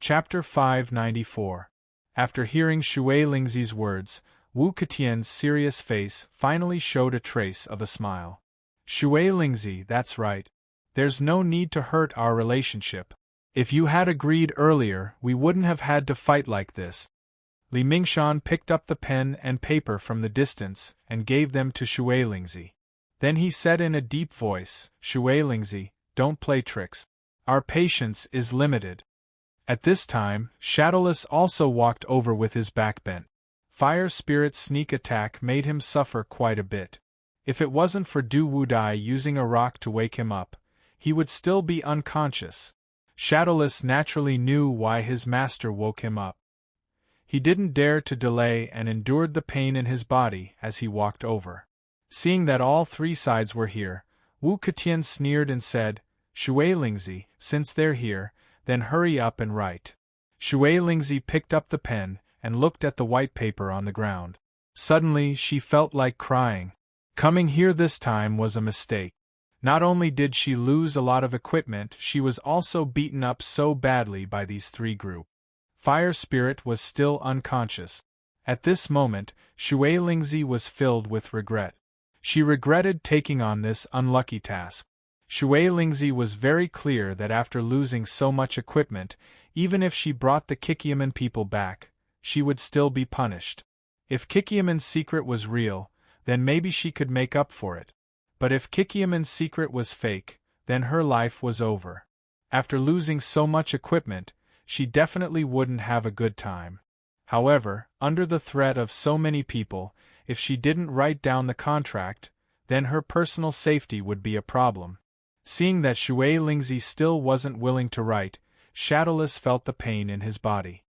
Chapter 594. After hearing Shui Lingzi's words, Wu Ketian's serious face finally showed a trace of a smile. Shui Lingzi, that's right. There's no need to hurt our relationship. If you had agreed earlier, we wouldn't have had to fight like this. Li Mingshan picked up the pen and paper from the distance and gave them to Shui Lingzi. Then he said in a deep voice, Shui Lingzi, don't play tricks. Our patience is limited. At this time, Shadowless also walked over with his back bent. Fire Spirit's sneak attack made him suffer quite a bit. If it wasn't for Du Wudai using a rock to wake him up, he would still be unconscious. Shadowless naturally knew why his master woke him up. He didn't dare to delay and endured the pain in his body as he walked over. Seeing that all three sides were here, Wu Ketian sneered and said, Shui Lingzi, since they're here, then hurry up and write. Shui Lingzi picked up the pen and looked at the white paper on the ground. Suddenly she felt like crying. Coming here this time was a mistake. Not only did she lose a lot of equipment, she was also beaten up so badly by these three groups. Fire Spirit was still unconscious. At this moment, Shui Lingzi was filled with regret. She regretted taking on this unlucky task. Shui Lingzi was very clear that after losing so much equipment, even if she brought the Kikiaman people back, she would still be punished. If Kikiaman's secret was real, then maybe she could make up for it. But if Kikiaman's secret was fake, then her life was over. After losing so much equipment, she definitely wouldn't have a good time. However, under the threat of so many people, if she didn't write down the contract, then her personal safety would be a problem. Seeing that Shui Lingzi still wasn't willing to write, Shadowless felt the pain in his body.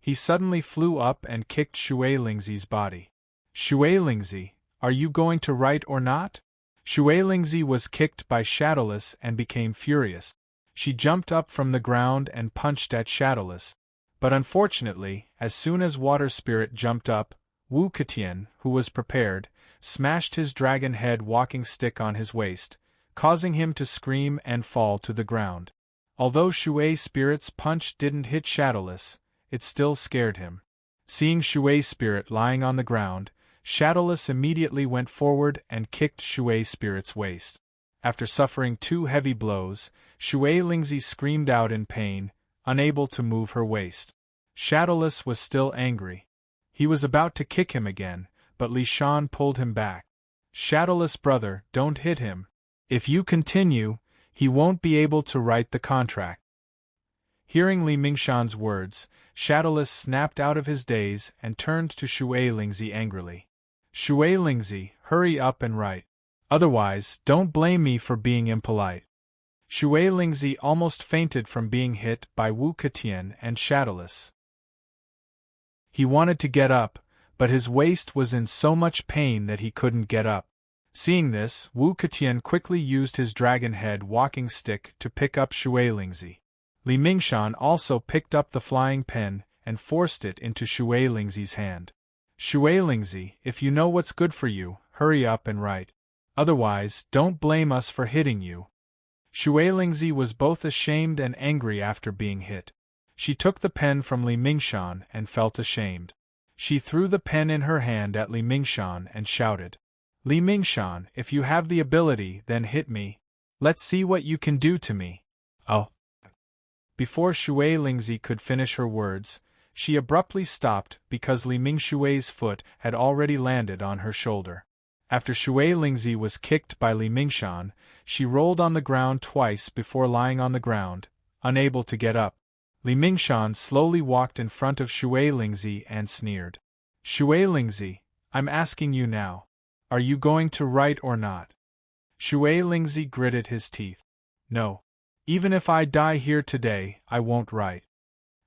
He suddenly flew up and kicked Shui Lingzi's body. Shui Lingzi, are you going to write or not? Shui Lingzi was kicked by Shadowless and became furious. She jumped up from the ground and punched at Shadowless. But unfortunately, as soon as Water Spirit jumped up, Wu Ketian, who was prepared, smashed his dragon head walking stick on his waist, causing him to scream and fall to the ground. Although Shui Spirit's punch didn't hit Shadowless, it still scared him. Seeing Shui Spirit lying on the ground, Shadowless immediately went forward and kicked Shui Spirit's waist. After suffering 2 heavy blows, Shui Lingzi screamed out in pain, unable to move her waist. Shadowless was still angry. He was about to kick him again, but Li Shan pulled him back. Shadowless brother, don't hit him. If you continue, he won't be able to write the contract. Hearing Li Mingshan's words, Shadowless snapped out of his daze and turned to Shui Lingzi angrily. Shui Lingzi, hurry up and write. Otherwise, don't blame me for being impolite. Shui Lingzi almost fainted from being hit by Wu Ketian and Shadowless. He wanted to get up, but his waist was in so much pain that he couldn't get up. Seeing this, Wu Ketian quickly used his dragon head walking stick to pick up Shui Lingzi. Li Mingshan also picked up the flying pen and forced it into Shui Lingzi's hand. Shui Lingzi, if you know what's good for you, hurry up and write. Otherwise, don't blame us for hitting you. Shui Lingzi was both ashamed and angry after being hit. She took the pen from Li Mingshan and felt ashamed. She threw the pen in her hand at Li Mingshan and shouted, Li Mingshan, if you have the ability, then hit me. Let's see what you can do to me. Oh. Before Shui Lingzi could finish her words, she abruptly stopped because Li Mingshui's foot had already landed on her shoulder. After Shui Lingzi was kicked by Li Mingshan, she rolled on the ground twice before lying on the ground, unable to get up. Li Mingshan slowly walked in front of Shui Lingzi and sneered. Shui Lingzi, I'm asking you now. Are you going to write or not? Shui Lingzi gritted his teeth. No. Even if I die here today, I won't write.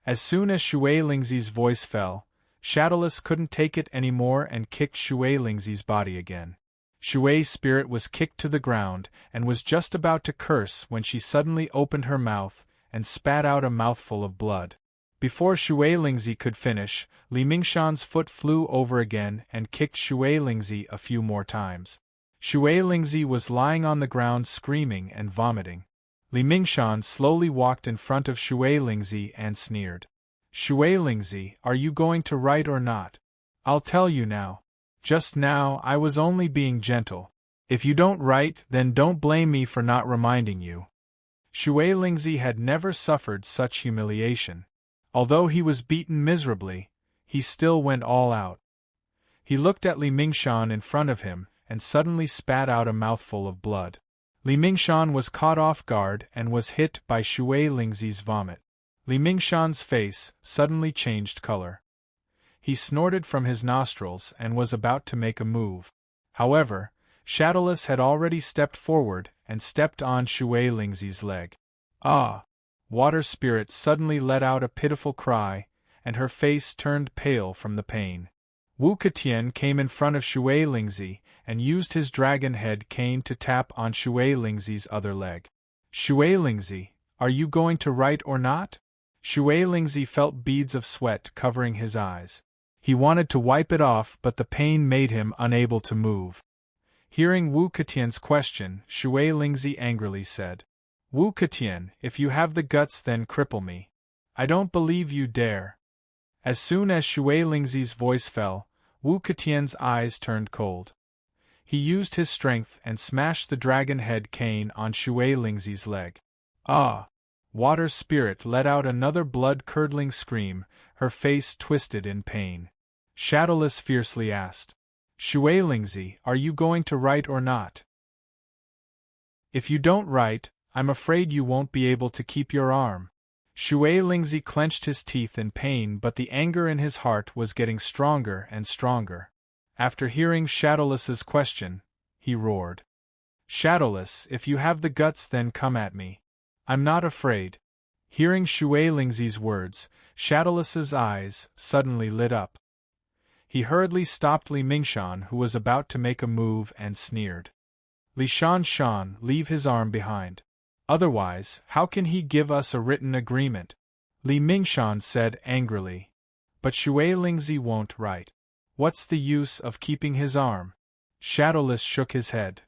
As soon as Shui Lingzi's voice fell, Shadowless couldn't take it anymore and kicked Shui Lingzi's body again. Shui Spirit was kicked to the ground and was just about to curse when she suddenly opened her mouth and spat out a mouthful of blood. Before Shui Lingzi could finish, Li Mingshan's foot flew over again and kicked Shui Lingzi a few more times. Shui Lingzi was lying on the ground screaming and vomiting. Li Mingshan slowly walked in front of Shui Lingzi and sneered. Shui Lingzi, are you going to write or not? I'll tell you now. Just now I was only being gentle. If you don't write, then don't blame me for not reminding you. Shui Lingzi had never suffered such humiliation. Although he was beaten miserably, he still went all out. He looked at Li Mingshan in front of him, and suddenly spat out a mouthful of blood. Li Mingshan was caught off guard and was hit by Shui Lingzi's vomit. Li Mingshan's face suddenly changed color. He snorted from his nostrils and was about to make a move. However, Shadowless had already stepped forward and stepped on Shui Lingzi's leg. Ah! Water Spirit suddenly let out a pitiful cry, and her face turned pale from the pain. Wu Ketian came in front of Shui Lingzi and used his dragon head cane to tap on Shui Lingzi's other leg. Shui Lingzi, are you going to write or not? Shui Lingzi felt beads of sweat covering his eyes. He wanted to wipe it off, but the pain made him unable to move. Hearing Wu Ketian's question, Shui Lingzi angrily said, Wu Ketian, if you have the guts, then cripple me. I don't believe you dare. As soon as Shui Lingzi's voice fell, Wu Ketian's eyes turned cold. He used his strength and smashed the dragon head cane on Shui Lingzi's leg. Ah! Water Spirit let out another blood-curdling scream, her face twisted in pain. Shadowless fiercely asked, Shui Lingzi, are you going to write or not? If you don't write, I'm afraid you won't be able to keep your arm. Shui Lingzi clenched his teeth in pain, but the anger in his heart was getting stronger and stronger. After hearing Shadowless's question, he roared, Shadowless, if you have the guts, then come at me. I'm not afraid. Hearing Shui Lingzi's words, Shadowless's eyes suddenly lit up. He hurriedly stopped Li Mingshan, who was about to make a move, and sneered. Li Shan, leave his arm behind. Otherwise, how can he give us a written agreement? Li Mingshan said angrily. But Shui Lingzi won't write. What's the use of keeping his arm? Shadowless shook his head.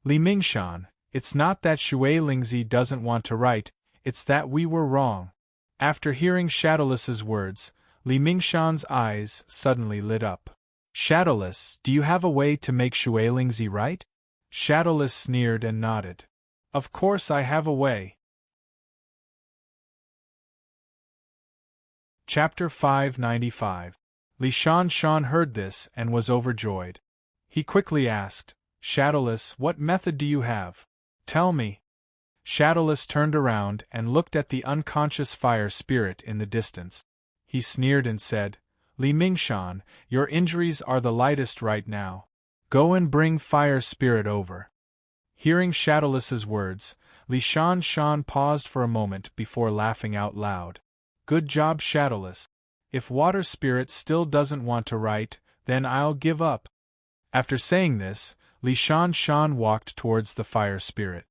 Li Mingshan, it's not that Shui Lingzi doesn't want to write, it's that we were wrong. After hearing Shadowless's words, Li Mingshan's eyes suddenly lit up. Shadowless, do you have a way to make Shui Lingzi write? Shadowless sneered and nodded. Of course I have a way. Chapter 595. Li Shan heard this and was overjoyed. He quickly asked, Shadowless, what method do you have? Tell me. Shadowless turned around and looked at the unconscious fire spirit in the distance. He sneered and said, Li Mingshan, your injuries are the lightest right now. Go and bring fire spirit over. Hearing Shadowless's words, Li Shan paused for a moment before laughing out loud. Good job, Shadowless. If water spirit still doesn't want to write, then I'll give up. After saying this, Li Shan walked towards the fire spirit.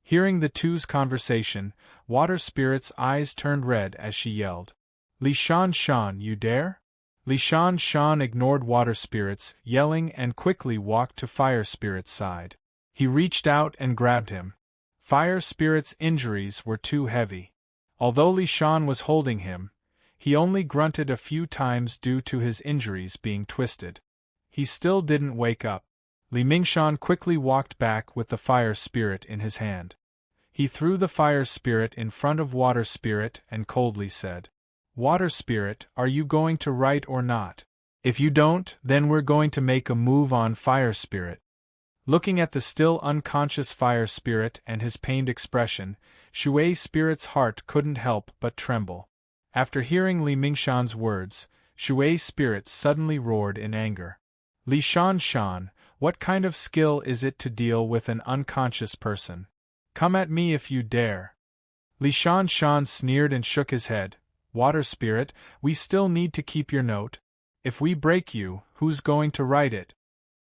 Hearing the two's conversation, water spirit's eyes turned red as she yelled, Li Shan, you dare? Li Shan ignored water spirit's yelling and quickly walked to fire spirit's side. He reached out and grabbed him. Fire spirit's injuries were too heavy. Although Li Shan was holding him, he only grunted a few times due to his injuries being twisted. He still didn't wake up. Li Mingshan quickly walked back with the fire spirit in his hand. He threw the fire spirit in front of water spirit and coldly said, Water spirit, are you going to write or not? If you don't, then we're going to make a move on fire spirit. Looking at the still unconscious fire spirit and his pained expression, Shui spirit's heart couldn't help but tremble. After hearing Li Mingshan's words, Shui spirit suddenly roared in anger. Li Shan, what kind of skill is it to deal with an unconscious person? Come at me if you dare. Li Shan sneered and shook his head. Water spirit, we still need to keep your note. If we break you, who's going to write it?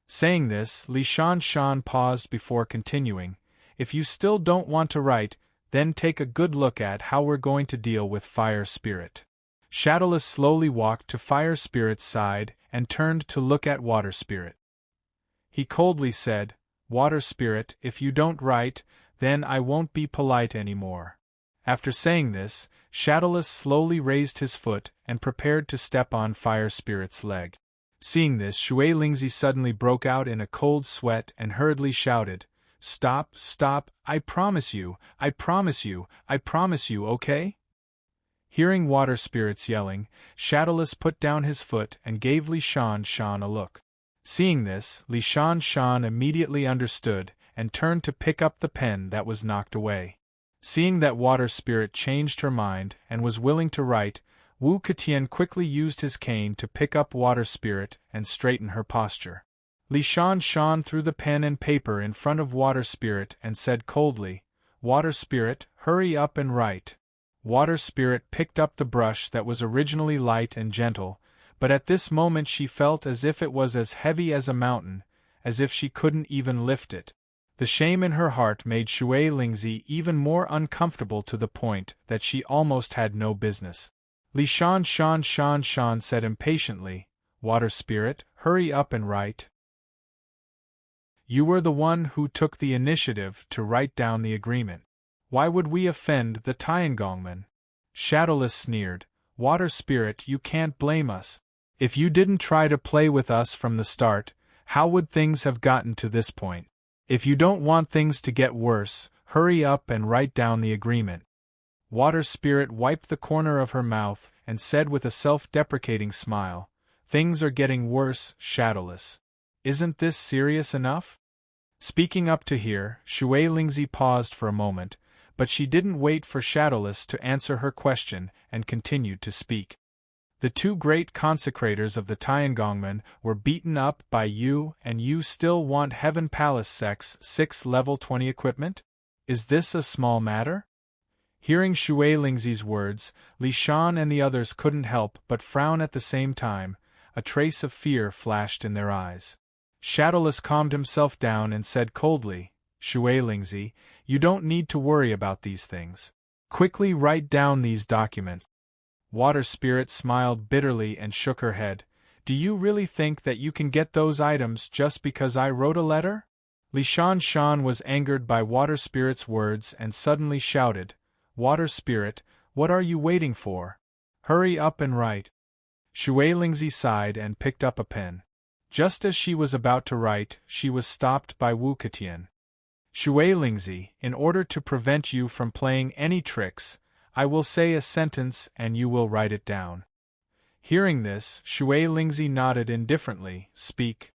Saying this, Li Shan paused before continuing, If you still don't want to write, then take a good look at how we're going to deal with fire spirit. Shadowless slowly walked to fire spirit's side and turned to look at water spirit. He coldly said, Water spirit, if you don't write, then I won't be polite anymore." After saying this, Shadowless slowly raised his foot and prepared to step on Fire Spirit's leg. Seeing this, Shui Lingzi suddenly broke out in a cold sweat and hurriedly shouted, "Stop, stop, I promise you, I promise you, I promise you, okay?" Hearing Water Spirits yelling, Shadowless put down his foot and gave Li Shan Shan a look. Seeing this, Li Shan Shan immediately understood and turned to pick up the pen that was knocked away. Seeing that Water Spirit changed her mind and was willing to write, Wu Ketian quickly used his cane to pick up Water Spirit and straighten her posture. Li Shan Shan threw the pen and paper in front of Water Spirit and said coldly, "Water Spirit, hurry up and write." Water Spirit picked up the brush that was originally light and gentle, but at this moment she felt as if it was as heavy as a mountain, as if she couldn't even lift it. The shame in her heart made Shui Lingzi even more uncomfortable to the point that she almost had no business. Li Shan Shan Shan Shan said impatiently, "Water Spirit, hurry up and write. You were the one who took the initiative to write down the agreement. Why would we offend the Tiangongmen?" Shadowless sneered, "Water Spirit, you can't blame us. If you didn't try to play with us from the start, how would things have gotten to this point? If you don't want things to get worse, hurry up and write down the agreement." Water Spirit wiped the corner of her mouth and said with a self-deprecating smile, "Things are getting worse, Shadowless. Isn't this serious enough?" Speaking up to here, Shui Lingzi paused for a moment, but she didn't wait for Shadowless to answer her question and continued to speak. "The two great consecrators of the Tiangongmen were beaten up by you, and you still want Heaven Palace Sex 6 Level 20 equipment? Is this a small matter?" Hearing Shui Lingzi's words, Li Shan and the others couldn't help but frown at the same time. A trace of fear flashed in their eyes. Shadowless calmed himself down and said coldly, "Shui Lingzi, you don't need to worry about these things. Quickly write down these documents." Water Spirit smiled bitterly and shook her head. "Do you really think that you can get those items just because I wrote a letter?" Li Shan Shan was angered by Water Spirit's words and suddenly shouted, "Water Spirit, what are you waiting for? Hurry up and write." Shui Lingzi sighed and picked up a pen. Just as she was about to write, she was stopped by Wu Ketian. "Shui Lingzi, in order to prevent you from playing any tricks, I will say a sentence and you will write it down." Hearing this, Shui Lingzi nodded indifferently, "Speak."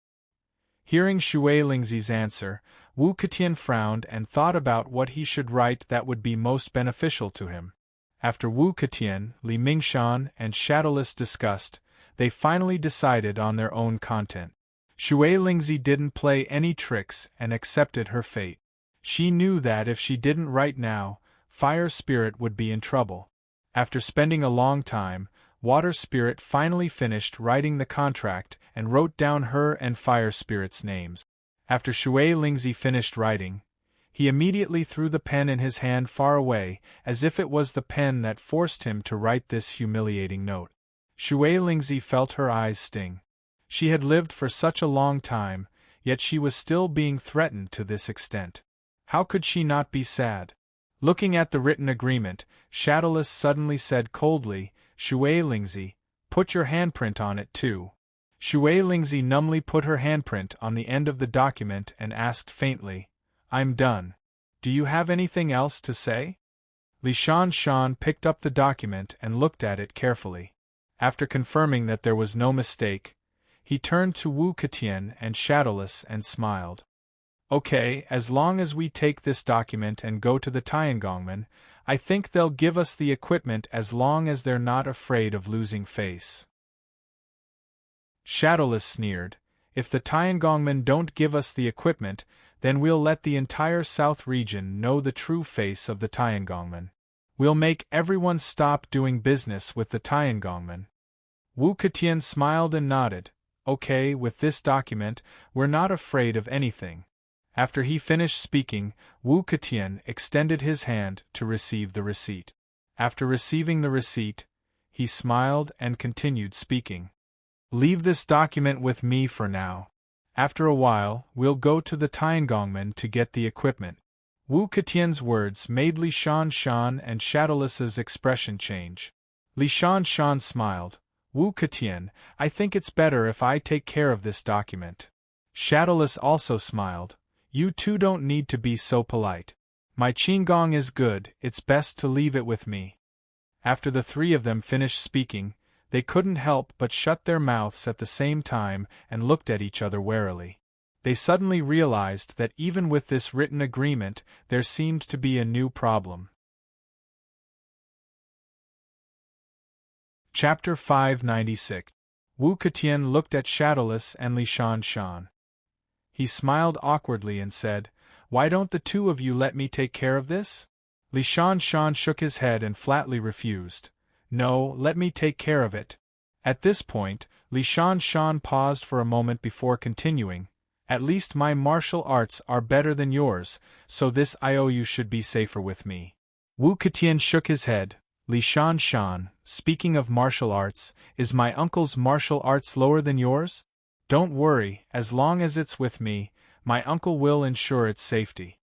Hearing Shui Lingzi's answer, Wu Ketian frowned and thought about what he should write that would be most beneficial to him. After Wu Ketian, Li Mingshan, and Shadowless discussed, they finally decided on their own content. Shui Lingzi didn't play any tricks and accepted her fate. She knew that if she didn't write now, Fire Spirit would be in trouble. After spending a long time, Water Spirit finally finished writing the contract and wrote down her and Fire Spirit's names. After Shui Lingzi finished writing, he immediately threw the pen in his hand far away, as if it was the pen that forced him to write this humiliating note. Shui Lingzi felt her eyes sting. She had lived for such a long time, yet she was still being threatened to this extent. How could she not be sad? Looking at the written agreement, Shadowless suddenly said coldly, "Shui Lingzi, put your handprint on it too." Shui Lingzi numbly put her handprint on the end of the document and asked faintly, "I'm done. Do you have anything else to say?" Li Shan Shan picked up the document and looked at it carefully. After confirming that there was no mistake, he turned to Wu Ketian and Shadowless and smiled. "Okay, as long as we take this document and go to the Tiangongmen, I think they'll give us the equipment as long as they're not afraid of losing face." Shadowless sneered, "If the Tiangongmen don't give us the equipment, then we'll let the entire South region know the true face of the Tiangongmen. We'll make everyone stop doing business with the Tiangongmen." Wu Ketian smiled and nodded. "Okay, with this document, we're not afraid of anything." After he finished speaking, Wu Ketian extended his hand to receive the receipt. After receiving the receipt, he smiled and continued speaking. "Leave this document with me for now. After a while, we'll go to the Tiangongmen to get the equipment. Wu Ketian's words made Li Shan and Shadowless's expression change. Li Shan smiled. Wu Ketian, I think it's better if I take care of this document. Shadowless also smiled. You two don't need to be so polite. My qigong is good, it's best to leave it with me. After the three of them finished speaking, they couldn't help but shut their mouths at the same time and looked at each other warily. They suddenly realized that even with this written agreement, there seemed to be a new problem. Chapter 596. Wu Ketian looked at Shadowless and Li Shan. He smiled awkwardly and said, Why don't the two of you let me take care of this? Li Shan shook his head and flatly refused. No, let me take care of it. At this point, Li Shan paused for a moment before continuing. At least my martial arts are better than yours, so this IOU should be safer with me. Wu Ketian shook his head. Li Shan, speaking of martial arts, is my uncle's martial arts lower than yours? Don't worry, as long as it's with me, my uncle will ensure its safety.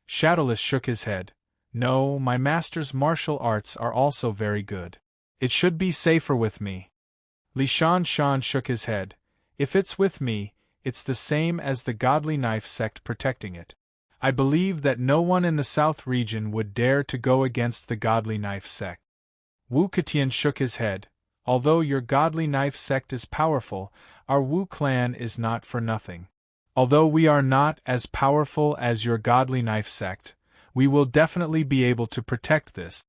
Shadowless shook his head. No, my master's martial arts are also very good. It should be safer with me. Li Shan shook his head. If it's with me, it's the same as the Godly Knife sect protecting it. I believe that no one in the South region would dare to go against the Godly Knife sect. Wu Ketian shook his head. Although your Godly Knife sect is powerful, our Wu clan is not for nothing. Although we are not as powerful as your Godly Knife sect, we will definitely be able to protect this.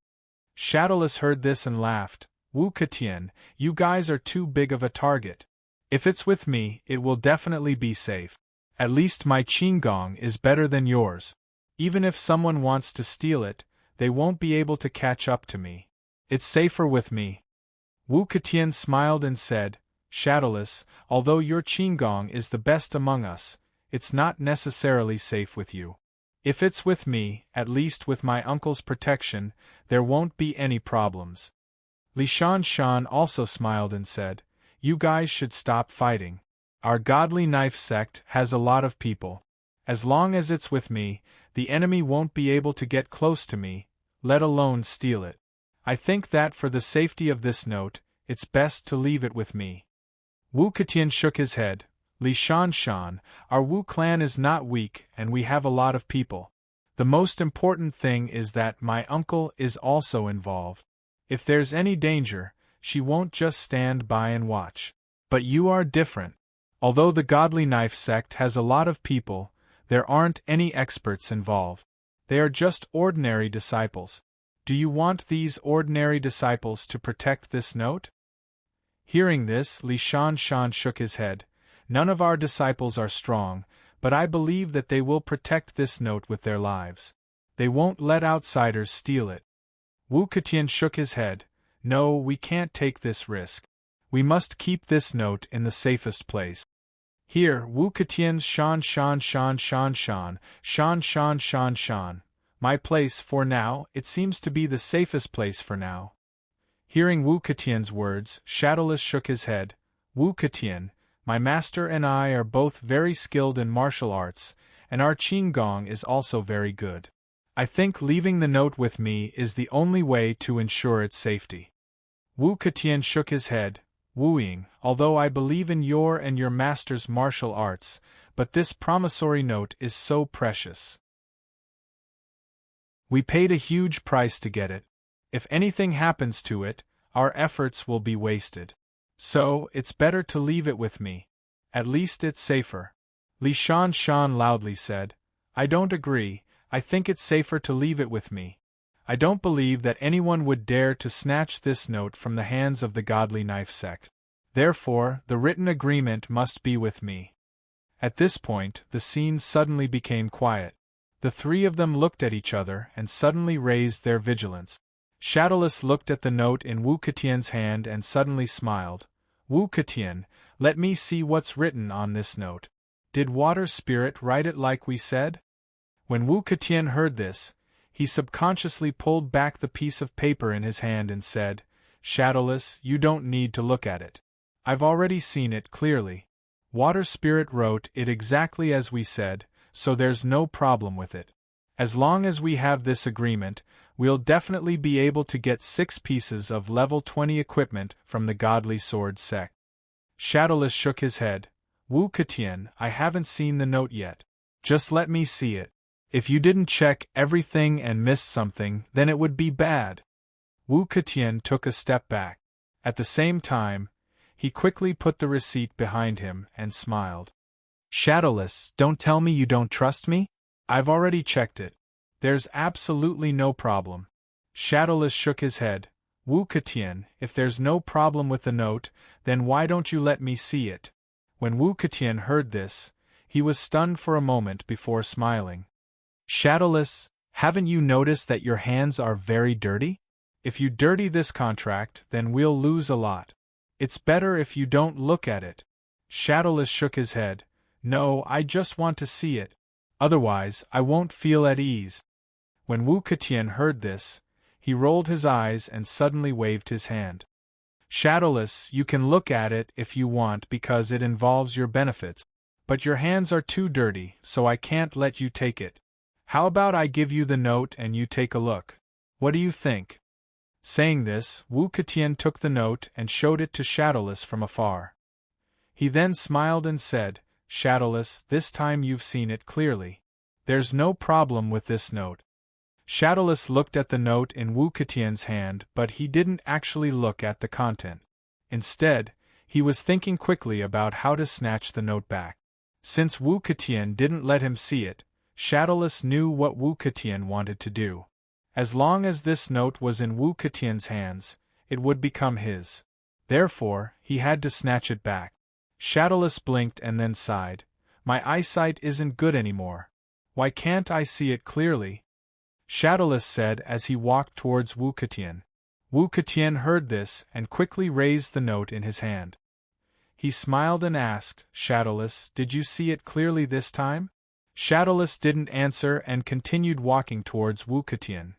Shadowless heard this and laughed. Wu Ketian, you guys are too big of a target. If it's with me, it will definitely be safe. At least my qigong is better than yours. Even if someone wants to steal it, they won't be able to catch up to me. It's safer with me. Wu Ketian smiled and said, Shadowless, although your qigong is the best among us, it's not necessarily safe with you. If it's with me, at least with my uncle's protection, there won't be any problems. Li Shan also smiled and said, You guys should stop fighting. Our Godly Knife sect has a lot of people. As long as it's with me, the enemy won't be able to get close to me, let alone steal it. I think that for the safety of this note, it's best to leave it with me. Wu Ketian shook his head. Li Shan, our Wu clan is not weak and we have a lot of people. The most important thing is that my uncle is also involved. If there's any danger, she won't just stand by and watch. But you are different. Although the Godly Knife sect has a lot of people, there aren't any experts involved. They are just ordinary disciples. Do you want these ordinary disciples to protect this note? Hearing this, Li Shan shook his head. None of our disciples are strong, but I believe that they will protect this note with their lives. They won't let outsiders steal it. Wu Ketian shook his head. No, we can't take this risk. We must keep this note in the safest place. Here, Wu Ketian's Shan. My place for now, it seems to be the safest place for now. Hearing Wu Ketian's words, Shadowless shook his head. Wu Ketian, my master and I are both very skilled in martial arts, and our qigong is also very good. I think leaving the note with me is the only way to ensure its safety. Wu Ketian shook his head. Wu, although I believe in your and your master's martial arts, but this promissory note is so precious. We paid a huge price to get it. If anything happens to it, our efforts will be wasted. So, it's better to leave it with me. At least it's safer. Li Shan loudly said. I don't agree, I think it's safer to leave it with me. I don't believe that anyone would dare to snatch this note from the hands of the Godly Knife sect. Therefore, the written agreement must be with me. At this point, the scene suddenly became quiet. The three of them looked at each other and suddenly raised their vigilance. Shadowless looked at the note in Wu Ketian's hand and suddenly smiled. Wu Ketian, let me see what's written on this note. Did Water Spirit write it like we said? When Wu Ketian heard this, he subconsciously pulled back the piece of paper in his hand and said, Shadowless, you don't need to look at it. I've already seen it clearly. Water Spirit wrote it exactly as we said, so there's no problem with it. As long as we have this agreement, we'll definitely be able to get 6 pieces of level 20 equipment from the Godly Sword sect. Shadowless shook his head. Wu Ketian, I haven't seen the note yet. Just let me see it. If you didn't check everything and missed something, then it would be bad. Wu Ketian took a step back. At the same time, he quickly put the receipt behind him and smiled. Shadowless, don't tell me you don't trust me? I've already checked it. There's absolutely no problem. Shadowless shook his head. Wu Ketian, if there's no problem with the note, then why don't you let me see it? When Wu Ketian heard this, he was stunned for a moment before smiling. Shadowless, haven't you noticed that your hands are very dirty? If you dirty this contract, then we'll lose a lot. It's better if you don't look at it. Shadowless shook his head. No, I just want to see it. Otherwise, I won't feel at ease. When Wu Ketian heard this, he rolled his eyes and suddenly waved his hand. Shadowless, you can look at it if you want because it involves your benefits, but your hands are too dirty, so I can't let you take it. How about I give you the note and you take a look? What do you think? Saying this, Wu Ketian took the note and showed it to Shadowless from afar. He then smiled and said, Shadowless, this time you've seen it clearly. There's no problem with this note. Shadowless looked at the note in Wu Ketian's hand, but he didn't actually look at the content. Instead, he was thinking quickly about how to snatch the note back. Since Wu Ketian didn't let him see it, Shadowless knew what Wu Ketian wanted to do. As long as this note was in Wu Ketian's hands, it would become his. Therefore, he had to snatch it back. Shadowless blinked and then sighed. My eyesight isn't good anymore. Why can't I see it clearly? Shadowless said as he walked towards Wu Ketian. Wu Ketian heard this and quickly raised the note in his hand. He smiled and asked, Shadowless, did you see it clearly this time? Shadowless didn't answer and continued walking towards Wu Ketian.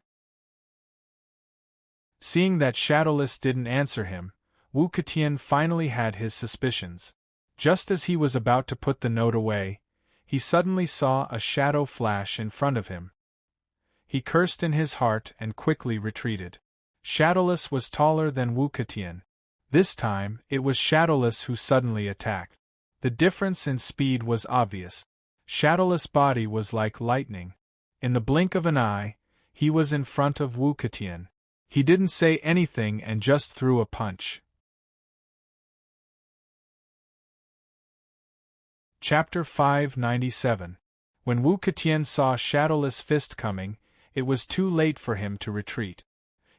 Seeing that Shadowless didn't answer him, Wu Ketian finally had his suspicions. Just as he was about to put the note away, he suddenly saw a shadow flash in front of him. He cursed in his heart and quickly retreated. Shadowless was taller than Wu Ketian. This time, it was Shadowless who suddenly attacked. The difference in speed was obvious. Shadowless' body was like lightning. In the blink of an eye, he was in front of Wu Ketian. He didn't say anything and just threw a punch. Chapter 597. When Wu Ketian saw Shadowless' fist coming, it was too late for him to retreat.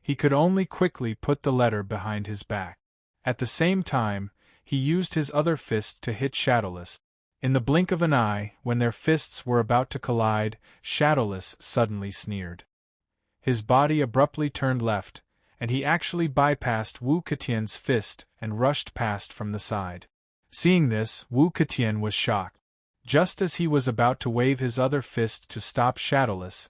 He could only quickly put the letter behind his back. At the same time, he used his other fist to hit Shadowless. In the blink of an eye, when their fists were about to collide, Shadowless suddenly sneered. His body abruptly turned left, and he actually bypassed Wu Ketian's fist and rushed past from the side. Seeing this, Wu Ketian was shocked. Just as he was about to wave his other fist to stop Shadowless,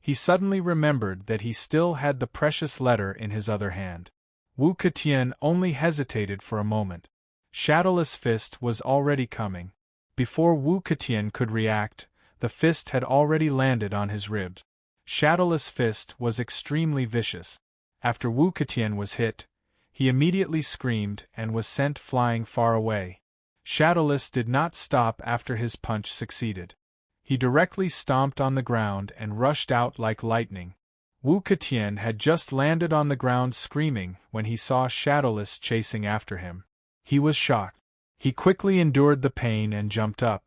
he suddenly remembered that he still had the precious letter in his other hand. Wu Ketian only hesitated for a moment. Shadowless' fist was already coming. Before Wu Ketian could react, the fist had already landed on his ribs. Shadowless' fist was extremely vicious. After Wu Ketian was hit, he immediately screamed and was sent flying far away. Shadowless did not stop after his punch succeeded. He directly stomped on the ground and rushed out like lightning. Wu Ketian had just landed on the ground screaming when he saw Shadowless chasing after him. He was shocked. He quickly endured the pain and jumped up.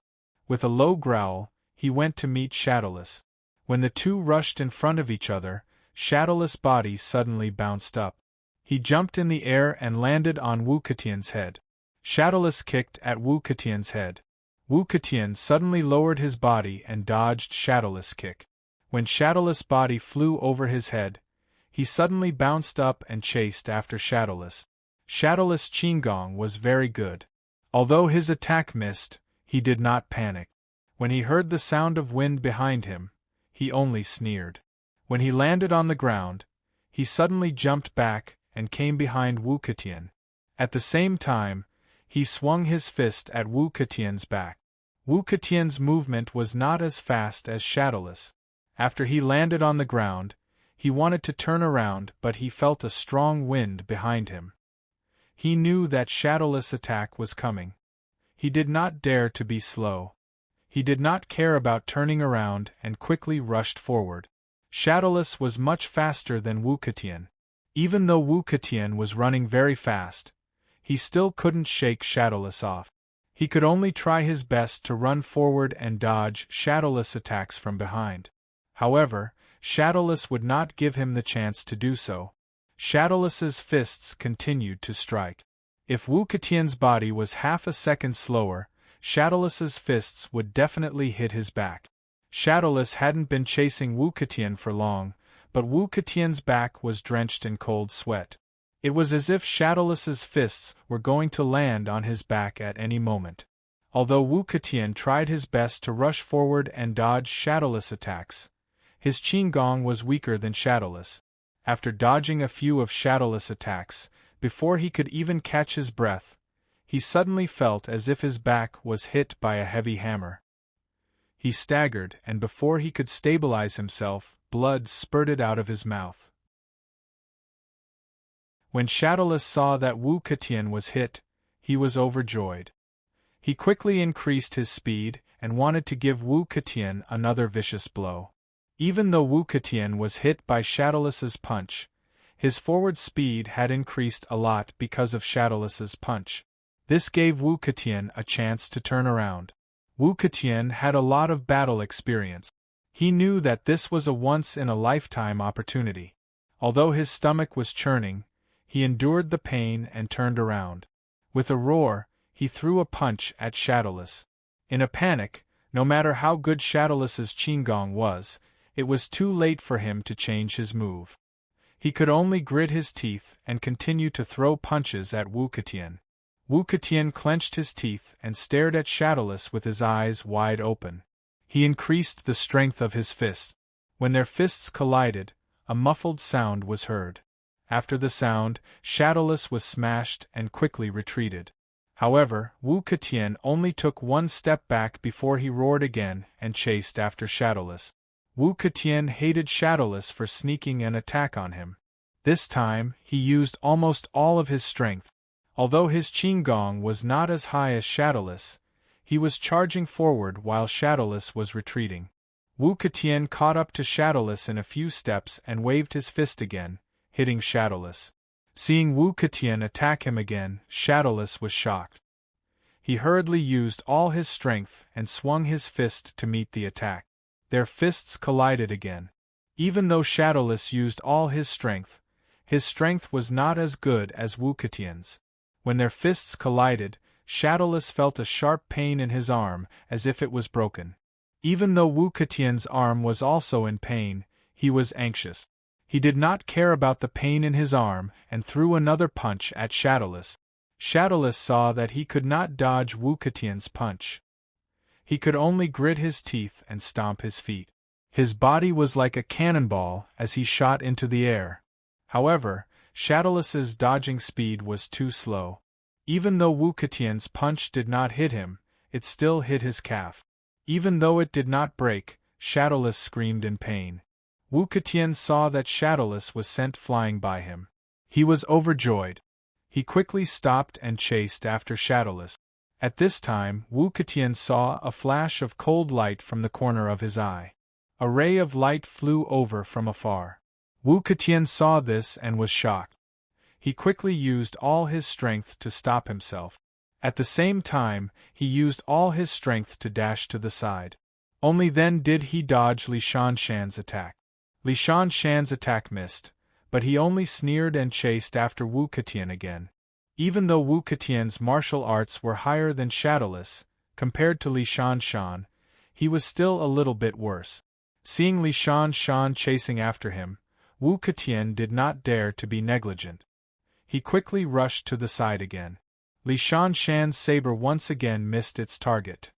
With a low growl, he went to meet Shadowless. When the two rushed in front of each other, Shadowless' body suddenly bounced up. He jumped in the air and landed on Wu Ketian's head. Shadowless kicked at Wu Ketian's head. Wu Ketian suddenly lowered his body and dodged Shadowless' kick. When Shadowless' body flew over his head, he suddenly bounced up and chased after Shadowless. Shadowless' Qinggong was very good. Although his attack missed, he did not panic. When he heard the sound of wind behind him, he only sneered. When he landed on the ground, he suddenly jumped back and came behind Wu Ketian. At the same time, he swung his fist at Wu Ketian's back. Wu Ketian's movement was not as fast as Shadowless. After he landed on the ground, he wanted to turn around, but he felt a strong wind behind him. He knew that Shadowless' attack was coming. He did not dare to be slow. He did not care about turning around and quickly rushed forward. Shadowless was much faster than Wu Ketian. Even though Wu Ketian was running very fast, he still couldn't shake Shadowless off. He could only try his best to run forward and dodge Shadowless' attacks from behind. However, Shadowless would not give him the chance to do so. Shadowless's fists continued to strike. If Wu Ketian's body was half a second slower, Shadowless's fists would definitely hit his back. Shadowless hadn't been chasing Wu Ketian for long, but Wu Ketian's back was drenched in cold sweat. It was as if Shadowless's fists were going to land on his back at any moment. Although Wu Ketian tried his best to rush forward and dodge Shadowless attacks, his Qinggong was weaker than Shadowless. After dodging a few of Shadowless attacks, before he could even catch his breath, he suddenly felt as if his back was hit by a heavy hammer. He staggered, and before he could stabilize himself, blood spurted out of his mouth. When Shadowless saw that Wu Ketian was hit, he was overjoyed. He quickly increased his speed and wanted to give Wu Ketian another vicious blow. Even though Wu Ketian was hit by Shadowless's punch, his forward speed had increased a lot because of Shadowless's punch. This gave Wu Ketian a chance to turn around. Wu Ketian had a lot of battle experience. He knew that this was a once-in-a-lifetime opportunity. Although his stomach was churning, he endured the pain and turned around. With a roar, he threw a punch at Shadowless. In a panic, no matter how good Shadowless's Qinggong was, it was too late for him to change his move. He could only grit his teeth and continue to throw punches at Wu Ketian. Wu Ketian clenched his teeth and stared at Shadowless with his eyes wide open. He increased the strength of his fists. When their fists collided, a muffled sound was heard. After the sound, Shadowless was smashed and quickly retreated. However, Wu Ketian only took one step back before he roared again and chased after Shadowless. Wu Ketian hated Shadowless for sneaking an attack on him. This time, he used almost all of his strength. Although his Qinggong was not as high as Shadowless, he was charging forward while Shadowless was retreating. Wu Ketian caught up to Shadowless in a few steps and waved his fist again, hitting Shadowless. Seeing Wu Ketian attack him again, Shadowless was shocked. He hurriedly used all his strength and swung his fist to meet the attack. Their fists collided again. Even though Shadowless used all his strength was not as good as Wu Ketian's. When their fists collided, Shadowless felt a sharp pain in his arm, as if it was broken. Even though Wu Ketian's arm was also in pain, he was anxious. He did not care about the pain in his arm and threw another punch at Shadowless. Shadowless saw that he could not dodge Wu Ketian's punch. He could only grit his teeth and stomp his feet. His body was like a cannonball as he shot into the air. However, Shadowless's dodging speed was too slow. Even though Wu Ketian's punch did not hit him, it still hit his calf. Even though it did not break, Shadowless screamed in pain. Wu Ketian saw that Shadowless was sent flying by him. He was overjoyed. He quickly stopped and chased after Shadowless. At this time, Wu Ketian saw a flash of cold light from the corner of his eye. A ray of light flew over from afar. Wu Ketian saw this and was shocked. He quickly used all his strength to stop himself. At the same time, he used all his strength to dash to the side. Only then did he dodge Li Shanshan's attack. Li Shanshan's attack missed, but he only sneered and chased after Wu Ketian again. Even though Wu Ketian's martial arts were higher than Shadowless, compared to Li Shanshan, he was still a little bit worse. Seeing Li Shanshan chasing after him, Wu Ketian did not dare to be negligent. He quickly rushed to the side again. Li Shanshan's saber once again missed its target.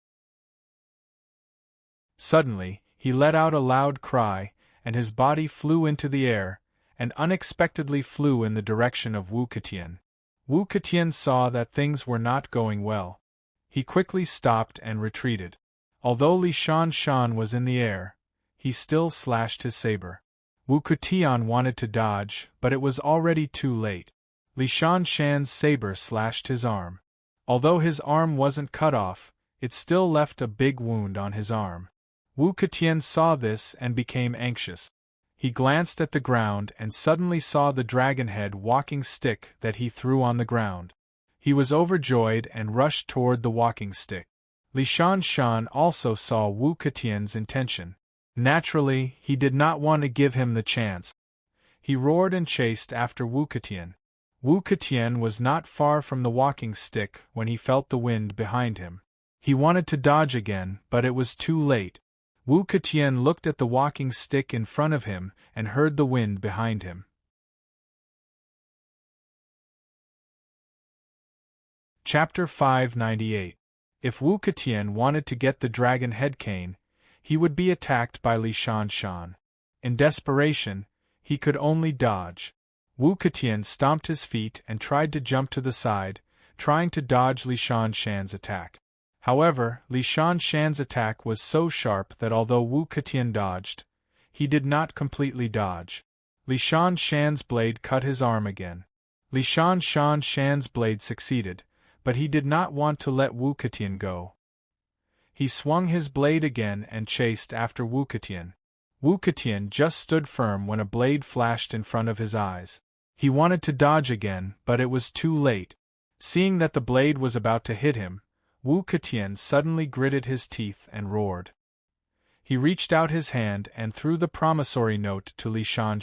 Suddenly, he let out a loud cry, and his body flew into the air, and unexpectedly flew in the direction of Wu Ketian. Wu Ketian saw that things were not going well. He quickly stopped and retreated. Although Li Shanshan was in the air, he still slashed his saber. Wu Ketian wanted to dodge, but it was already too late. Li Shan's saber slashed his arm. Although his arm wasn't cut off, it still left a big wound on his arm. Wu Ketian saw this and became anxious. He glanced at the ground and suddenly saw the dragon-head walking stick that he threw on the ground. He was overjoyed and rushed toward the walking stick. Li Shan also saw Wu Ketian's intention. Naturally, he did not want to give him the chance. He roared and chased after Wu Ketian. Wu Ketian was not far from the walking stick when he felt the wind behind him. He wanted to dodge again, but it was too late. Wu Ketian looked at the walking stick in front of him and heard the wind behind him. Chapter 598. If Wu Ketian wanted to get the dragon head cane, he would be attacked by Li Shan. In desperation, he could only dodge. Wu Ketian stomped his feet and tried to jump to the side, trying to dodge Li Shan's attack. However, Li Shan's attack was so sharp that although Wu Ketian dodged, he did not completely dodge. Li Shan's blade cut his arm again. Li Shan's blade succeeded, but he did not want to let Wu Ketian go. He swung his blade again and chased after Wu Ketian. Wu Ketian just stood firm when a blade flashed in front of his eyes. He wanted to dodge again, but it was too late. Seeing that the blade was about to hit him, Wu Ketian suddenly gritted his teeth and roared. He reached out his hand and threw the promissory note to Li Shan.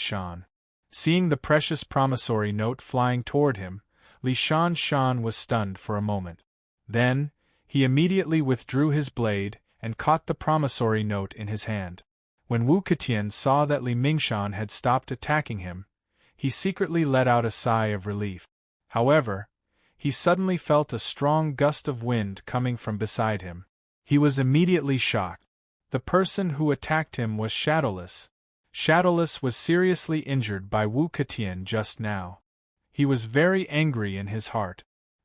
Seeing the precious promissory note flying toward him, Li Shan was stunned for a moment. Then, he immediately withdrew his blade and caught the promissory note in his hand. When Wu Ketian saw that Li Mingshan had stopped attacking him, he secretly let out a sigh of relief. However, he suddenly felt a strong gust of wind coming from beside him. He was immediately shocked. The person who attacked him was Shadowless. Shadowless was seriously injured by Wu Ketian just now. He was very angry in his heart.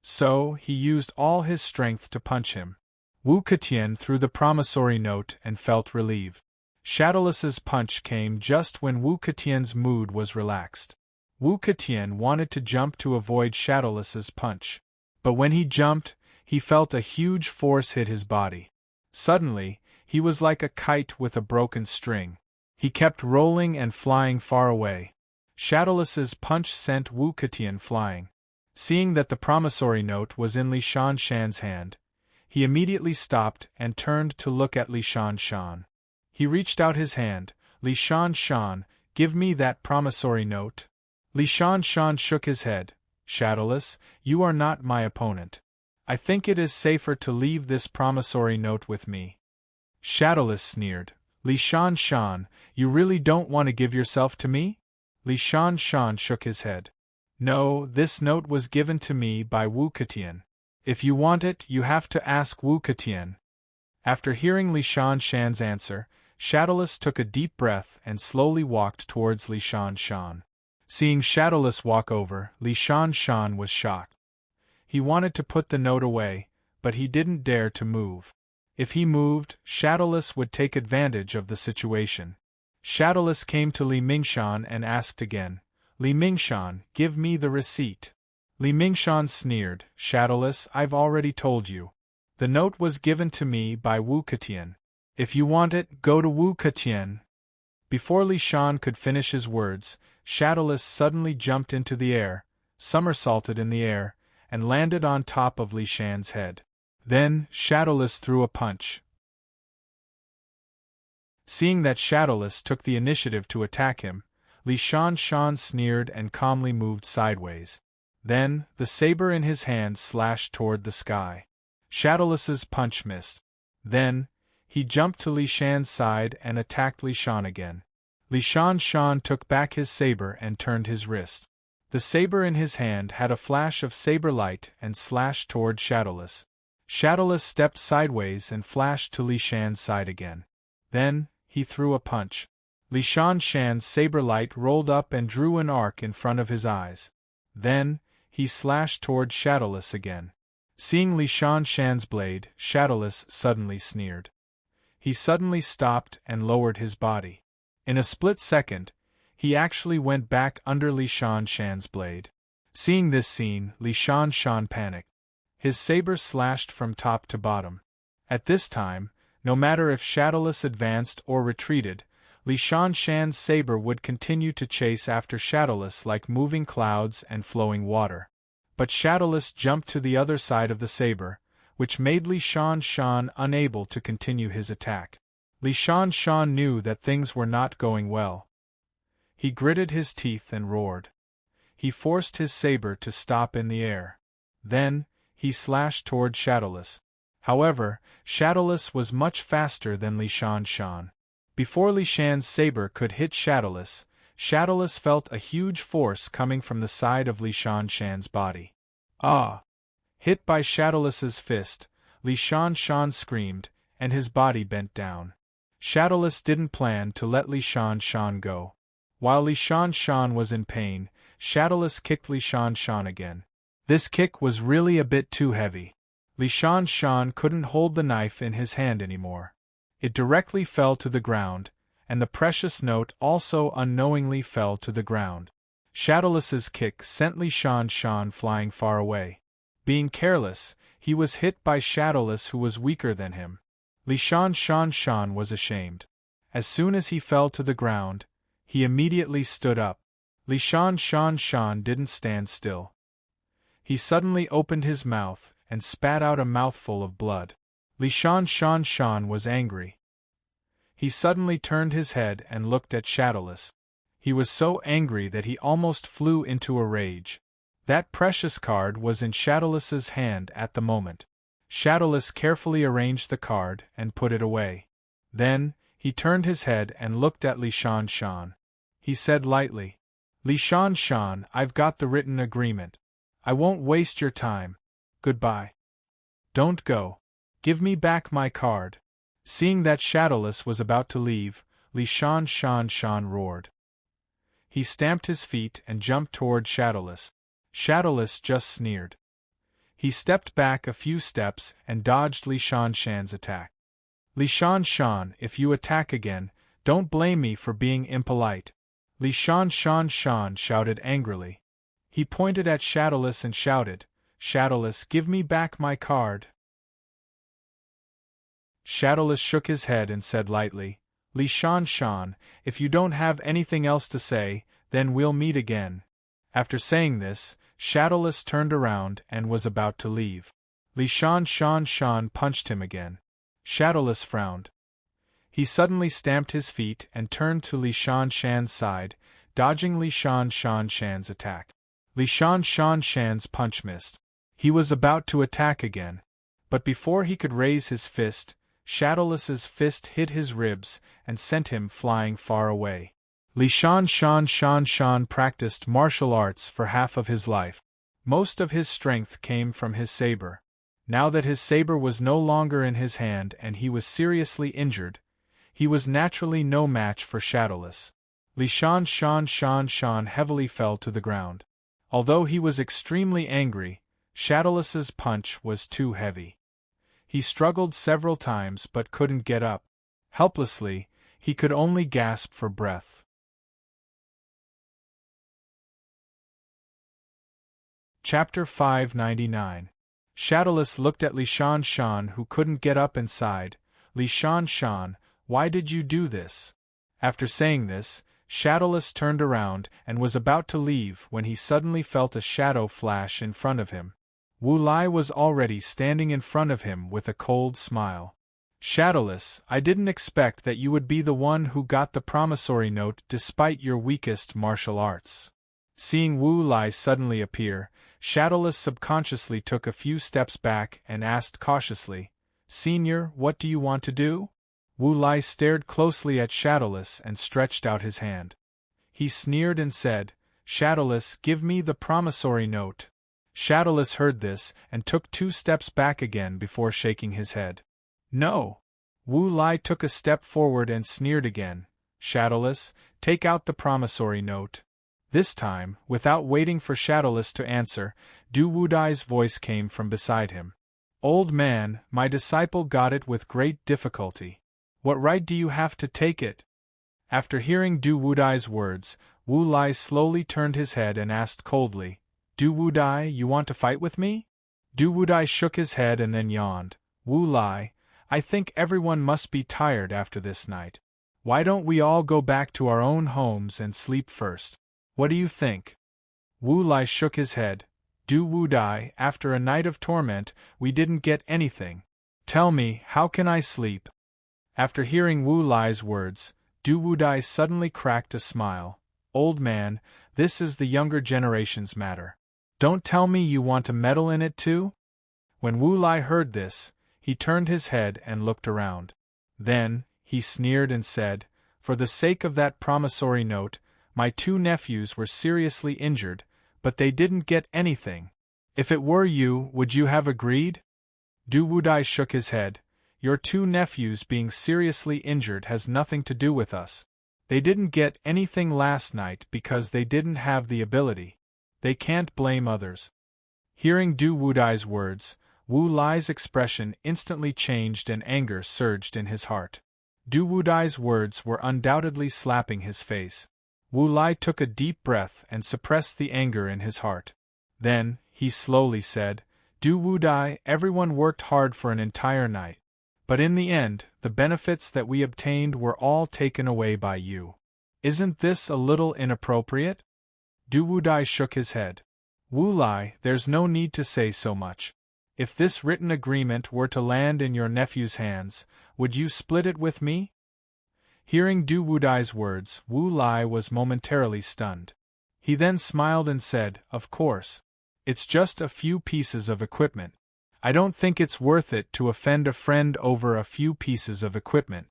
So, he used all his strength to punch him. Wu Ketian threw the promissory note and felt relieved. Shadowless's punch came just when Wu Ketian's mood was relaxed. Wu Ketian wanted to jump to avoid Shadowless's punch. But when he jumped, he felt a huge force hit his body. Suddenly, he was like a kite with a broken string. He kept rolling and flying far away. Shadowless's punch sent Wu Ketian flying. Seeing that the promissory note was in Li Shan's hand, he immediately stopped and turned to look at Li Shan. He reached out his hand. Li Shan, give me that promissory note. Li Shan shook his head. Shadowless, you are not my opponent. I think it is safer to leave this promissory note with me. Shadowless sneered. Li Shan, you really don't want to give yourself to me? Li Shan shook his head. No, this note was given to me by Wu Ketian. If you want it, you have to ask Wu Ketian. After hearing Li Shan's answer, Shadowless took a deep breath and slowly walked towards Li Shan. Seeing Shadowless walk over, Li Shan was shocked. He wanted to put the note away, but he didn't dare to move. If he moved, Shadowless would take advantage of the situation. Shadowless came to Li Mingshan and asked again, Li Mingshan, give me the receipt. Li Mingshan sneered, Shadowless, I've already told you. The note was given to me by Wu Ketian. If you want it, go to Wu Ketian. Before Li Shan could finish his words, Shadowless suddenly jumped into the air, somersaulted in the air, and landed on top of Li Shan's head. Then, Shadowless threw a punch. Seeing that Shadowless took the initiative to attack him, Li Shan sneered and calmly moved sideways. Then, the saber in his hand slashed toward the sky. Shadowless's punch missed. Then, he jumped to Li Shan's side and attacked Li Shan again. Li Shan took back his saber and turned his wrist. The saber in his hand had a flash of saber light and slashed toward Shadowless. Shadowless stepped sideways and flashed to Li Shan's side again. Then, he threw a punch. Li Shan's saber light rolled up and drew an arc in front of his eyes. Then, he slashed toward Shadowless again. Seeing Li Shan's blade, Shadowless suddenly sneered. He suddenly stopped and lowered his body. In a split second, he actually went back under Li Shan's blade. Seeing this scene, Li Shan panicked. His saber slashed from top to bottom. At this time, no matter if Shadowless advanced or retreated, Li Shan's saber would continue to chase after Shadowless like moving clouds and flowing water. But Shadowless jumped to the other side of the saber, which made Li Shan unable to continue his attack. Li Shan knew that things were not going well. He gritted his teeth and roared. He forced his saber to stop in the air. Then, he slashed toward Shadowless. However, Shadowless was much faster than Li Shan. Before Li Shan's saber could hit Shadowless, Shadowless felt a huge force coming from the side of Li Shan's body. Ah! Hit by Shadowless's fist, Li Shan screamed, and his body bent down. Shadowless didn't plan to let Li Shan go. While Li Shan was in pain, Shadowless kicked Li Shan again. This kick was really a bit too heavy. Li Shan couldn't hold the knife in his hand anymore. It directly fell to the ground, and the precious note also unknowingly fell to the ground. Shadowless's kick sent Li Shan flying far away. Being careless, he was hit by Shadowless, who was weaker than him. Li Shan was ashamed. As soon as he fell to the ground, he immediately stood up. Li Shan didn't stand still. He suddenly opened his mouth and spat out a mouthful of blood. Li Shan was angry. He suddenly turned his head and looked at Shadowless. He was so angry that he almost flew into a rage. That precious card was in Shadowless's hand at the moment. Shadowless carefully arranged the card and put it away. Then, he turned his head and looked at Li Shan. He said lightly, "Li Shan, I've got the written agreement. I won't waste your time. Goodbye. Don't go. Give me back my card." Seeing that Shadowless was about to leave, Li Shan roared. He stamped his feet and jumped toward Shadowless. Shadowless just sneered. He stepped back a few steps and dodged Li Shan's attack. "Li Shan, if you attack again, don't blame me for being impolite," Li Shan shouted angrily. He pointed at Shadowless and shouted, "Shadowless, give me back my card." Shadowless shook his head and said lightly, "Li Shan, if you don't have anything else to say, then we'll meet again." After saying this, Shadowless turned around and was about to leave. Li Shan punched him again. Shadowless frowned. He suddenly stamped his feet and turned to Li Shan's side, dodging Li Shan's attack. Li Shan's punch missed. He was about to attack again. But before he could raise his fist, Shadowless's fist hit his ribs and sent him flying far away. Li Shan practiced martial arts for half of his life. Most of his strength came from his saber. Now that his saber was no longer in his hand and he was seriously injured, he was naturally no match for Shadowless. Li Shan heavily fell to the ground. Although he was extremely angry, Shadowless's punch was too heavy. He struggled several times but couldn't get up. Helplessly, he could only gasp for breath. Chapter 599. Shadowless looked at Li Shan, who couldn't get up, and sighed. "Li Shan, why did you do this?" After saying this, Shadowless turned around and was about to leave when he suddenly felt a shadow flash in front of him. Wu Lai was already standing in front of him with a cold smile. "Shadowless, I didn't expect that you would be the one who got the promissory note despite your weakest martial arts." Seeing Wu Lai suddenly appear, Shadowless subconsciously took a few steps back and asked cautiously, "Senior, what do you want to do?" Wu Lai stared closely at Shadowless and stretched out his hand. He sneered and said, "Shadowless, give me the promissory note." Shadowless heard this and took 2 steps back again before shaking his head. "No." Wu Lai took a step forward and sneered again. "Shadowless, take out the promissory note." This time, without waiting for Shadowless to answer, Du Wudai's voice came from beside him. "Old man, my disciple got it with great difficulty. What right do you have to take it? After hearing Du Wudai's words, Wu Lai slowly turned his head and asked coldly, Du Wudai, you want to fight with me? Du Wudai shook his head and then yawned. Wu Lai, I think everyone must be tired after this night. Why don't we all go back to our own homes and sleep first? What do you think? Wu Lai shook his head. Du Wudai, after a night of torment, we didn't get anything. Tell me, how can I sleep? After hearing Wu Lai's words, Du Wudai suddenly cracked a smile. Old man, this is the younger generation's matter. Don't tell me you want to meddle in it too? When Wu Lai heard this, he turned his head and looked around. Then, he sneered and said, For the sake of that promissory note, my 2 nephews were seriously injured, but they didn't get anything. If it were you, would you have agreed? Du Wudai shook his head. Your 2 nephews being seriously injured has nothing to do with us. They didn't get anything last night because they didn't have the ability. They can't blame others. Hearing Du Wudai's words, Wu Lai's expression instantly changed and anger surged in his heart. Du Wudai's words were undoubtedly slapping his face. Wu Lai took a deep breath and suppressed the anger in his heart. Then, he slowly said, Du Wudai, everyone worked hard for an entire night. But in the end, the benefits that we obtained were all taken away by you. Isn't this a little inappropriate? Du Wudai shook his head. Wu Lai, there's no need to say so much. If this written agreement were to land in your nephew's hands, would you split it with me? Hearing Du Wudai's words, Wu Lai was momentarily stunned. He then smiled and said, Of course. It's just a few pieces of equipment. I don't think it's worth it to offend a friend over a few pieces of equipment.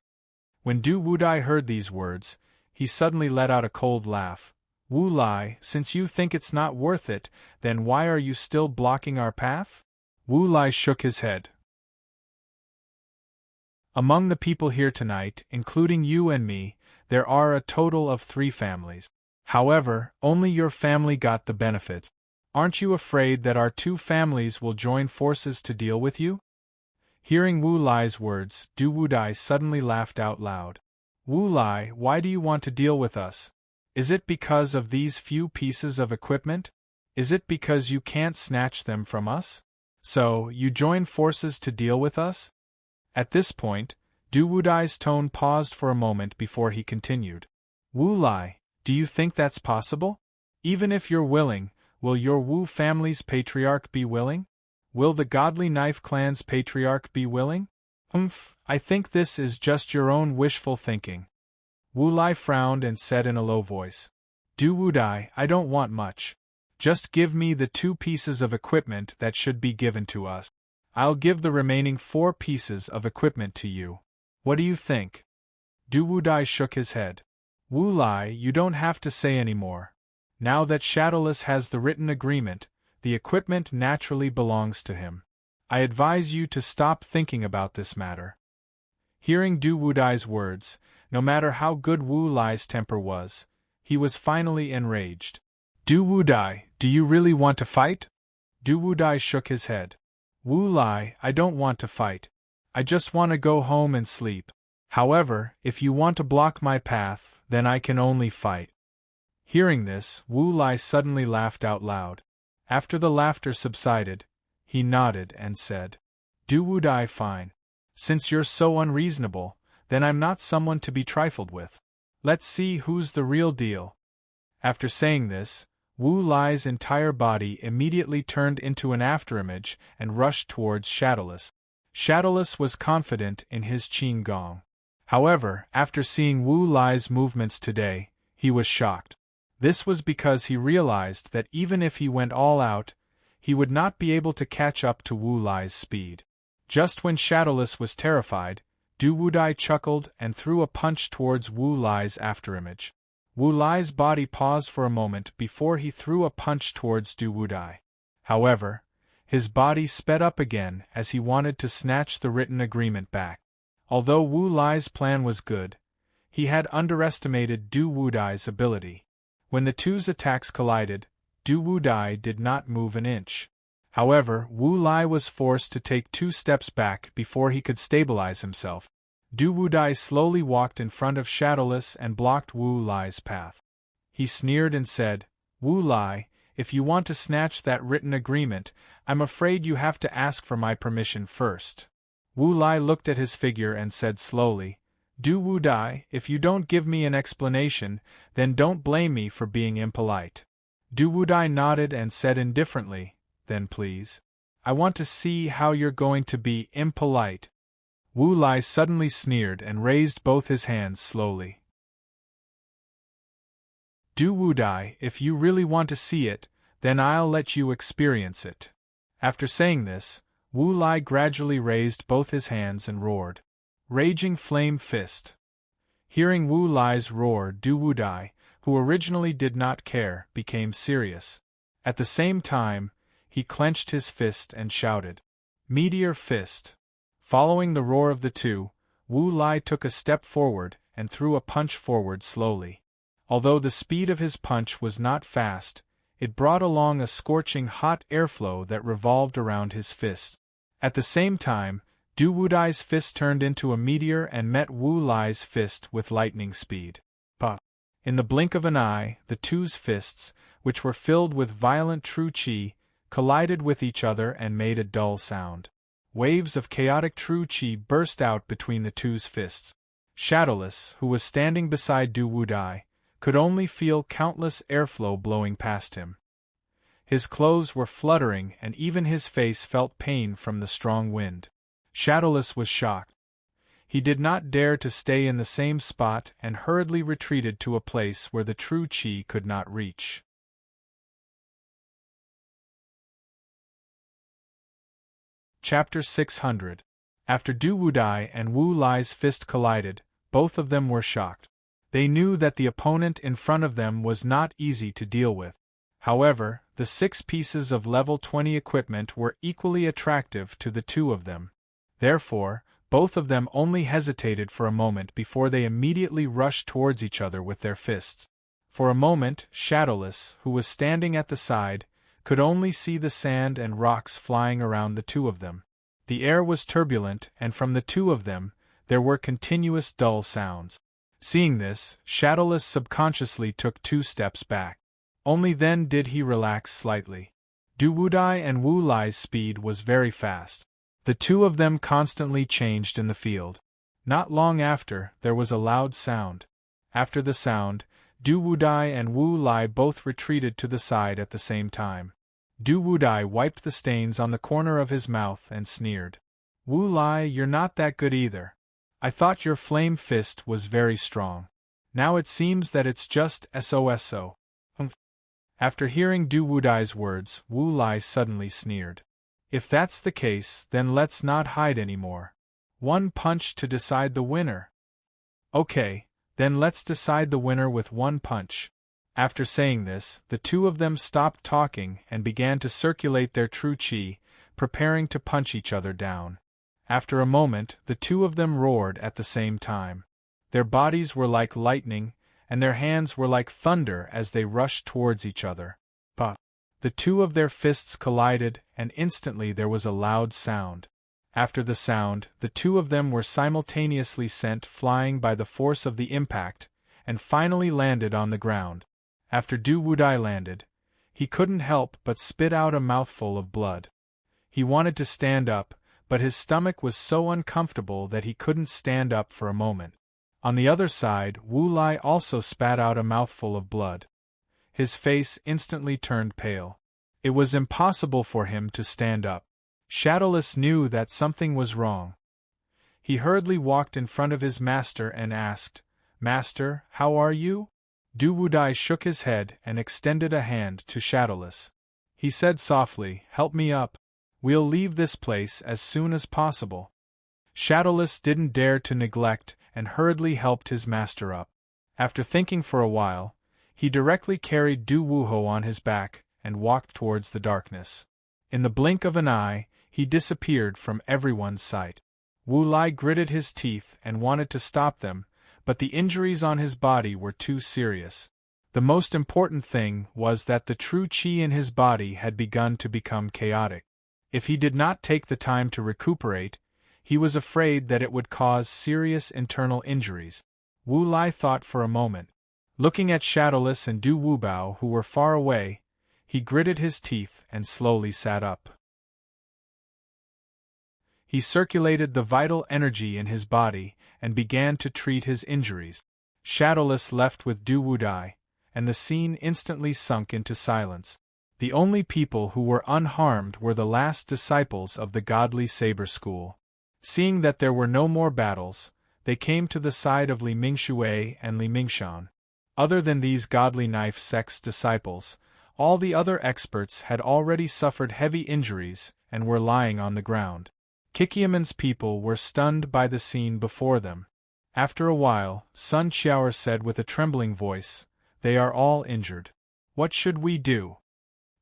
When Du Wudai heard these words, he suddenly let out a cold laugh. Wu Lai, since you think it's not worth it, then why are you still blocking our path? Wu Lai shook his head. Among the people here tonight, including you and me, there are a total of 3 families. However, only your family got the benefits. Aren't you afraid that our 2 families will join forces to deal with you? Hearing Wu Lai's words, Du Wudai suddenly laughed out loud. Wu Lai, why do you want to deal with us? Is it because of these few pieces of equipment? Is it because you can't snatch them from us? So, you join forces to deal with us? At this point, Du Wudai's tone paused for a moment before he continued. Wu Lai, do you think that's possible? Even if you're willing, will your Wu family's patriarch be willing? Will the Godly Knife clan's patriarch be willing? I think this is just your own wishful thinking. Wu Lai frowned and said in a low voice. Du Wudai, I don't want much. Just give me the 2 pieces of equipment that should be given to us. I'll give the remaining 4 pieces of equipment to you. What do you think? Du Wudai shook his head. Wu Lai, you don't have to say any more. Now that Shadowless has the written agreement, the equipment naturally belongs to him. I advise you to stop thinking about this matter. Hearing Du Wudai's words, no matter how good Wu Lai's temper was, he was finally enraged. Du Wudai, do you really want to fight? Du Wudai shook his head. Wu Lai, I don't want to fight. I just want to go home and sleep. However, if you want to block my path, then I can only fight. Hearing this, Wu Lai suddenly laughed out loud. After the laughter subsided, he nodded and said, Du Wudai, fine. Since you're so unreasonable, then I'm not someone to be trifled with. Let's see who's the real deal. After saying this, Wu Lai's entire body immediately turned into an afterimage and rushed towards Shadowless. Shadowless was confident in his Qin Gong. However, after seeing Wu Lai's movements today, he was shocked. This was because he realized that even if he went all out, he would not be able to catch up to Wu Lai's speed. Just when Shadowless was terrified, Du Wudai chuckled and threw a punch towards Wu Lai's afterimage. Wu Lai's body paused for a moment before he threw a punch towards Du Wudai. However, his body sped up again as he wanted to snatch the written agreement back. Although Wu Lai's plan was good, he had underestimated Du Wudai's ability. When the 2's attacks collided, Du Wudai did not move an inch. However, Wu Lai was forced to take 2 steps back before he could stabilize himself. Du Wudai slowly walked in front of Shadowless and blocked Wu Lai's path. He sneered and said, "Wu Lai, if you want to snatch that written agreement, I'm afraid you have to ask for my permission first." Wu Lai looked at his figure and said slowly, "Du Wudai, if you don't give me an explanation, then don't blame me for being impolite." Du Wudai nodded and said indifferently, "Then please. I want to see how you're going to be impolite." Wu Lai suddenly sneered and raised both his hands slowly. "Du Wudai, if you really want to see it, then I'll let you experience it." After saying this, Wu Lai gradually raised both his hands and roared, "Raging Flame Fist." Hearing Wu Lai's roar, Du Wudai, who originally did not care, became serious. At the same time, he clenched his fist and shouted, "Meteor Fist." Following the roar of the two, Wu Lai took a step forward and threw a punch forward slowly. Although the speed of his punch was not fast, it brought along a scorching hot airflow that revolved around his fist. At the same time, Du Wudai's fist turned into a meteor and met Wu Lai's fist with lightning speed. Pa! In the blink of an eye, the two's fists, which were filled with violent true qi, collided with each other and made a dull sound. Waves of chaotic true qi burst out between the two's fists. Shadowless, who was standing beside Du Wudai, could only feel countless airflow blowing past him. His clothes were fluttering and even his face felt pain from the strong wind. Shadowless was shocked. He did not dare to stay in the same spot and hurriedly retreated to a place where the true qi could not reach. Chapter 600. After Du Wudai and Wu Lai's fist collided, both of them were shocked. They knew that the opponent in front of them was not easy to deal with. However, the 6 pieces of level 20 equipment were equally attractive to the two of them. Therefore, both of them only hesitated for a moment before they immediately rushed towards each other with their fists. For a moment, Shadowless, who was standing at the side, could only see the sand and rocks flying around the two of them. The air was turbulent, and from the two of them, there were continuous dull sounds. Seeing this, Shadowless subconsciously took 2 steps back. Only then did he relax slightly. Du Wudai and Wu Lai's speed was very fast. The two of them constantly changed in the field. Not long after, there was a loud sound. After the sound, Du Wudai and Wu Lai both retreated to the side at the same time. Du Wudai wiped the stains on the corner of his mouth and sneered. "Wu Lai, you're not that good either. I thought your flame fist was very strong. Now it seems that it's just SOSO. After hearing Du Wudai's words, Wu Lai suddenly sneered. "If that's the case, then let's not hide anymore. One punch to decide the winner." "Okay, then let's decide the winner with one punch." After saying this, the two of them stopped talking and began to circulate their true qi, preparing to punch each other down. After a moment, the two of them roared at the same time. Their bodies were like lightning, and their hands were like thunder as they rushed towards each other. But the two of their fists collided, and instantly there was a loud sound. After the sound, the two of them were simultaneously sent flying by the force of the impact, and finally landed on the ground. After Du Wudai landed, he couldn't help but spit out a mouthful of blood. He wanted to stand up, but his stomach was so uncomfortable that he couldn't stand up for a moment. On the other side, Wu Lai also spat out a mouthful of blood. His face instantly turned pale. It was impossible for him to stand up. Shadowless knew that something was wrong. He hurriedly walked in front of his master and asked, "Master, how are you?" Du Wudai shook his head and extended a hand to Shadowless. He said softly, "Help me up. We'll leave this place as soon as possible." Shadowless didn't dare to neglect and hurriedly helped his master up. After thinking for a while, he directly carried Du Wuho on his back and walked towards the darkness. In the blink of an eye, he disappeared from everyone's sight. Wu Lai gritted his teeth and wanted to stop them, but the injuries on his body were too serious. The most important thing was that the true qi in his body had begun to become chaotic. If he did not take the time to recuperate, He was afraid that it would cause serious internal injuries. Wu Lai thought for a moment. Looking at Shadowless and Du Wubao, who were far away, he gritted his teeth and slowly sat up. He circulated the vital energy in his body and began to treat his injuries. Shadowless left with Du Wudai, and the scene instantly sunk into silence. The only people who were unharmed were the last disciples of the godly saber school. Seeing that there were no more battles, they came to the side of Li Mingshui and Li Mingshan. Other than these godly knife sect's disciples, all the other experts had already suffered heavy injuries and were lying on the ground. Kikiaman's people were stunned by the scene before them. After a while, Sun Qiaoer said with a trembling voice, "They are all injured. What should we do?"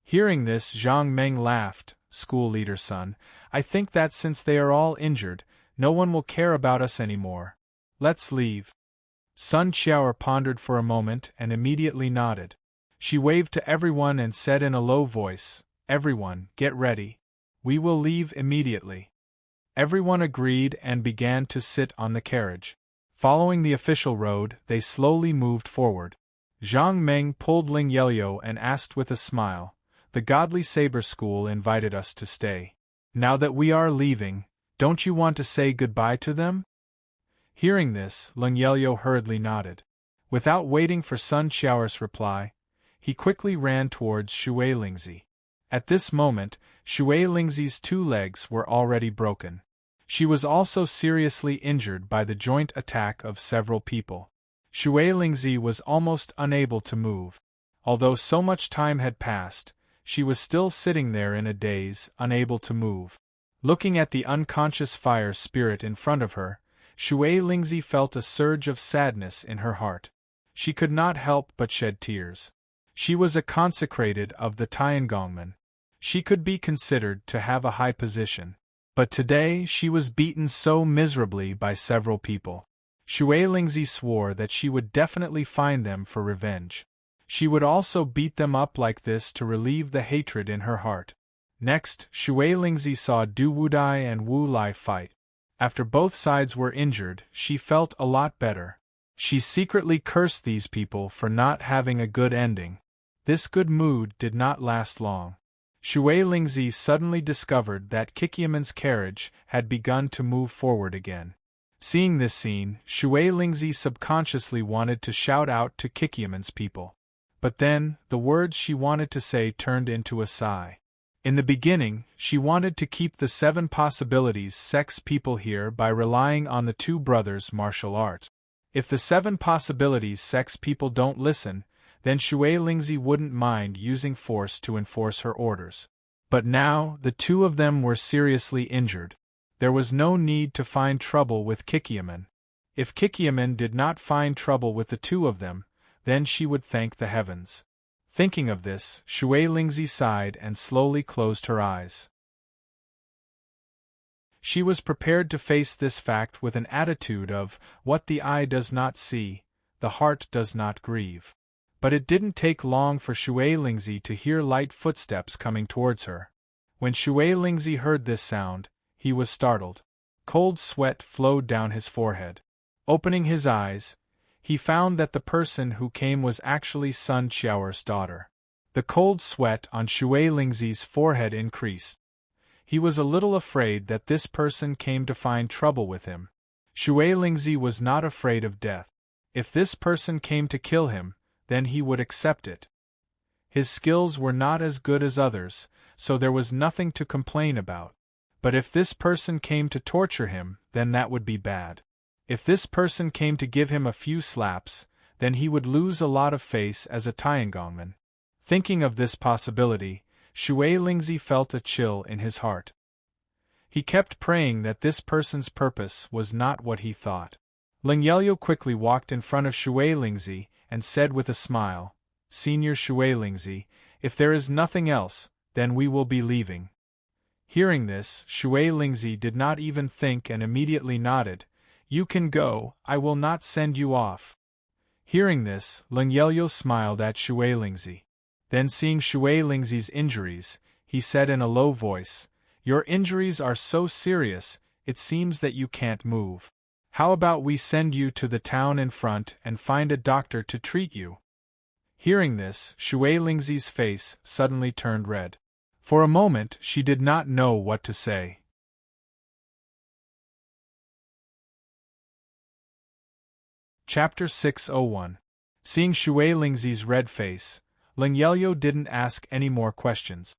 Hearing this, Zhang Meng laughed. "School leader son, I think that since they are all injured, no one will care about us anymore. Let's leave." Sun Qiaoer pondered for a moment and immediately nodded. She waved to everyone and said in a low voice, "Everyone, get ready. We will leave immediately." Everyone agreed and began to sit on the carriage. Following the official road, they slowly moved forward. Zhang Meng pulled Ling Yelyo and asked with a smile, "The Godly Saber School invited us to stay. Now that we are leaving, don't you want to say goodbye to them?" Hearing this, Ling Yelyo hurriedly nodded. Without waiting for Sun Qiaoer's reply, he quickly ran towards Shui Lingzi. At this moment, Shui Lingzi's 2 legs were already broken. She was also seriously injured by the joint attack of several people. Shui Lingzi was almost unable to move. Although so much time had passed, she was still sitting there in a daze, unable to move. Looking at the unconscious fire spirit in front of her, Shui Lingzi felt a surge of sadness in her heart. She could not help but shed tears. She was a consecrated of the Tiangongmen. She could be considered to have a high position. But today she was beaten so miserably by several people. Shui Lingzi swore that she would definitely find them for revenge. She would also beat them up like this to relieve the hatred in her heart. Next, Shui Lingzi saw Du Wudai and Wu Lai fight. After both sides were injured, she felt a lot better. She secretly cursed these people for not having a good ending. This good mood did not last long. Shui Lingzi suddenly discovered that Kikiaman's carriage had begun to move forward again. Seeing this scene, Shui Lingzi subconsciously wanted to shout out to Kikiaman's people. But then, the words she wanted to say turned into a sigh. In the beginning, she wanted to keep the 7 possibilities sex people here by relying on the 2 brothers' martial arts. If the 7 possibilities sex people don't listen, then Shui Lingzi wouldn't mind using force to enforce her orders. But now, the 2 of them were seriously injured. There was no need to find trouble with Kikiaman. If Kikiaman did not find trouble with the 2 of them, then she would thank the heavens. Thinking of this, Shui Lingzi sighed and slowly closed her eyes. She was prepared to face this fact with an attitude of, what the eye does not see, the heart does not grieve. But it didn't take long for Shui Lingzi to hear light footsteps coming towards her. When Shui Lingzi heard this sound, he was startled. Cold sweat flowed down his forehead. Opening his eyes, he found that the person who came was actually Sun Qiaoer's daughter. The cold sweat on Shui Lingzi's forehead increased. He was a little afraid that this person came to find trouble with him. Shui Lingzi was not afraid of death. If this person came to kill him, then he would accept it. His skills were not as good as others, so there was nothing to complain about. But if this person came to torture him, then that would be bad. If this person came to give him a few slaps, then he would lose a lot of face as a Tiangongman. Thinking of this possibility, Shui Lingzi felt a chill in his heart. He kept praying that this person's purpose was not what he thought. Ling Yelyo quickly walked in front of Shui Lingzi and said with a smile, "Senior Shui Lingzi, if there is nothing else, then we will be leaving." Hearing this, Shui Lingzi did not even think and immediately nodded, "You can go, I will not send you off." Hearing this, Ling Yelyo smiled at Shui Lingzi. Then seeing Shui Lingzi's injuries, he said in a low voice, "Your injuries are so serious, it seems that you can't move. How about we send you to the town in front and find a doctor to treat you?" Hearing this, Shui Lingzi's face suddenly turned red. For a moment she did not know what to say. Chapter 601. Seeing Shui Lingzi's red face, Ling Yelyo didn't ask any more questions.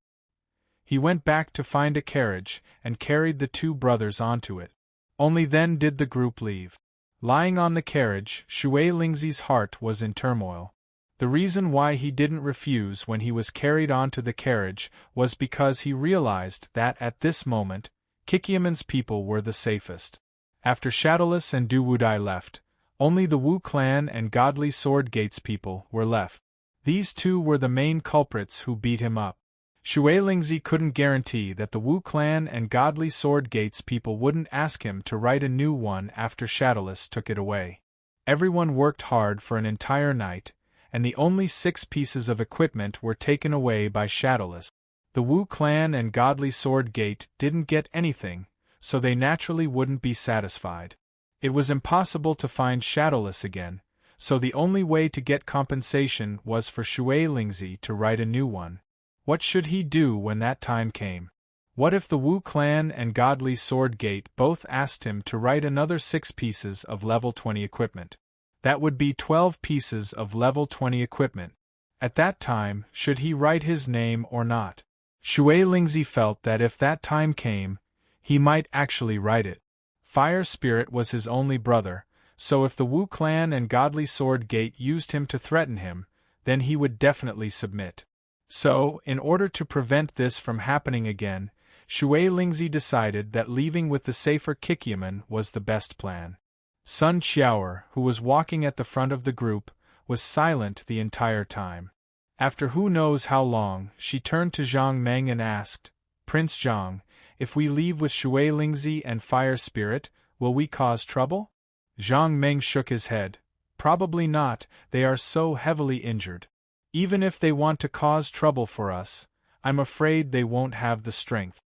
He went back to find a carriage and carried the two brothers onto it. Only then did the group leave. Lying on the carriage, Shui Lingzi's heart was in turmoil. The reason why he didn't refuse when he was carried onto the carriage was because he realized that at this moment, Kikyaman's people were the safest. After Shadowless and Du Wudai left, only the Wu clan and Godly Sword Gates people were left. These two were the main culprits who beat him up. Shui Lingzi couldn't guarantee that the Wu clan and Godly Sword Gates people wouldn't ask him to write a new one after Shadowless took it away. Everyone worked hard for an entire night, and the only 6 pieces of equipment were taken away by Shadowless. The Wu clan and Godly Sword Gate didn't get anything, so they naturally wouldn't be satisfied. It was impossible to find Shadowless again, so the only way to get compensation was for Shui Lingzi to write a new one. What should he do when that time came? What if the Wu clan and Godly Sword Gate both asked him to write another 6 pieces of level 20 equipment? That would be 12 pieces of level 20 equipment. At that time, should he write his name or not? Shui Lingzi felt that if that time came, he might actually write it. Fire Spirit was his only brother, so if the Wu clan and Godly Sword Gate used him to threaten him, then he would definitely submit. So, in order to prevent this from happening again, Shui Lingzi decided that leaving with the safer Kikyaman was the best plan. Sun Qiaoer, who was walking at the front of the group, was silent the entire time. After who knows how long, she turned to Zhang Meng and asked, "Prince Zhang, if we leave with Shui Lingzi and Fire Spirit, will we cause trouble?" Zhang Meng shook his head. "Probably not, they are so heavily injured. Even if they want to cause trouble for us, I'm afraid they won't have the strength."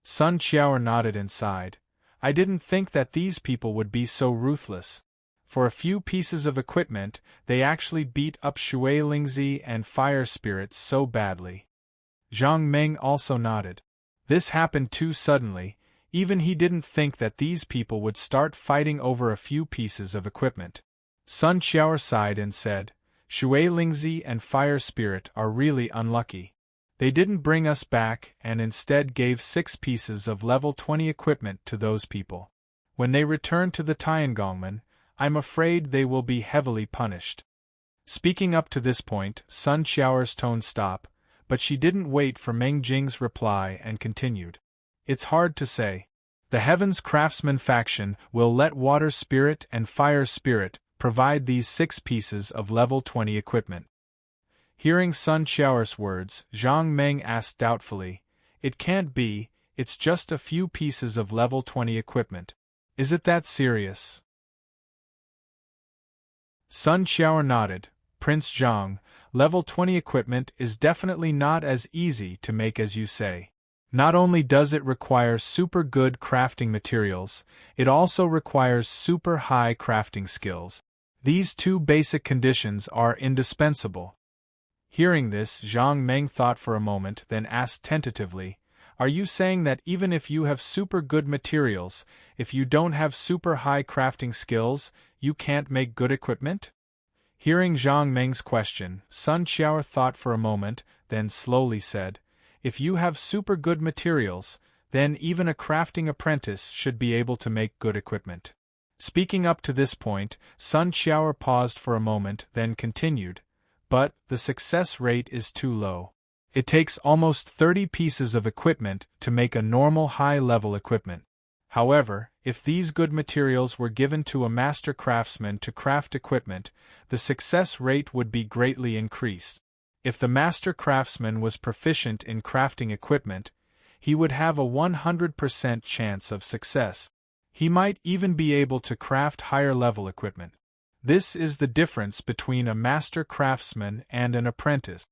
Sun Qiaoer nodded and sighed. "I didn't think that these people would be so ruthless. For a few pieces of equipment, they actually beat up Shui Lingzi and Fire Spirit so badly." Zhang Meng also nodded. This happened too suddenly, even he didn't think that these people would start fighting over a few pieces of equipment. Sun Qiaoer sighed and said, "Shui Lingzi and Fire Spirit are really unlucky. They didn't bring us back and instead gave 6 pieces of level 20 equipment to those people. When they return to the Tiangongmen, I'm afraid they will be heavily punished." Speaking up to this point, Sun Qiaoer's tone stopped, but she didn't wait for Meng Jing's reply and continued. "It's hard to say. The Heavens Craftsman faction will let Water Spirit and Fire Spirit provide these 6 pieces of level 20 equipment." Hearing Sun Qiaoer's words, Zhang Meng asked doubtfully, "It can't be, it's just a few pieces of level 20 equipment. Is it that serious?" Sun Qiaoer nodded. "Prince Zhang, level 20 equipment is definitely not as easy to make as you say. Not only does it require super good crafting materials, it also requires super high crafting skills. These 2 basic conditions are indispensable." Hearing this, Zhang Meng thought for a moment, then asked tentatively, "Are you saying that even if you have super good materials, if you don't have super high crafting skills, you can't make good equipment?" Hearing Zhang Meng's question, Sun Qiaoer thought for a moment, then slowly said, "If you have super good materials, then even a crafting apprentice should be able to make good equipment." Speaking up to this point, Sun Qiaoer paused for a moment, then continued, "But the success rate is too low. It takes almost 30 pieces of equipment to make a normal high-level equipment. However, if these good materials were given to a master craftsman to craft equipment, the success rate would be greatly increased. If the master craftsman was proficient in crafting equipment, he would have a 100% chance of success. He might even be able to craft higher-level equipment. This is the difference between a master craftsman and an apprentice."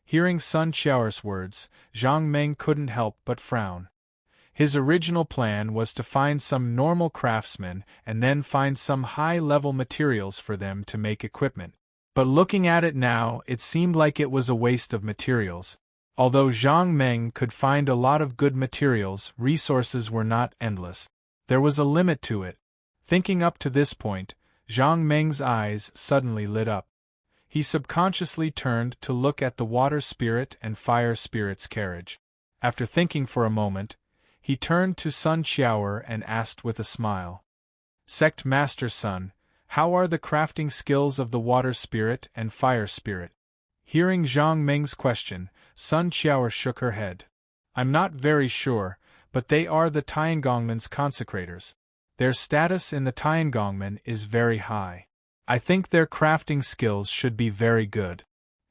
Hearing Sun Qiaoer's words, Zhang Meng couldn't help but frown. His original plan was to find some normal craftsmen and then find some high-level materials for them to make equipment. But looking at it now, it seemed like it was a waste of materials. Although Zhang Meng could find a lot of good materials, resources were not endless. There was a limit to it. Thinking up to this point, Zhang Meng's eyes suddenly lit up. He subconsciously turned to look at the water spirit and fire spirit's carriage. After thinking for a moment, he turned to Sun Qiaoer and asked with a smile. Sect Master Sun, how are the crafting skills of the water spirit and fire spirit? Hearing Zhang Meng's question, Sun Qiaoer shook her head. I'm not very sure, but they are the Tiangongmen's consecrators. Their status in the Tiangongmen is very high. I think their crafting skills should be very good.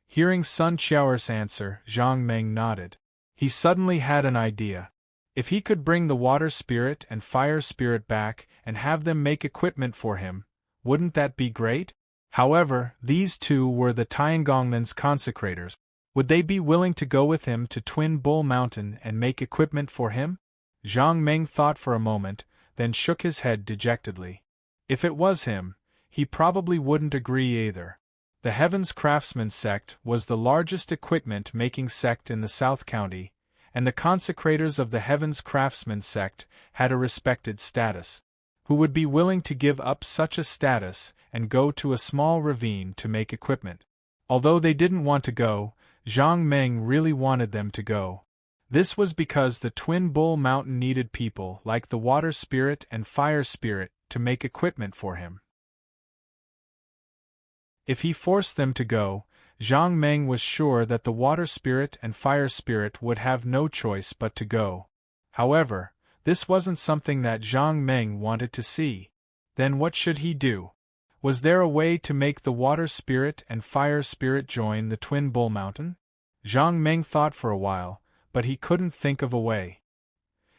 Hearing Sun Qiaoer's answer, Zhang Meng nodded. He suddenly had an idea. If he could bring the water spirit and fire spirit back and have them make equipment for him, wouldn't that be great? However, these two were the Tiangongmen's consecrators. Would they be willing to go with him to Twin Bull Mountain and make equipment for him? Zhang Meng thought for a moment, then shook his head dejectedly. If it was him, he probably wouldn't agree either. The Heavens Craftsman sect was the largest equipment-making sect in the South County, and the consecrators of the Heavens Craftsman sect had a respected status. Who would be willing to give up such a status and go to a small ravine to make equipment? Although they didn't want to go, Zhang Meng really wanted them to go. This was because the Twin Bull Mountain needed people like the water spirit and fire spirit to make equipment for him. If he forced them to go, Zhang Meng was sure that the water spirit and fire spirit would have no choice but to go. However, this wasn't something that Zhang Meng wanted to see. Then what should he do? Was there a way to make the water spirit and fire spirit join the Twin Bull Mountain? Zhang Meng thought for a while, but he couldn't think of a way.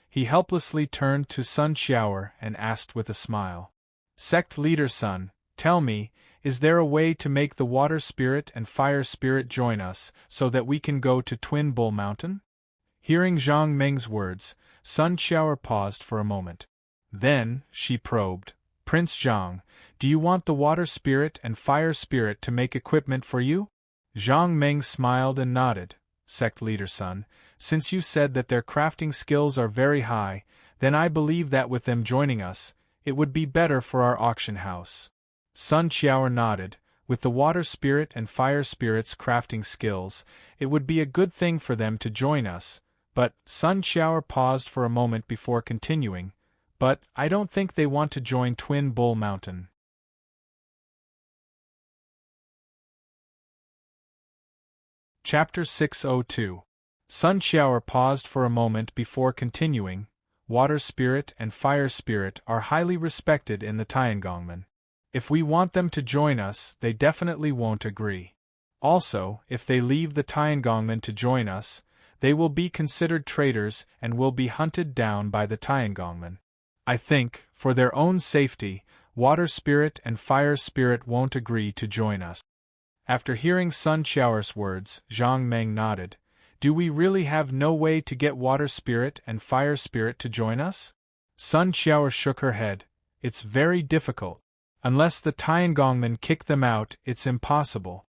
He helplessly turned to Sun Qiaoer and asked with a smile. Sect Leader Sun, tell me, is there a way to make the water spirit and fire spirit join us so that we can go to Twin Bull Mountain? Hearing Zhang Meng's words, Sun Qiaoer paused for a moment. Then, she probed, Prince Zhang, do you want the water spirit and fire spirit to make equipment for you? Zhang Meng smiled and nodded. Sect Leader Sun, since you said that their crafting skills are very high, then I believe that with them joining us, it would be better for our auction house. Sun Qiaoer nodded. With the water spirit and fire spirit's crafting skills, it would be a good thing for them to join us, but Sun Qiaoer paused for a moment before continuing, but I don't think they want to join Twin Bull Mountain. Chapter 602. Sun Qiaoer paused for a moment before continuing. Water spirit and fire spirit are highly respected in the Tiangongmen. If we want them to join us, they definitely won't agree. Also, if they leave the Tiangongmen to join us, they will be considered traitors and will be hunted down by the Tiangongmen. I think, for their own safety, water spirit and fire spirit won't agree to join us. After hearing Sun Qiaoer's words, Zhang Meng nodded. Do we really have no way to get water spirit and fire spirit to join us? Sun Qiaoer shook her head. It's very difficult. Unless the Tiangongmen kick them out, it's impossible.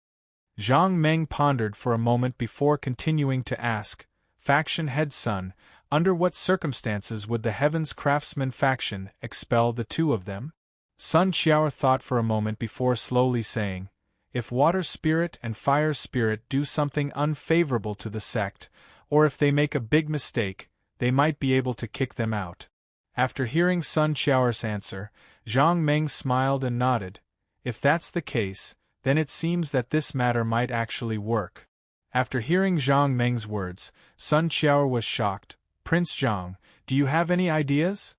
Zhang Meng pondered for a moment before continuing to ask, Faction Head Sun, under what circumstances would the Heavens Craftsman faction expel the two of them? Sun Qiaoer thought for a moment before slowly saying, if water spirit and fire spirit do something unfavorable to the sect, or if they make a big mistake, they might be able to kick them out. After hearing Sun Qiaoer's answer, Zhang Meng smiled and nodded. If that's the case, then it seems that this matter might actually work. After hearing Zhang Meng's words, Sun Qiaoer was shocked. Prince Zhang, do you have any ideas?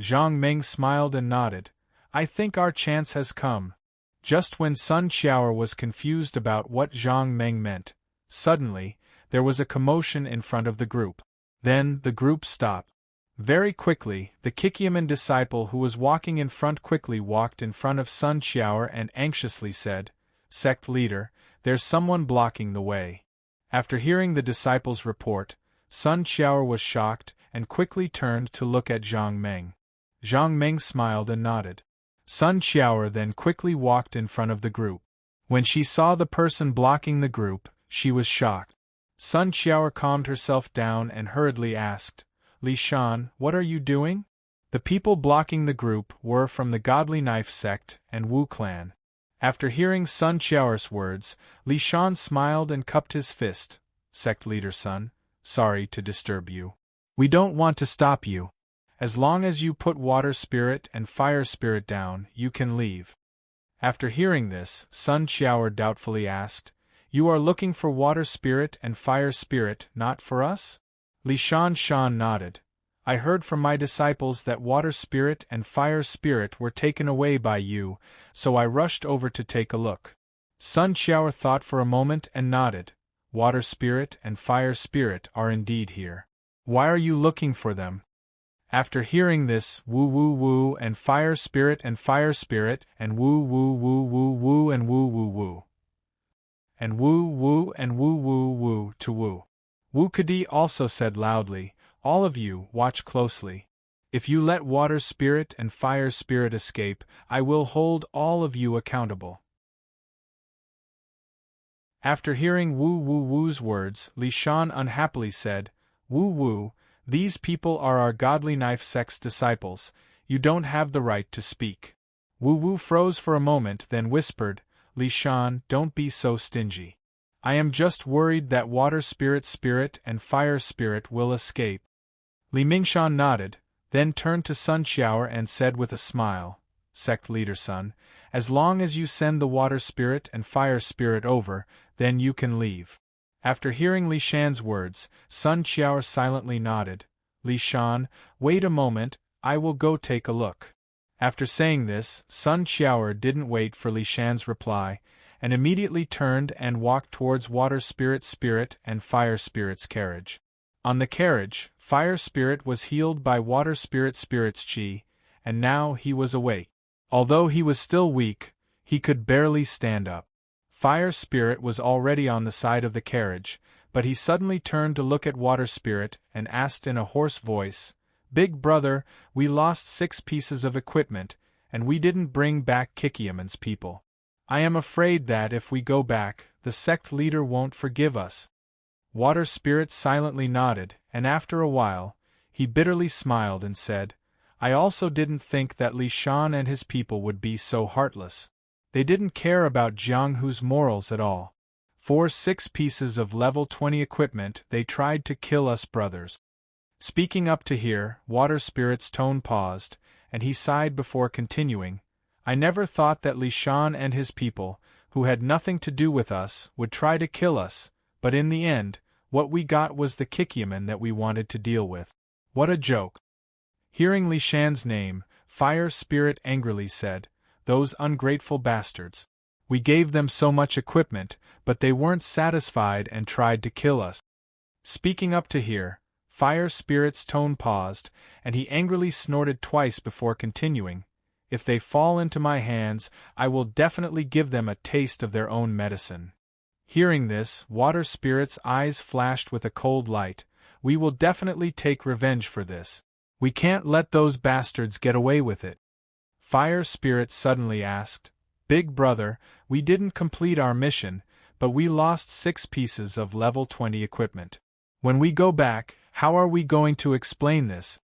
Zhang Meng smiled and nodded. I think our chance has come. Just when Sun Qiaoer was confused about what Zhang Meng meant, suddenly, there was a commotion in front of the group. Then, the group stopped. Very quickly, the Kikyaman disciple who was walking in front quickly walked in front of Sun Qiaoer and anxiously said, Sect Leader, there's someone blocking the way. After hearing the disciple's report, Sun Qiaoer was shocked and quickly turned to look at Zhang Meng. Zhang Meng smiled and nodded. Sun Qiao then quickly walked in front of the group. When she saw the person blocking the group, she was shocked. Sun Qiao calmed herself down and hurriedly asked, Li Shan, what are you doing? The people blocking the group were from the Godly Knife sect and Wu clan. After hearing Sun Qiao's words, Li Shan smiled and cupped his fist. Sect leader Sun, sorry to disturb you. We don't want to stop you. As long as you put water spirit and fire spirit down, you can leave. After hearing this, Sun Qiao doubtfully asked, You are looking for water spirit and fire spirit, not for us? Li Shan nodded. I heard from my disciples that water spirit and fire spirit were taken away by you, so I rushed over to take a look. Sun Qiao thought for a moment and nodded. Water spirit and fire spirit are indeed here. Why are you looking for them? After hearing this, woo woo woo and fire spirit and woo woo woo woo woo and woo woo woo. And woo woo and woo woo woo to woo. Wu Kadi also said loudly, All of you, watch closely. If you let water spirit and fire spirit escape, I will hold all of you accountable. After hearing Wu Wu Wu's words, Li Shan unhappily said, Wu Wu, these people are our Godly Knife sect's disciples, you don't have the right to speak. Wu Wu froze for a moment then whispered, Li Shan, don't be so stingy. I am just worried that water spirit and fire spirit will escape. Li Mingshan nodded, then turned to Sun Qiao and said with a smile, Sect leader Sun, as long as you send the water spirit and fire spirit over, then you can leave. After hearing Li Shan's words, Sun Qiao silently nodded. Li Shan, wait a moment, I will go take a look. After saying this, Sun Qiao didn't wait for Li Shan's reply, and immediately turned and walked towards water spirit and fire spirit's carriage. On the carriage, fire spirit was healed by water spirit's qi, and now he was awake. Although he was still weak, he could barely stand up. Fire spirit was already on the side of the carriage, but he suddenly turned to look at water spirit and asked in a hoarse voice, Big brother, we lost 6 pieces of equipment, and we didn't bring back Kikiaman's people. I am afraid that if we go back, the sect leader won't forgive us. Water spirit silently nodded, and after a while, he bitterly smiled and said, I also didn't think that Li Shan and his people would be so heartless. They didn't care about Jiang Hu's morals at all. For 6 pieces of level 20 equipment they tried to kill us brothers. Speaking up to here, water spirit's tone paused, and he sighed before continuing, I never thought that Li Shan and his people, who had nothing to do with us, would try to kill us, but in the end, what we got was the Kikiaman that we wanted to deal with. What a joke. Hearing Li Shan's name, Fire Spirit angrily said, Those ungrateful bastards. We gave them so much equipment, but they weren't satisfied and tried to kill us. Speaking up to here, Fire Spirit's tone paused, and he angrily snorted twice before continuing, If they fall into my hands, I will definitely give them a taste of their own medicine. Hearing this, Water Spirit's eyes flashed with a cold light. We will definitely take revenge for this. We can't let those bastards get away with it. Fire Spirit suddenly asked, Big brother, we didn't complete our mission, but we lost 6 pieces of level 20 equipment. When we go back, how are we going to explain this?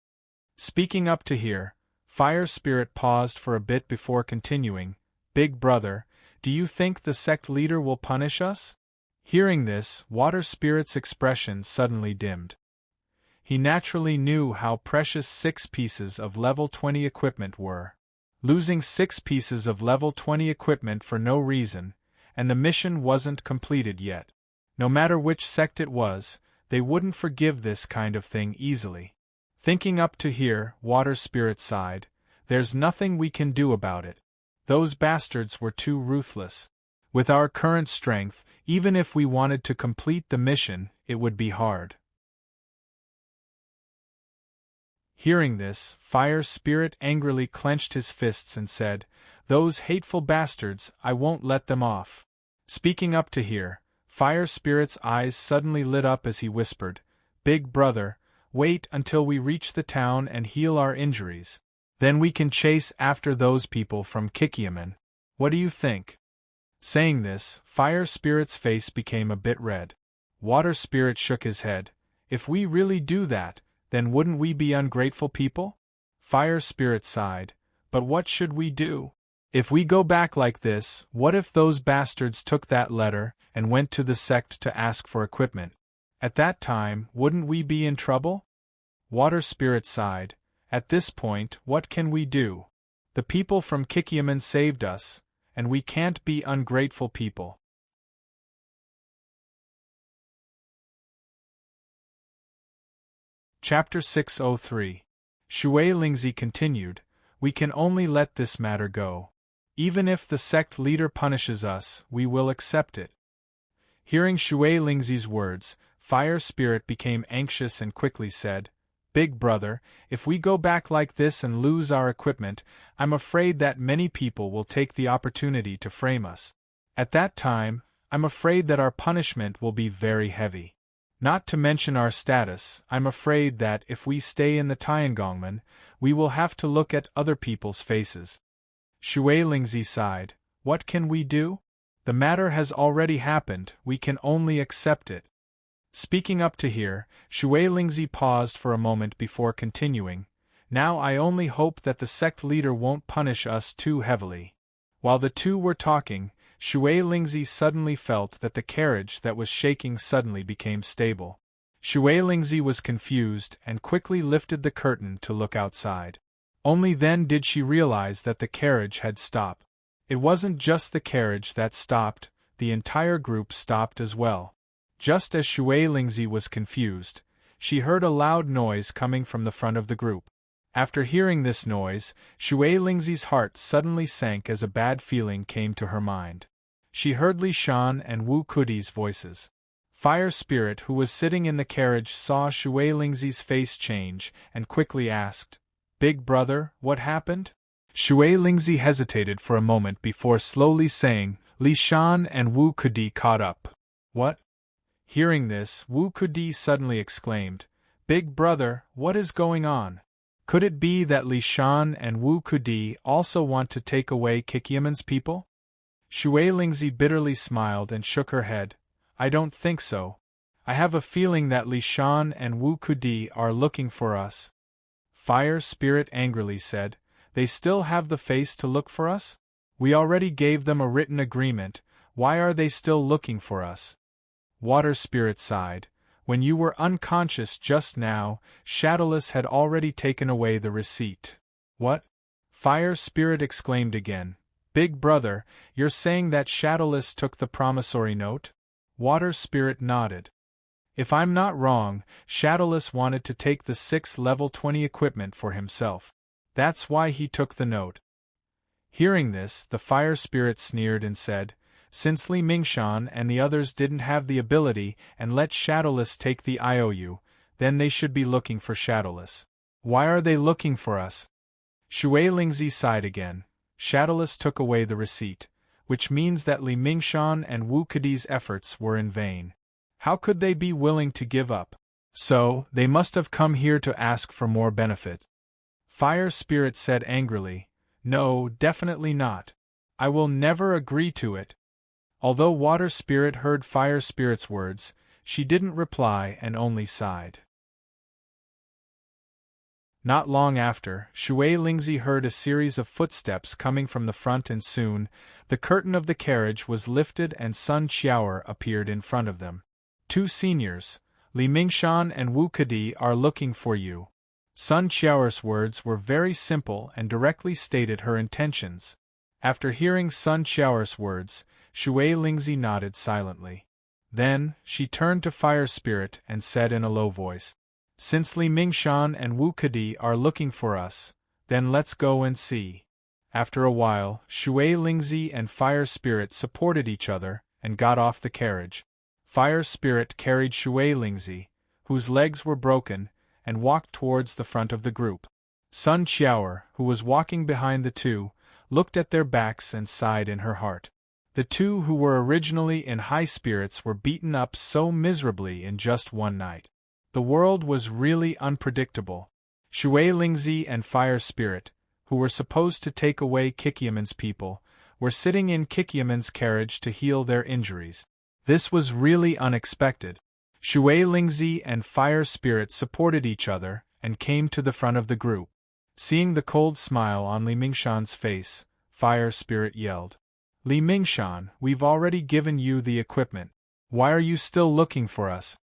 Speaking up to here, Fire Spirit paused for a bit before continuing, Big brother, do you think the sect leader will punish us? Hearing this, Water Spirit's expression suddenly dimmed. He naturally knew how precious 6 pieces of level 20 equipment were. Losing 6 pieces of level 20 equipment for no reason, and the mission wasn't completed yet. No matter which sect it was, they wouldn't forgive this kind of thing easily. Thinking up to here, Water Spirit sighed, There's nothing we can do about it. Those bastards were too ruthless. With our current strength, even if we wanted to complete the mission, it would be hard. Hearing this, Fire Spirit angrily clenched his fists and said, Those hateful bastards, I won't let them off. Speaking up to here, Fire Spirit's eyes suddenly lit up as he whispered, Big brother, Wait until we reach the town and heal our injuries. Then we can chase after those people from Kikiaman. What do you think? Saying this, Fire Spirit's face became a bit red. Water Spirit shook his head. If we really do that, then wouldn't we be ungrateful people? Fire Spirit sighed. But what should we do? If we go back like this, what if those bastards took that letter and went to the sect to ask for equipment? At that time, wouldn't we be in trouble? Water Spirit sighed. At this point, what can we do? The people from Kikiaman saved us, and we can't be ungrateful people. Chapter 603. Shui Lingzi continued, We can only let this matter go. Even if the sect leader punishes us, we will accept it. Hearing Shui Lingzi's words, Fire Spirit became anxious and quickly said, Big brother, if we go back like this and lose our equipment, I'm afraid that many people will take the opportunity to frame us. At that time, I'm afraid that our punishment will be very heavy. Not to mention our status, I'm afraid that if we stay in the Tiangongmen, we will have to look at other people's faces. Shui Lingzi sighed. What can we do? The matter has already happened, we can only accept it. Speaking up to here, Shui Lingzi paused for a moment before continuing, Now I only hope that the sect leader won't punish us too heavily. While the two were talking, Shui Lingzi suddenly felt that the carriage that was shaking suddenly became stable. Shui Lingzi was confused and quickly lifted the curtain to look outside. Only then did she realize that the carriage had stopped. It wasn't just the carriage that stopped, the entire group stopped as well. Just as Shui Lingzi was confused, she heard a loud noise coming from the front of the group. After hearing this noise, Shui Lingzi's heart suddenly sank as a bad feeling came to her mind. She heard Li Shan and Wu Kudi's voices. Fire Spirit, who was sitting in the carriage, saw Shui Lingzi's face change and quickly asked, Big brother, what happened? Shui Lingzi hesitated for a moment before slowly saying, Li Shan and Wu Kudi caught up. What? Hearing this, Wu Kudi suddenly exclaimed, Big brother, what is going on? Could it be that Li Shan and Wu Kudi also want to take away Kikiaman's people? Shui Lingzi bitterly smiled and shook her head. I don't think so. I have a feeling that Li Shan and Wu Kudi are looking for us. Fire Spirit angrily said, They still have the face to look for us? We already gave them a written agreement, why are they still looking for us? Water Spirit sighed. When you were unconscious just now, Shadowless had already taken away the receipt. What? Fire Spirit exclaimed again. Big brother, you're saying that Shadowless took the promissory note? Water Spirit nodded. If I'm not wrong, Shadowless wanted to take the 6th level 20 equipment for himself. That's why he took the note. Hearing this, the Fire Spirit sneered and said, Since Li Mingshan and the others didn't have the ability and let Shadowless take the IOU, then they should be looking for Shadowless. Why are they looking for us? Shui Lingzi sighed again. Shadowless took away the receipt, which means that Li Mingshan and Wu Kudi's efforts were in vain. How could they be willing to give up? So, they must have come here to ask for more benefit. Fire Spirit said angrily, No, definitely not. I will never agree to it. Although Water Spirit heard Fire Spirit's words, she didn't reply and only sighed. Not long after, Shui Lingzi heard a series of footsteps coming from the front and soon, the curtain of the carriage was lifted and Sun Qiaoer appeared in front of them. Two seniors, Li Mingshan and Wu Kudi, are looking for you. Sun Qiaoer's words were very simple and directly stated her intentions. After hearing Sun Qiaoer's words, Shui Lingzi nodded silently. Then, she turned to Fire Spirit and said in a low voice, Since Li Mingshan and Wu Kudi are looking for us, then let's go and see. After a while, Shui Lingzi and Fire Spirit supported each other and got off the carriage. Fire Spirit carried Shui Lingzi, whose legs were broken, and walked towards the front of the group. Sun Qiaoer, who was walking behind the two, looked at their backs and sighed in her heart. The two who were originally in high spirits were beaten up so miserably in just one night. The world was really unpredictable. Shui Lingzi and Fire Spirit, who were supposed to take away Kikyaman's people, were sitting in Kikyaman's carriage to heal their injuries. This was really unexpected. Shui Lingzi and Fire Spirit supported each other and came to the front of the group. Seeing the cold smile on Li Mingshan's face, Fire Spirit yelled, "Li Mingshan, we've already given you the equipment. Why are you still looking for us?"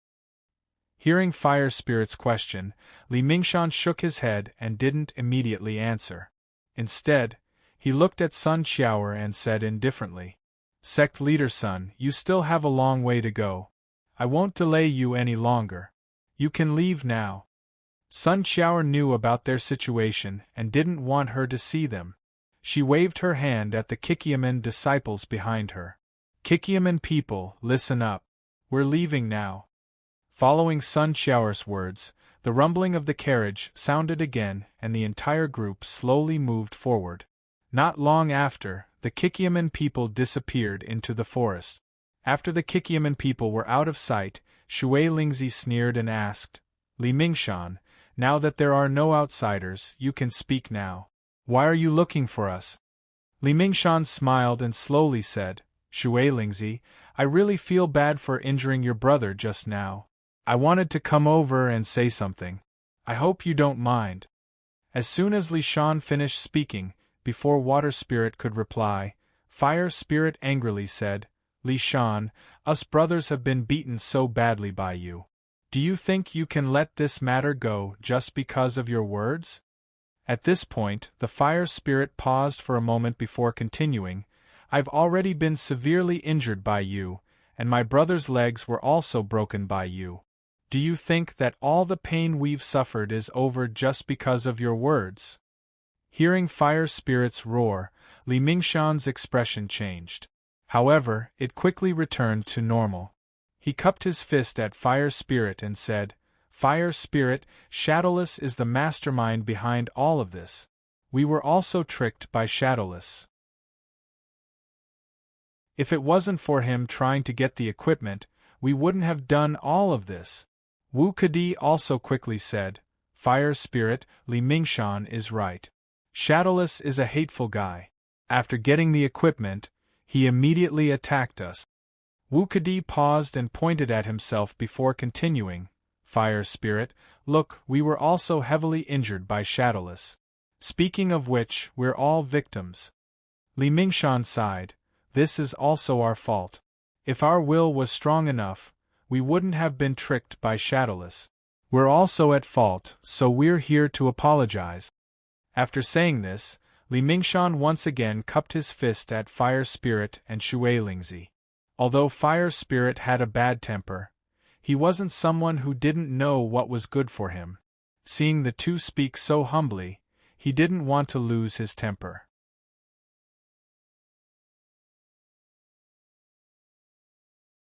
Hearing Fire Spirit's question, Li Mingshan shook his head and didn't immediately answer. Instead, he looked at Sun Qiaoer and said indifferently, "Sect Leader Sun, you still have a long way to go. I won't delay you any longer. You can leave now." Sun Qiaoer knew about their situation and didn't want her to see them. She waved her hand at the Kikyaman disciples behind her. "Kikyaman people, listen up. We're leaving now." Following Sun Qiaoer's words, the rumbling of the carriage sounded again and the entire group slowly moved forward. Not long after, the Kikyaman people disappeared into the forest. After the Kikyaman people were out of sight, Shui Lingzi sneered and asked, "Li Mingshan, now that there are no outsiders, you can speak now. Why are you looking for us?" Li Mingshan smiled and slowly said, "Shui Lingzi, I really feel bad for injuring your brother just now. I wanted to come over and say something. I hope you don't mind." As soon as Li Shan finished speaking, before Water Spirit could reply, Fire Spirit angrily said, "Li Shan, us brothers have been beaten so badly by you. Do you think you can let this matter go just because of your words?" At this point, the Fire Spirit paused for a moment before continuing, "I've already been severely injured by you, and my brother's legs were also broken by you. Do you think that all the pain we've suffered is over just because of your words?" Hearing Fire Spirit's roar, Li Mingshan's expression changed. However, it quickly returned to normal. He cupped his fist at Fire Spirit and said, "Fire Spirit, Shadowless is the mastermind behind all of this. We were also tricked by Shadowless. If it wasn't for him trying to get the equipment, we wouldn't have done all of this." Wu Kadi also quickly said, "Fire Spirit, Li Mingshan is right. Shadowless is a hateful guy. After getting the equipment, he immediately attacked us." Wu Kadi paused and pointed at himself before continuing, "Fire Spirit, look, we were also heavily injured by Shadowless. Speaking of which, we're all victims." Li Mingshan sighed, "This is also our fault. If our will was strong enough, we wouldn't have been tricked by Shadowless. We're also at fault, so we're here to apologize." After saying this, Li Mingshan once again cupped his fist at Fire Spirit and Shui Lingzi. Although Fire Spirit had a bad temper, he wasn't someone who didn't know what was good for him. Seeing the two speak so humbly, he didn't want to lose his temper.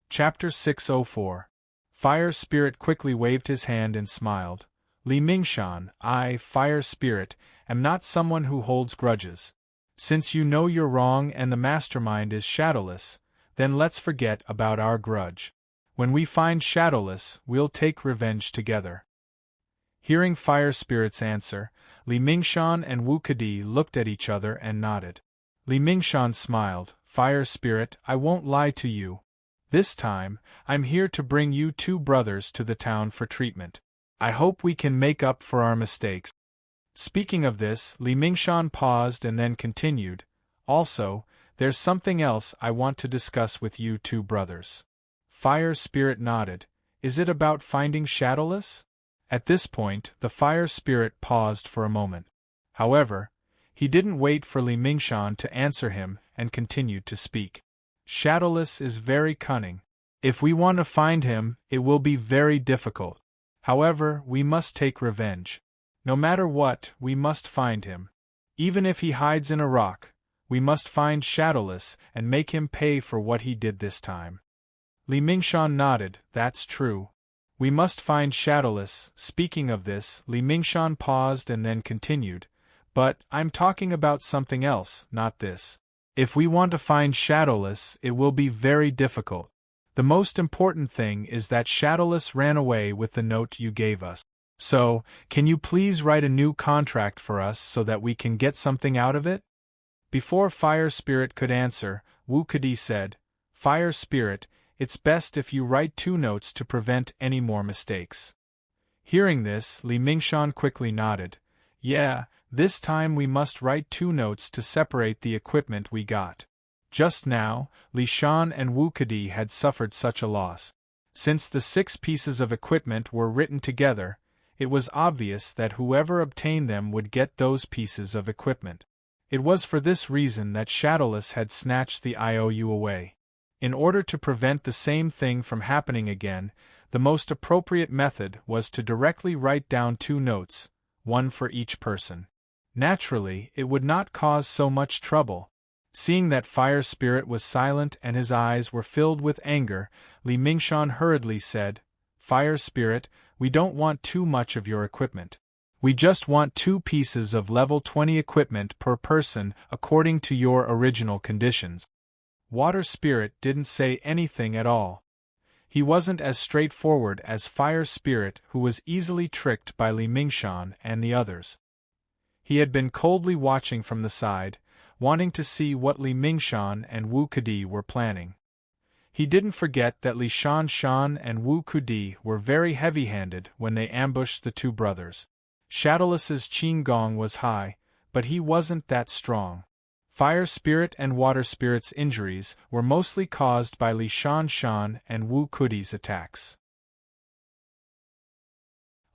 Chapter 604. Fire Spirit quickly waved his hand and smiled. "Li Mingshan, I, Fire Spirit, am not someone who holds grudges. Since you know you're wrong and the mastermind is Shadowless, then let's forget about our grudge. When we find Shadowless, we'll take revenge together." Hearing Fire Spirit's answer, Li Mingshan and Wu Kadi looked at each other and nodded. Li Mingshan smiled, "Fire Spirit, I won't lie to you. This time, I'm here to bring you two brothers to the town for treatment. I hope we can make up for our mistakes." Speaking of this, Li Mingshan paused and then continued, "Also, there's something else I want to discuss with you two brothers." Fire Spirit nodded. "Is it about finding Shadowless?" At this point, the Fire Spirit paused for a moment. However, he didn't wait for Li Mingshan to answer him and continued to speak. "Shadowless is very cunning. If we want to find him, it will be very difficult. However, we must take revenge. No matter what, we must find him. Even if he hides in a rock, we must find Shadowless and make him pay for what he did this time." Li Mingshan nodded, "That's true. We must find Shadowless." Speaking of this, Li Mingshan paused and then continued, "But I'm talking about something else, not this. If we want to find Shadowless, it will be very difficult. The most important thing is that Shadowless ran away with the note you gave us. So, can you please write a new contract for us so that we can get something out of it? Before Fire Spirit could answer, Wu Kedi said, Fire Spirit, it's best if you write 2 notes to prevent any more mistakes. Hearing this, Li Mingshan quickly nodded. Yeah, this time we must write 2 notes to separate the equipment we got. Just now, Li Shan and Wu Kedi had suffered such a loss. Since the 6 pieces of equipment were written together, it was obvious that whoever obtained them would get those pieces of equipment. It was for this reason that Shadowless had snatched the IOU away. In order to prevent the same thing from happening again, the most appropriate method was to directly write down 2 notes, 1 for each person. Naturally, it would not cause so much trouble. Seeing that Fire Spirit was silent and his eyes were filled with anger, Li Mingshan hurriedly said, Fire Spirit, we don't want too much of your equipment. We just want 2 pieces of level 20 equipment per person according to your original conditions. Water Spirit didn't say anything at all. He wasn't as straightforward as Fire Spirit, who was easily tricked by Li Mingshan and the others. He had been coldly watching from the side, wanting to see what Li Mingshan and Wu Kedi were planning. He didn't forget that Li Shan and Wu Kedi were very heavy-handed when they ambushed the 2 brothers. Shadowless's Qin Gong was high, but he wasn't that strong. Fire Spirit and Water Spirit's injuries were mostly caused by Li Shan and Wu Kedi's attacks.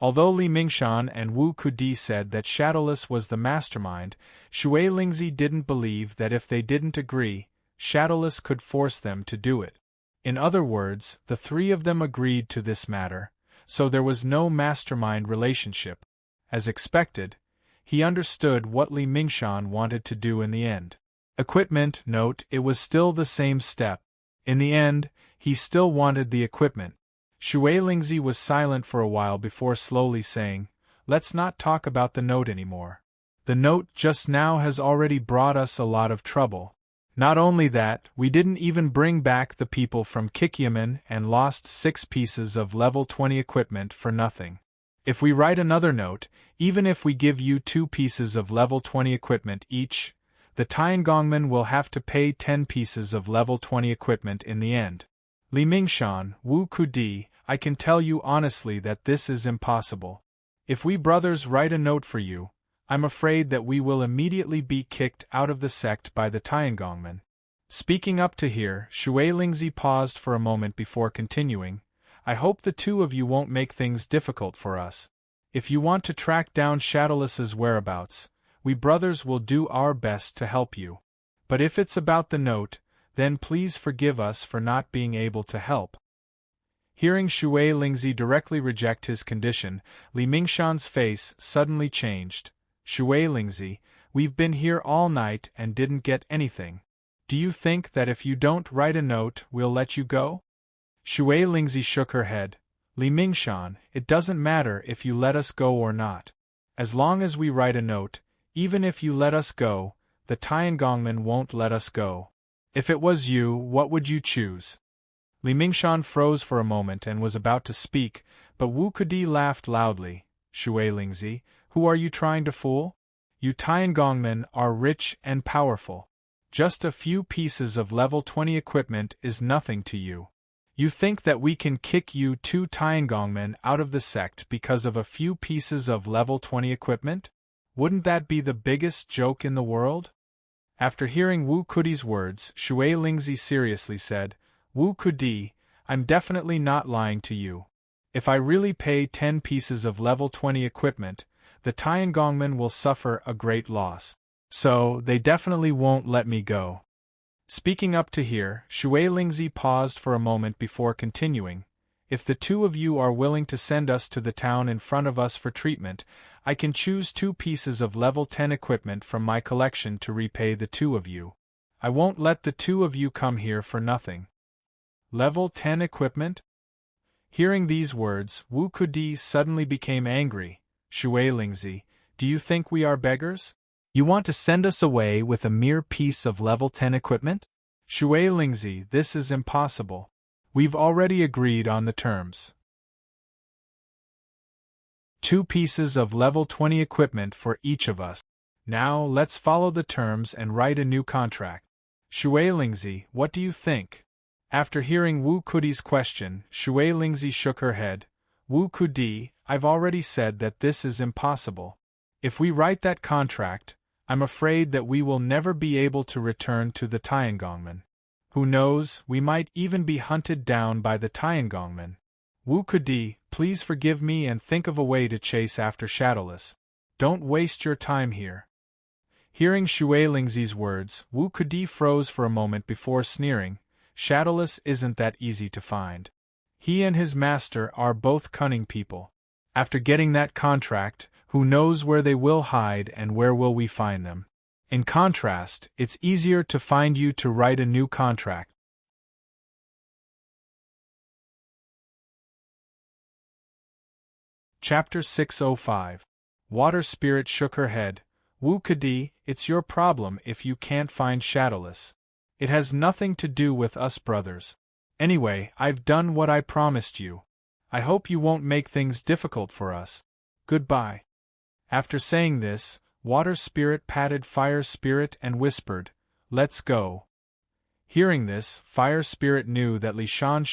Although Li Mingshan and Wu Kedi said that Shadowless was the mastermind, Shui Lingzi didn't believe that if they didn't agree, Shadowless could force them to do it. In other words, the 3 of them agreed to this matter, so there was no mastermind relationship. As expected, he understood what Li Mingshan wanted to do in the end. Equipment, note, it was still the same step. In the end, he still wanted the equipment. Shui Lingzi was silent for a while before slowly saying, Let's not talk about the note anymore. The note just now has already brought us a lot of trouble. Not only that, we didn't even bring back the people from Kikyaman and lost 6 pieces of level 20 equipment for nothing. If we write another note, even if we give you 2 pieces of level 20 equipment each, the Tiangongmen will have to pay 10 pieces of level 20 equipment in the end. Li Mingshan, Wu Kedi, I can tell you honestly that this is impossible. If we brothers write a note for you, I'm afraid that we will immediately be kicked out of the sect by the Tiangongmen. Speaking up to here, Shui Lingzi paused for a moment before continuing, I hope the 2 of you won't make things difficult for us. If you want to track down Shadowless's whereabouts, we brothers will do our best to help you. But if it's about the note, then please forgive us for not being able to help. Hearing Shui Lingzi directly reject his condition, Li Mingshan's face suddenly changed. Shui Lingzi, we've been here all night and didn't get anything. Do you think that if you don't write a note, we'll let you go? Shui Lingzi shook her head. Li Mingshan, it doesn't matter if you let us go or not. As long as we write a note, even if you let us go, the Tiangongmen won't let us go. If it was you, what would you choose? Li Mingshan froze for a moment and was about to speak, but Wu Kedi laughed loudly. Shui Lingzi, who are you trying to fool? You Tiangongmen are rich and powerful. Just a few pieces of level 20 equipment is nothing to you. You think that we can kick you 2 Tiangongmen out of the sect because of a few pieces of level 20 equipment? Wouldn't that be the biggest joke in the world? After hearing Wu Kedi's words, Shui Lingzi seriously said, Wu Kedi, I'm definitely not lying to you. If I really pay 10 pieces of level 20 equipment, the Tiangongmen will suffer a great loss. So, they definitely won't let me go. Speaking up to here, Shui Lingzi paused for a moment before continuing, If the 2 of you are willing to send us to the town in front of us for treatment, I can choose 2 pieces of level 10 equipment from my collection to repay the 2 of you. I won't let the 2 of you come here for nothing. Level 10 equipment? Hearing these words, Wu Kedi suddenly became angry. Shui Lingzi, do you think we are beggars? You want to send us away with a mere piece of level 10 equipment? Shui Lingzi, this is impossible. We've already agreed on the terms. 2 pieces of level 20 equipment for each of us. Now, let's follow the terms and write a new contract. Shui Lingzi, what do you think? After hearing Wu Kudi's question, Shui Lingzi shook her head. Wu Kudi, I've already said that this is impossible. If we write that contract, I'm afraid that we will never be able to return to the Tiangongmen. Who knows, we might even be hunted down by the Tiangongmen. Wu Kudi, please forgive me and think of a way to chase after Shadowless. Don't waste your time here. Hearing Shui Lingzi's words, Wu Kudi froze for a moment before sneering. Shadowless isn't that easy to find. He and his master are both cunning people. After getting that contract, who knows where they will hide and where will we find them? In contrast, it's easier to find you to write a new contract. Chapter 605. Water Spirit shook her head. Wu Kudi, it's your problem if you can't find Shadowless. It has nothing to do with us brothers. Anyway, I've done what I promised you. I hope you won't make things difficult for us. Goodbye. After saying this, Water Spirit patted Fire Spirit and whispered, "Let's go." Hearing this, Fire Spirit knew that Li Shan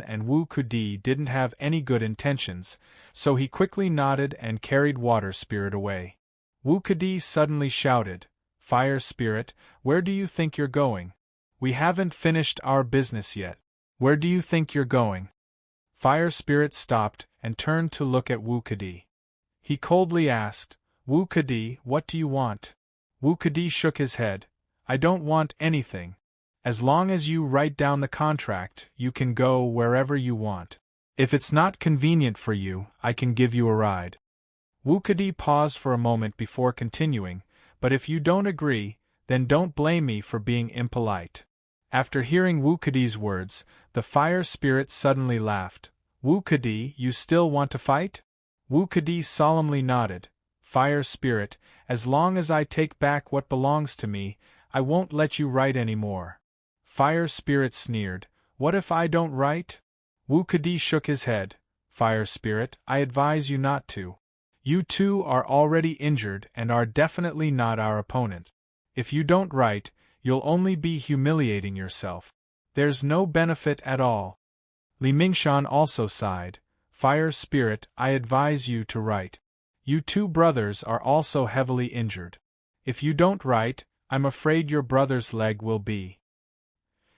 and Wu Kudi didn't have any good intentions, so he quickly nodded and carried Water Spirit away. Wu Kudi suddenly shouted, "Fire Spirit, where do you think you're going? We haven't finished our business yet. Where do you think you're going?" Fire Spirit stopped and turned to look at Wu Kudi. He coldly asked, "Wu Kudi, what do you want?" Wu Kudi shook his head. "I don't want anything. As long as you write down the contract, you can go wherever you want. If it's not convenient for you, I can give you a ride." Wu Kudi paused for a moment before continuing, "But if you don't agree, then don't blame me for being impolite." After hearing Wu Kudi's words, the Fire Spirit suddenly laughed. "Wu Kudi, you still want to fight?" Wu Kudi solemnly nodded. "Fire Spirit, as long as I take back what belongs to me, I won't let you write any more." Fire Spirit sneered. "What if I don't write?" Wu Kudi shook his head. "Fire Spirit, I advise you not to. You two are already injured and are definitely not our opponent. If you don't write, you'll only be humiliating yourself. There's no benefit at all." Li Mingshan also sighed. "Fire Spirit, I advise you to write. You two brothers are also heavily injured. If you don't write, I'm afraid your brother's leg will be."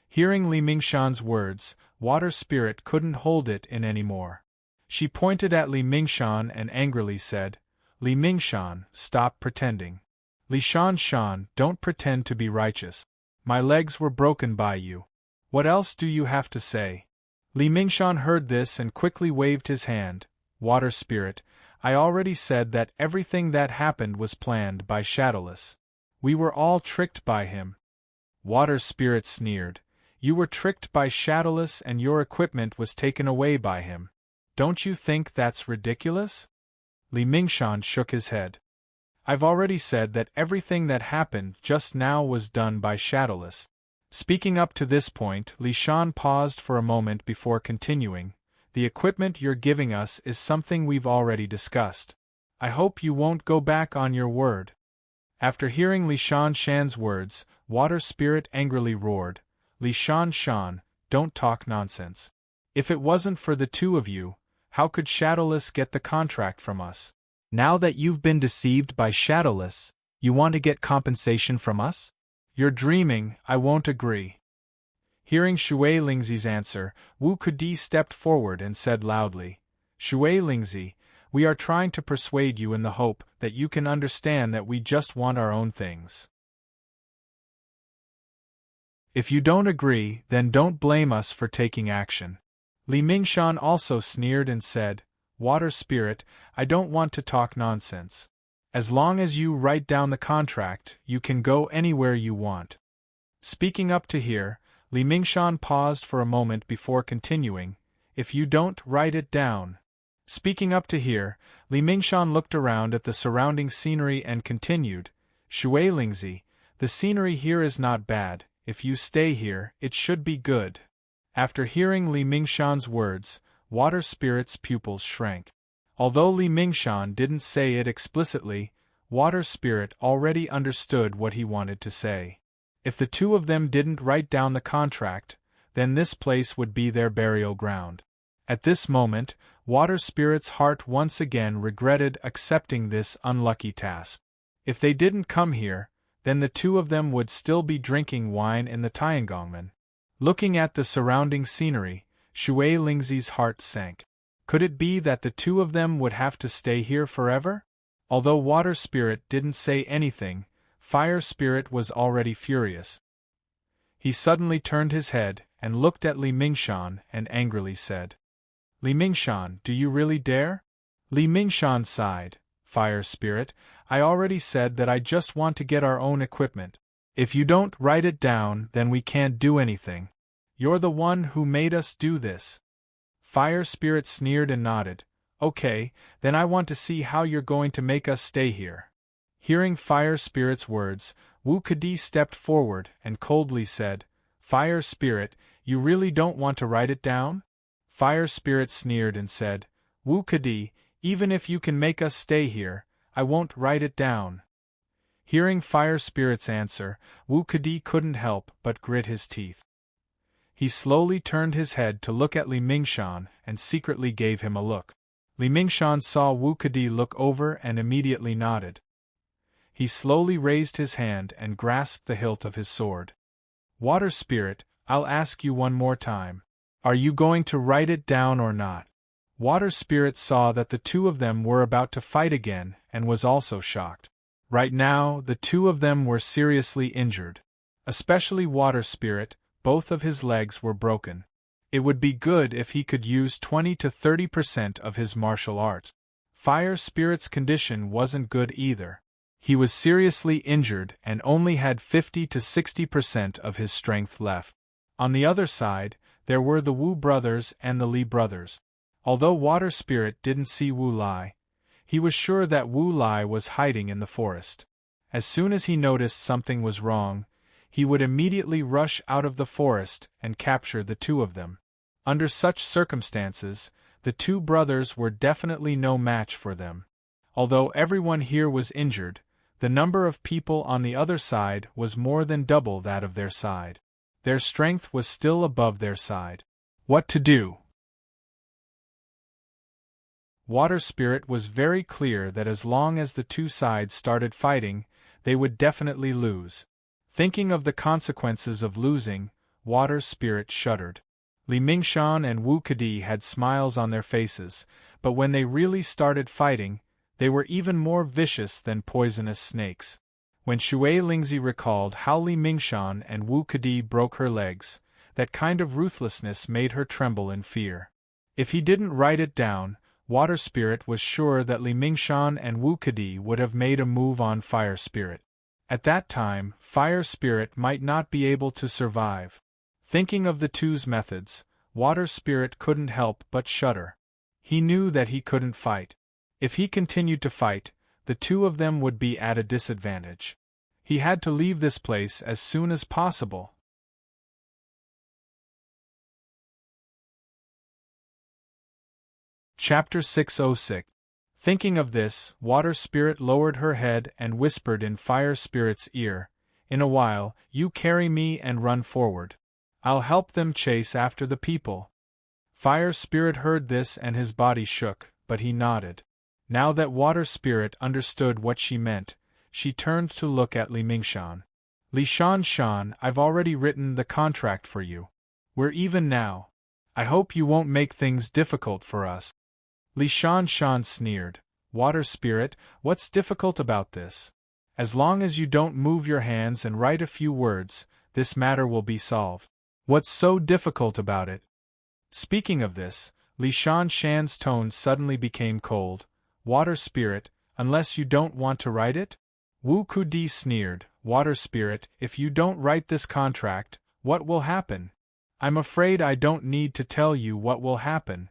Hearing Li Mingshan's words, Water Spirit couldn't hold it in any more. She pointed at Li Mingshan and angrily said, "Li Mingshan, stop pretending. Li Shan, don't pretend to be righteous. My legs were broken by you. What else do you have to say?" Li Mingshan heard this and quickly waved his hand. "Water Spirit, I already said that everything that happened was planned by Shadowless. We were all tricked by him." Water Spirit sneered. "You were tricked by Shadowless and your equipment was taken away by him. Don't you think that's ridiculous?" Li Mingshan shook his head. "I've already said that everything that happened just now was done by Shadowless." Speaking up to this point, Li Shan paused for a moment before continuing. "The equipment you're giving us is something we've already discussed. I hope you won't go back on your word." After hearing Li Shan's words, Water Spirit angrily roared, "Li Shan, don't talk nonsense. If it wasn't for the two of you, how could Shadowless get the contract from us? Now that you've been deceived by Shadowless, you want to get compensation from us? You're dreaming, I won't agree." Hearing Shui Lingzi's answer, Wu Kudi stepped forward and said loudly, "Shui Lingzi, we are trying to persuade you in the hope that you can understand that we just want our own things. If you don't agree, then don't blame us for taking action." Li Mingshan also sneered and said, "Water Spirit, I don't want to talk nonsense. As long as you write down the contract, you can go anywhere you want." Speaking up to here, Li Mingshan paused for a moment before continuing, "If you don't write it down." Speaking up to here, Li Mingshan looked around at the surrounding scenery and continued, "Shui Lingzi, the scenery here is not bad. If you stay here, it should be good. After hearing Li Mingshan's words, Water Spirit's pupils shrank. Although Li Mingshan didn't say it explicitly, Water Spirit already understood what he wanted to say. If the two of them didn't write down the contract, then this place would be their burial ground. At this moment, Water Spirit's heart once again regretted accepting this unlucky task. If they didn't come here, then the two of them would still be drinking wine in the Tiangongmen. Looking at the surrounding scenery, Shui Lingzi's heart sank. Could it be that the two of them would have to stay here forever? Although Water Spirit didn't say anything, Fire Spirit was already furious. He suddenly turned his head and looked at Li Mingshan and angrily said, "Li Mingshan, do you really dare?" Li Mingshan sighed. "Fire Spirit, I already said that I just want to get our own equipment. If you don't write it down, then we can't do anything. You're the one who made us do this." Fire Spirit sneered and nodded. "Okay, then I want to see how you're going to make us stay here." Hearing Fire Spirit's words, Wu Kadi stepped forward and coldly said, "Fire Spirit, you really don't want to write it down?" Fire Spirit sneered and said, "Wu Kadi, even if you can make us stay here, I won't write it down." Hearing Fire Spirit's answer, Wu Kadi couldn't help but grit his teeth. He slowly turned his head to look at Li Mingshan and secretly gave him a look. Li Mingshan saw Wu Kadi look over and immediately nodded. He slowly raised his hand and grasped the hilt of his sword. "Water Spirit, I'll ask you one more time. Are you going to write it down or not?" Water Spirit saw that the two of them were about to fight again and was also shocked. Right now, the two of them were seriously injured. Especially Water Spirit, both of his legs were broken. It would be good if he could use 20 to 30% of his martial arts. Fire Spirit's condition wasn't good either. He was seriously injured and only had 50 to 60% of his strength left. On the other side, there were the Wu brothers and the Li brothers. Although Water Spirit didn't see Wu Lai, he was sure that Wu Lai was hiding in the forest. As soon as he noticed something was wrong, he would immediately rush out of the forest and capture the two of them. Under such circumstances, the two brothers were definitely no match for them. Although everyone here was injured, the number of people on the other side was more than double that of their side. Their strength was still above their side. What to do? Water Spirit was very clear that as long as the two sides started fighting, they would definitely lose. Thinking of the consequences of losing, Water Spirit shuddered. Li Mingshan and Wu Kadi had smiles on their faces, but when they really started fighting, they were even more vicious than poisonous snakes. When Shui Lingzi recalled how Li Mingshan and Wu Kadi broke her legs, that kind of ruthlessness made her tremble in fear. If he didn't write it down, Water Spirit was sure that Li Mingshan and Wu Kadi would have made a move on Fire Spirit. At that time, Fire Spirit might not be able to survive. Thinking of the two's methods, Water Spirit couldn't help but shudder. He knew that he couldn't fight. If he continued to fight, the two of them would be at a disadvantage. He had to leave this place as soon as possible. Chapter 606. Thinking of this, Water Spirit lowered her head and whispered in Fire Spirit's ear, "In a while, you carry me and run forward. I'll help them chase after the people." Fire Spirit heard this and his body shook, but he nodded. Now that Water Spirit understood what she meant, she turned to look at Li Mingshan. "Li Shan, I've already written the contract for you. We're even now. I hope you won't make things difficult for us." Li Shan sneered. "Water Spirit, what's difficult about this? As long as you don't move your hands and write a few words, this matter will be solved. What's so difficult about it?" Speaking of this, Li Shan's tone suddenly became cold. "Water Spirit, unless you don't want to write it?" Wu Kudi sneered. "Water Spirit, if you don't write this contract, what will happen? I'm afraid I don't need to tell you what will happen."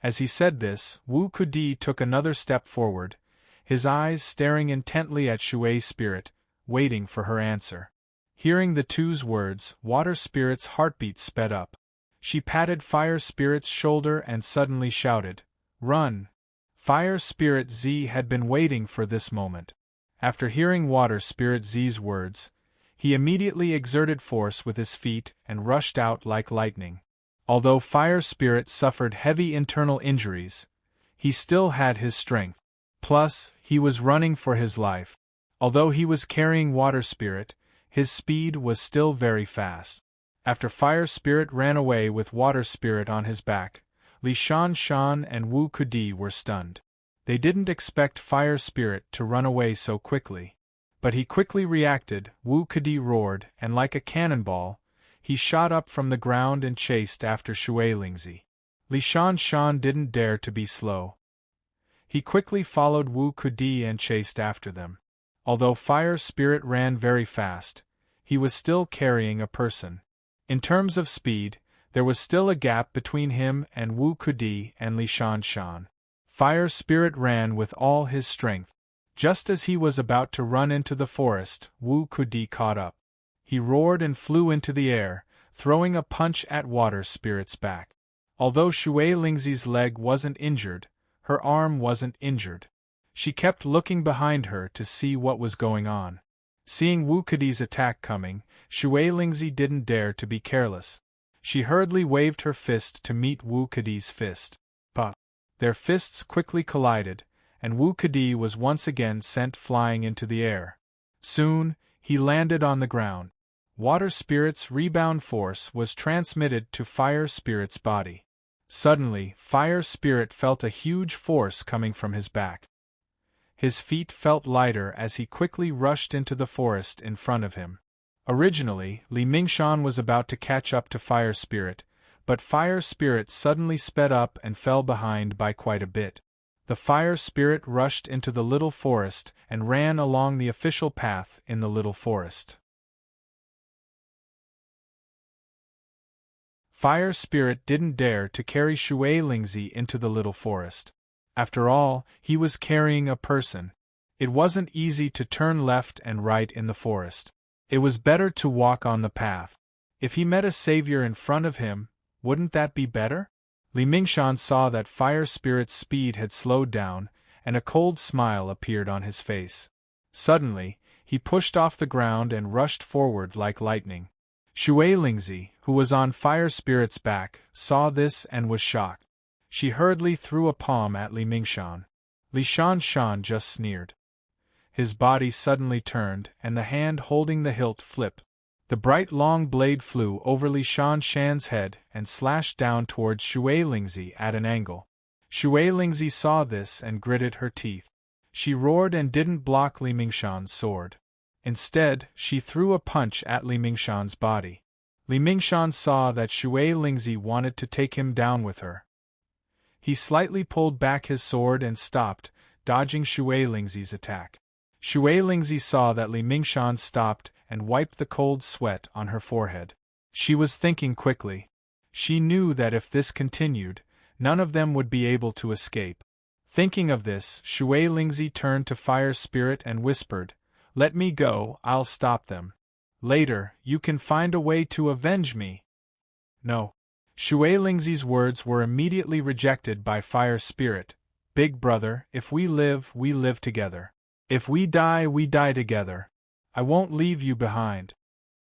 As he said this, Wu Kudi took another step forward, his eyes staring intently at Shui Spirit, waiting for her answer. Hearing the two's words, Water Spirit's heartbeat sped up. She patted Fire Spirit's shoulder and suddenly shouted, "Run!" Fire Spirit Z had been waiting for this moment. After hearing Water Spirit Z's words, he immediately exerted force with his feet and rushed out like lightning. Although Fire Spirit suffered heavy internal injuries, he still had his strength. Plus, he was running for his life. Although he was carrying Water Spirit, his speed was still very fast. After Fire Spirit ran away with Water Spirit on his back, Li Shan and Wu Kudi were stunned. They didn't expect Fire Spirit to run away so quickly. But he quickly reacted. Wu Kudi roared, and like a cannonball, he shot up from the ground and chased after Shui Lingzi. Li Shan didn't dare to be slow. He quickly followed Wu Kudi and chased after them. Although Fire Spirit ran very fast, he was still carrying a person. In terms of speed, there was still a gap between him and Wu Kudi and Li Shan. Fire Spirit ran with all his strength. Just as he was about to run into the forest, Wu Kudi caught up. He roared and flew into the air, throwing a punch at Water Spirit's back. Although Shui Lingzi's leg wasn't injured, her arm wasn't injured. She kept looking behind her to see what was going on. Seeing Wu Kudi's attack coming, Shui Lingzi didn't dare to be careless. She hurriedly waved her fist to meet Wu Kudi's fist. But their fists quickly collided, and Wu Kudi was once again sent flying into the air. Soon, he landed on the ground. Water Spirit's rebound force was transmitted to Fire Spirit's body. Suddenly, Fire Spirit felt a huge force coming from his back. His feet felt lighter as he quickly rushed into the forest in front of him. Originally, Li Mingshan was about to catch up to Fire Spirit, but Fire Spirit suddenly sped up and fell behind by quite a bit. The Fire Spirit rushed into the little forest and ran along the official path in the little forest. Fire Spirit didn't dare to carry Shui Lingzi into the little forest. After all, he was carrying a person. It wasn't easy to turn left and right in the forest. It was better to walk on the path. If he met a savior in front of him, wouldn't that be better? Li Mingshan saw that Fire Spirit's speed had slowed down, and a cold smile appeared on his face. Suddenly, he pushed off the ground and rushed forward like lightning. Shui Lingzi, who was on Fire Spirit's back, saw this and was shocked. She hurriedly threw a palm at Li Mingshan. Li Shan just sneered. His body suddenly turned, and the hand holding the hilt flipped. The bright long blade flew over Li Shan's head and slashed down towards Shui Lingzi at an angle. Shui Lingzi saw this and gritted her teeth. She roared and didn't block Li Mingshan's sword. Instead, she threw a punch at Li Mingshan's body. Li Mingshan saw that Shui Lingzi wanted to take him down with her. He slightly pulled back his sword and stopped, dodging Shui Lingzi's attack. Shui Lingzi saw that Li Mingshan stopped and wiped the cold sweat on her forehead. She was thinking quickly. She knew that if this continued, none of them would be able to escape. Thinking of this, Shui Lingzi turned to Fire Spirit and whispered, "Let me go, I'll stop them. Later, you can find a way to avenge me." No. Shui Lingzi's words were immediately rejected by Fire Spirit. "Big brother, if we live together. If we die together. I won't leave you behind."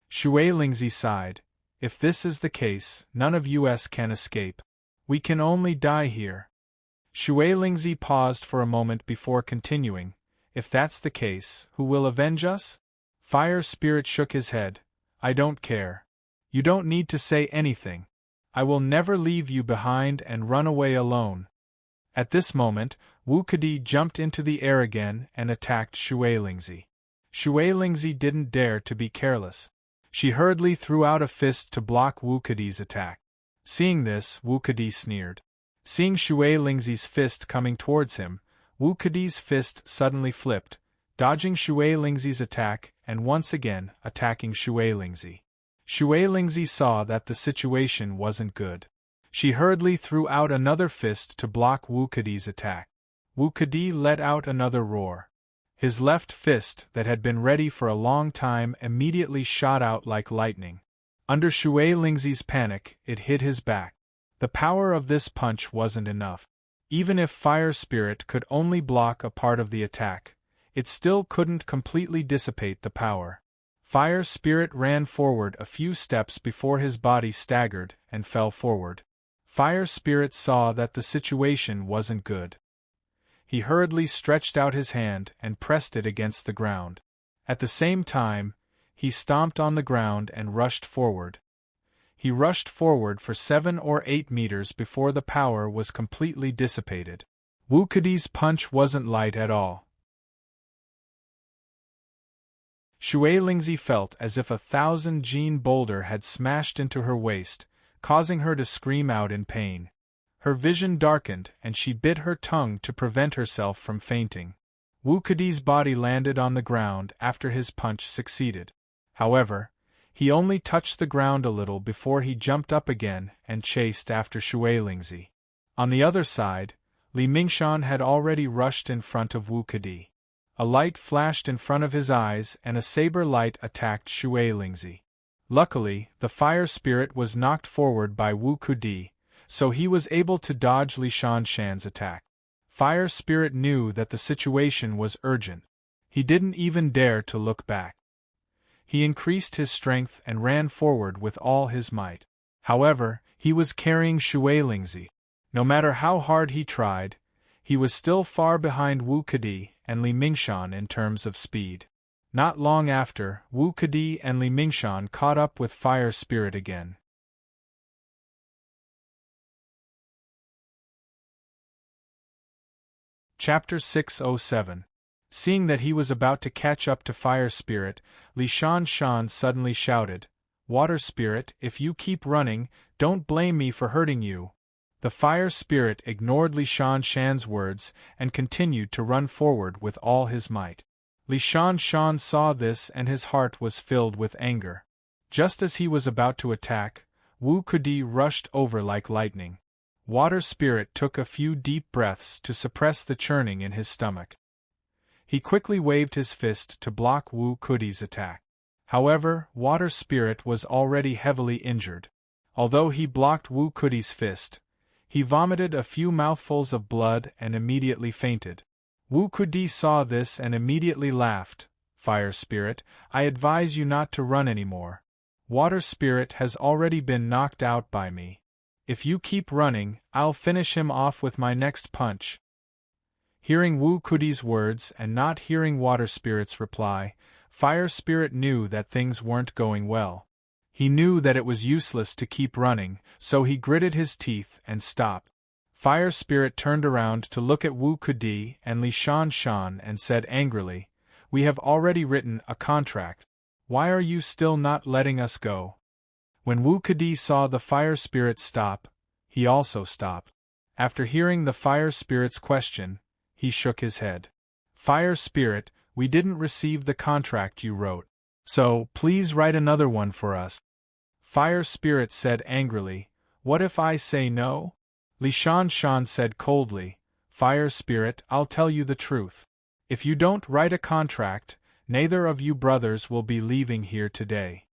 Shui Lingzi sighed. "If this is the case, none of us can escape. We can only die here." Shui Lingzi paused for a moment before continuing. "If that's the case, who will avenge us?" Fire Spirit shook his head. "I don't care. You don't need to say anything. I will never leave you behind and run away alone." At this moment, Wu Kudi jumped into the air again and attacked Shui Lingzi. Shui Lingzi didn't dare to be careless. She hurriedly threw out a fist to block Wu Kudi's attack. Seeing this, Wu Kudi sneered. Seeing Shui Lingzi's fist coming towards him, Wu Kudi's fist suddenly flipped, dodging Shui Lingzi's attack and once again attacking Shui Lingzi. Shui Lingzi saw that the situation wasn't good. She hurriedly threw out another fist to block Wu Kudi's attack. Wu Kudi let out another roar. His left fist, that had been ready for a long time, immediately shot out like lightning. Under Shui Lingzi's panic, it hit his back. The power of this punch wasn't enough. Even if Fire Spirit could only block a part of the attack, it still couldn't completely dissipate the power. Fire Spirit ran forward a few steps before his body staggered and fell forward. Fire Spirit saw that the situation wasn't good. He hurriedly stretched out his hand and pressed it against the ground. At the same time, he stomped on the ground and rushed forward. He rushed forward for 7 or 8 meters before the power was completely dissipated. Wu Kedi's punch wasn't light at all. Shui Lingzi felt as if 1,000-gene boulder had smashed into her waist, causing her to scream out in pain. Her vision darkened and she bit her tongue to prevent herself from fainting. Wu Kedi's body landed on the ground after his punch succeeded. However, he only touched the ground a little before he jumped up again and chased after Shui Lingzi. On the other side, Li Mingshan had already rushed in front of Wu Kedi. A light flashed in front of his eyes and a saber light attacked Shui Lingzi. Luckily, the fire spirit was knocked forward by Wu Kedi, so he was able to dodge Li Shanshan's attack. Fire Spirit knew that the situation was urgent. He didn't even dare to look back. He increased his strength and ran forward with all his might. However, he was carrying Shui Lingzi. No matter how hard he tried, he was still far behind Wu Kedi and Li Mingshan in terms of speed. Not long after, Wu Kedi and Li Mingshan caught up with Fire Spirit again. Chapter 607. Seeing that he was about to catch up to Fire Spirit, Li Shanshan suddenly shouted, "Water Spirit, if you keep running, don't blame me for hurting you." The Fire Spirit ignored Li Shanshan's words and continued to run forward with all his might. Li Shanshan saw this and his heart was filled with anger. Just as he was about to attack, Wu Kedi rushed over like lightning. Water Spirit took a few deep breaths to suppress the churning in his stomach. He quickly waved his fist to block Wu Kedi's attack. However, Water Spirit was already heavily injured. Although he blocked Wu Kedi's fist, he vomited a few mouthfuls of blood and immediately fainted. Wu Kedi saw this and immediately laughed. "Fire Spirit, I advise you not to run anymore. Water Spirit has already been knocked out by me. If you keep running, I'll finish him off with my next punch." Hearing Wu Kedi's words and not hearing Water Spirit's reply, Fire Spirit knew that things weren't going well. He knew that it was useless to keep running, so he gritted his teeth and stopped. Fire Spirit turned around to look at Wu Kedi and Li Shanshan and said angrily, "We have already written a contract. Why are you still not letting us go?" When Wu Kedi saw the Fire Spirit stop, he also stopped. After hearing the Fire Spirit's question, he shook his head. "Fire Spirit, we didn't receive the contract you wrote. So, please write another one for us." Fire Spirit said angrily, "What if I say no?" Li Shanshan said coldly, "Fire Spirit, I'll tell you the truth. If you don't write a contract, neither of you brothers will be leaving here today."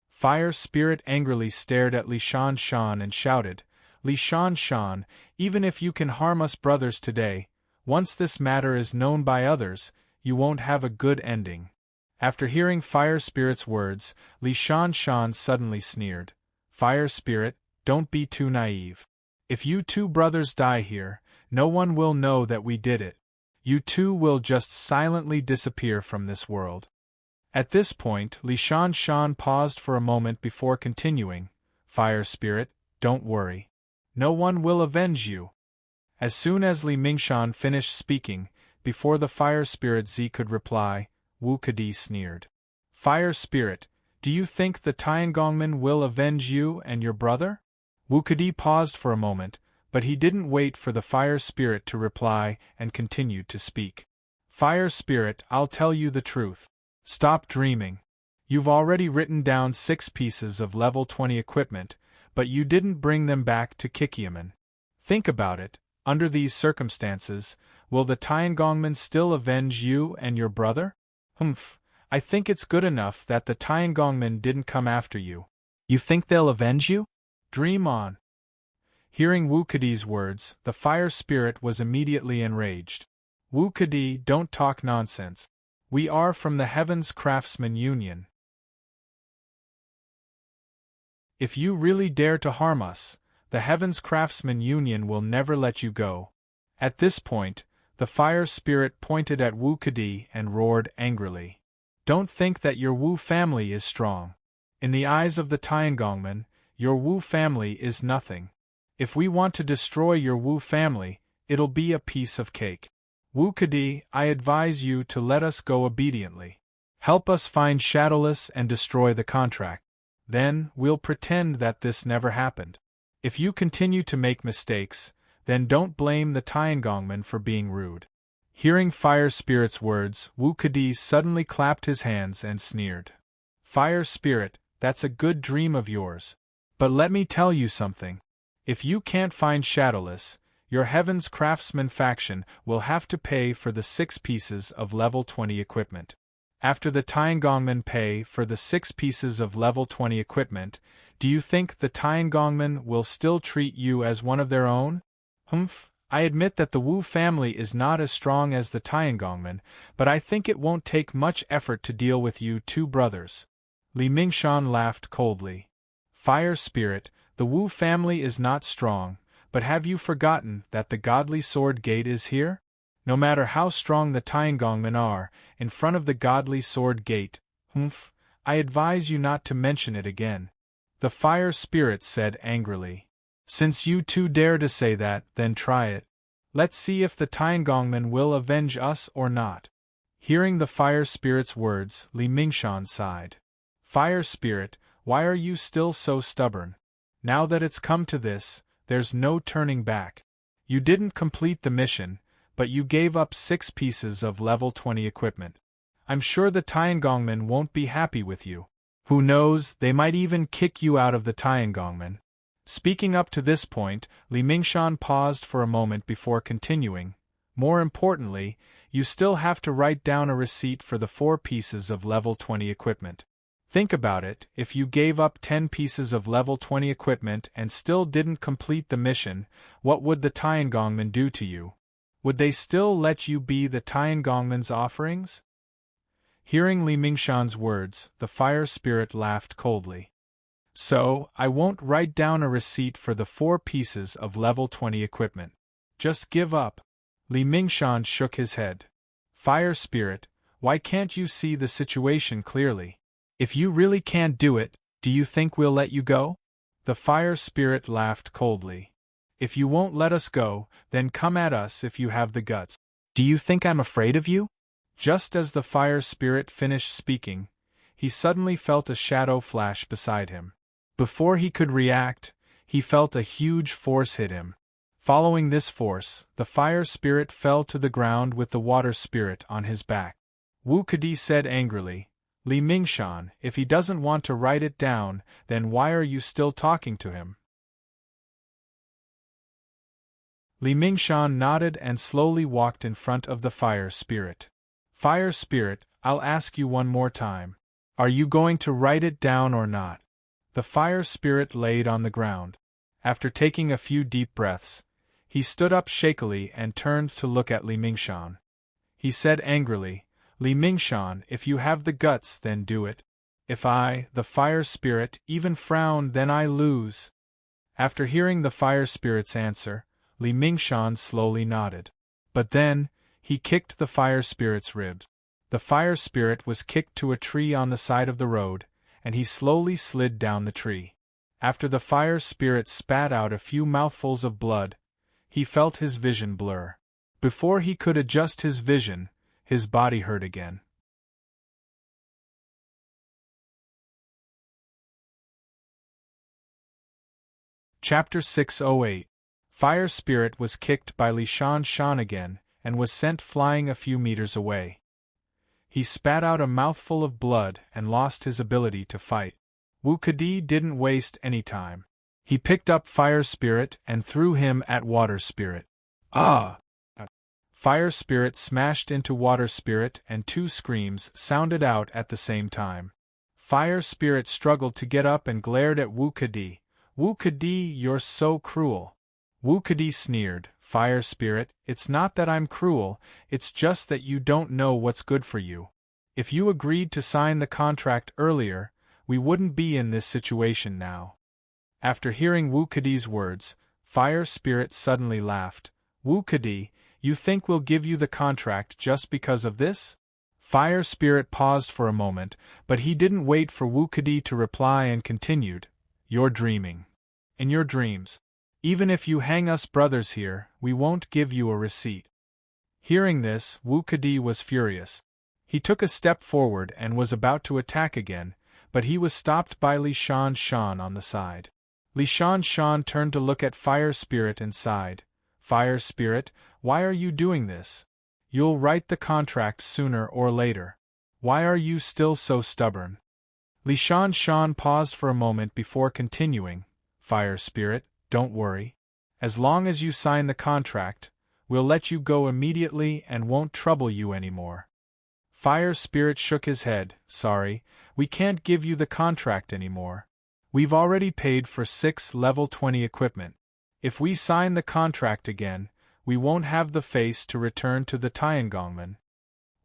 Fire Spirit angrily stared at Li Shanshan and shouted, "Li Shanshan, even if you can harm us brothers today, once this matter is known by others, you won't have a good ending." After hearing Fire Spirit's words, Li Shanshan suddenly sneered, "Fire Spirit, don't be too naive. If you two brothers die here, no one will know that we did it. You two will just silently disappear from this world." At this point, Li Shanshan paused for a moment before continuing, "Fire Spirit, don't worry. No one will avenge you." As soon as Li Mingshan finished speaking, before the Fire Spirit Z could reply, Wu Kedi sneered, "Fire Spirit, do you think the Tiangongmen will avenge you and your brother?" Wu Kedi paused for a moment, but he didn't wait for the Fire Spirit to reply and continued to speak. "Fire Spirit, I'll tell you the truth. Stop dreaming. You've already written down 6 pieces of level 20 equipment, but you didn't bring them back to Kikiaman. Think about it, under these circumstances, will the Tiangongmen still avenge you and your brother? I think it's good enough that the Tiangongmen didn't come after you. You think they'll avenge you? Dream on. Hearing Wu-Kadi's words, the fire spirit was immediately enraged. Wu-Kadi, don't talk nonsense. We are from the Heavens Craftsman Union. If you really dare to harm us, the Heavens Craftsman Union will never let you go. At this point, the fire spirit pointed at Wu-Kadi and roared angrily. Don't think that your Wu family is strong. In the eyes of the Tiangongmen, your Wu family is nothing. If we want to destroy your Wu family, it'll be a piece of cake. Wu-Kadi, I advise you to let us go obediently. Help us find Shadowless and destroy the contract. Then, we'll pretend that this never happened. If you continue to make mistakes, then don't blame the Tiangongmen for being rude. Hearing Fire Spirit's words, Wu-Kadi suddenly clapped his hands and sneered. Fire Spirit, that's a good dream of yours. But let me tell you something. If you can't find Shadowless, your Heavens Craftsman faction will have to pay for the 6 pieces of level 20 equipment. After the Tiangongmen pay for the 6 pieces of level 20 equipment, do you think the Tiangongmen will still treat you as one of their own? Humph, I admit that the Wu family is not as strong as the Tiangongmen, but I think it won't take much effort to deal with you 2 brothers. Li Mingshan laughed coldly. Fire Spirit, the Wu family is not strong, but have you forgotten that the Godly Sword Gate is here? No matter how strong the Tiangongmen are, in front of the Godly Sword Gate, humph, I advise you not to mention it again. The Fire Spirit said angrily. Since you 2 dare to say that, then try it. Let's see if the Tiangongmen will avenge us or not. Hearing the Fire Spirit's words, Li Mingshan sighed. Fire Spirit, why are you still so stubborn? Now that it's come to this, there's no turning back. You didn't complete the mission, but you gave up 6 pieces of level 20 equipment. I'm sure the Tiangongmen won't be happy with you. Who knows, they might even kick you out of the Tiangongmen. Speaking up to this point, Li Mingshan paused for a moment before continuing. More importantly, you still have to write down a receipt for the 4 pieces of level 20 equipment. Think about it, if you gave up 10 pieces of level 20 equipment and still didn't complete the mission, what would the Tiangongmen do to you? Would they still let you be the Tiangongmen's offerings? Hearing Li Mingshan's words, the Fire Spirit laughed coldly. So, I won't write down a receipt for the 4 pieces of level 20 equipment. Just give up. Li Mingshan shook his head. Fire Spirit, why can't you see the situation clearly? If you really can't do it, do you think we'll let you go? The Fire Spirit laughed coldly. If you won't let us go, then come at us if you have the guts. Do you think I'm afraid of you? Just as the Fire Spirit finished speaking, he suddenly felt a shadow flash beside him. Before he could react, he felt a huge force hit him. Following this force, the Fire Spirit fell to the ground with the Water Spirit on his back. Wu-Kadi said angrily, Li Mingshan, if he doesn't want to write it down, then why are you still talking to him? Li Mingshan nodded and slowly walked in front of the Fire Spirit. Fire Spirit, I'll ask you one more time. Are you going to write it down or not? The Fire Spirit laid on the ground. After taking a few deep breaths, he stood up shakily and turned to look at Li Mingshan. He said angrily, Li Mingshan, if you have the guts, then do it. If I, the Fire Spirit, even frown, then I lose. After hearing the Fire Spirit's answer, Li Mingshan slowly nodded. But then, he kicked the Fire Spirit's ribs. The Fire Spirit was kicked to a tree on the side of the road, and he slowly slid down the tree. After the Fire Spirit spat out a few mouthfuls of blood, he felt his vision blur. Before he could adjust his vision, his body hurt again. Chapter 608. Fire Spirit was kicked by Li Shan again, and was sent flying a few meters away. He spat out a mouthful of blood and lost his ability to fight. Wu-Kadi didn't waste any time. He picked up Fire Spirit and threw him at Water Spirit. Ah! Fire Spirit smashed into Water Spirit and 2 screams sounded out at the same time. Fire Spirit struggled to get up and glared at Wu Kadi. Wu Kadi, you're so cruel. Wu Kadi sneered, Fire Spirit, it's not that I'm cruel, it's just that you don't know what's good for you. If you agreed to sign the contract earlier, we wouldn't be in this situation now. After hearing Wu Kadi's words, Fire Spirit suddenly laughed. Wu Kadi, you think we'll give you the contract just because of this? Fire Spirit paused for a moment, but he didn't wait for Wu Kadi to reply and continued, You're dreaming. In your dreams. Even if you hang us brothers here, we won't give you a receipt. Hearing this, Wu Kadi was furious. He took a step forward and was about to attack again, but he was stopped by Li Shan Shan on the side. Li Shan Shan turned to look at Fire Spirit and sighed. Fire Spirit, why are you doing this? You'll write the contract sooner or later. Why are you still so stubborn? Li Shan Shan paused for a moment before continuing. Fire Spirit, don't worry. As long as you sign the contract, we'll let you go immediately and won't trouble you anymore. Fire Spirit shook his head. Sorry, we can't give you the contract anymore. We've already paid for 6 level 20 equipment. If we sign the contract again, we won't have the face to return to the Tiangongmen.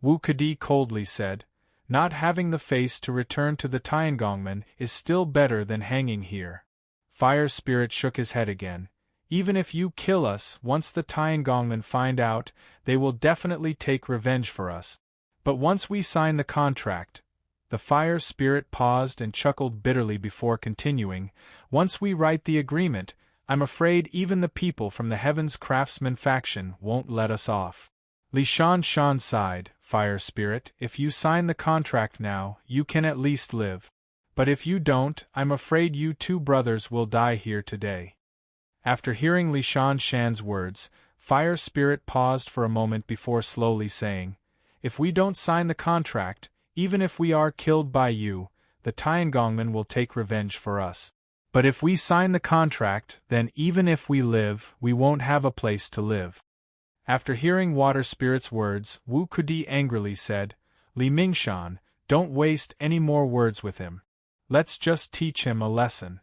Wu Kadi coldly said, Not having the face to return to the Tiangongmen is still better than hanging here. Fire Spirit shook his head again. Even if you kill us once the Tiangongmen find out, they will definitely take revenge for us. But once we sign the contract, the Fire Spirit paused and chuckled bitterly before continuing, once we write the agreement, I'm afraid even the people from the Heaven's Craftsman faction won't let us off. Li Shan Shan sighed, Fire Spirit, if you sign the contract now, you can at least live. But if you don't, I'm afraid you 2 brothers will die here today. After hearing Li Shan Shan's words, Fire Spirit paused for a moment before slowly saying, If we don't sign the contract, even if we are killed by you, the Tiangongmen will take revenge for us. But if we sign the contract, then even if we live, we won't have a place to live. After hearing Water Spirit's words, Wu Kadi angrily said, Li Mingshan, don't waste any more words with him. Let's just teach him a lesson.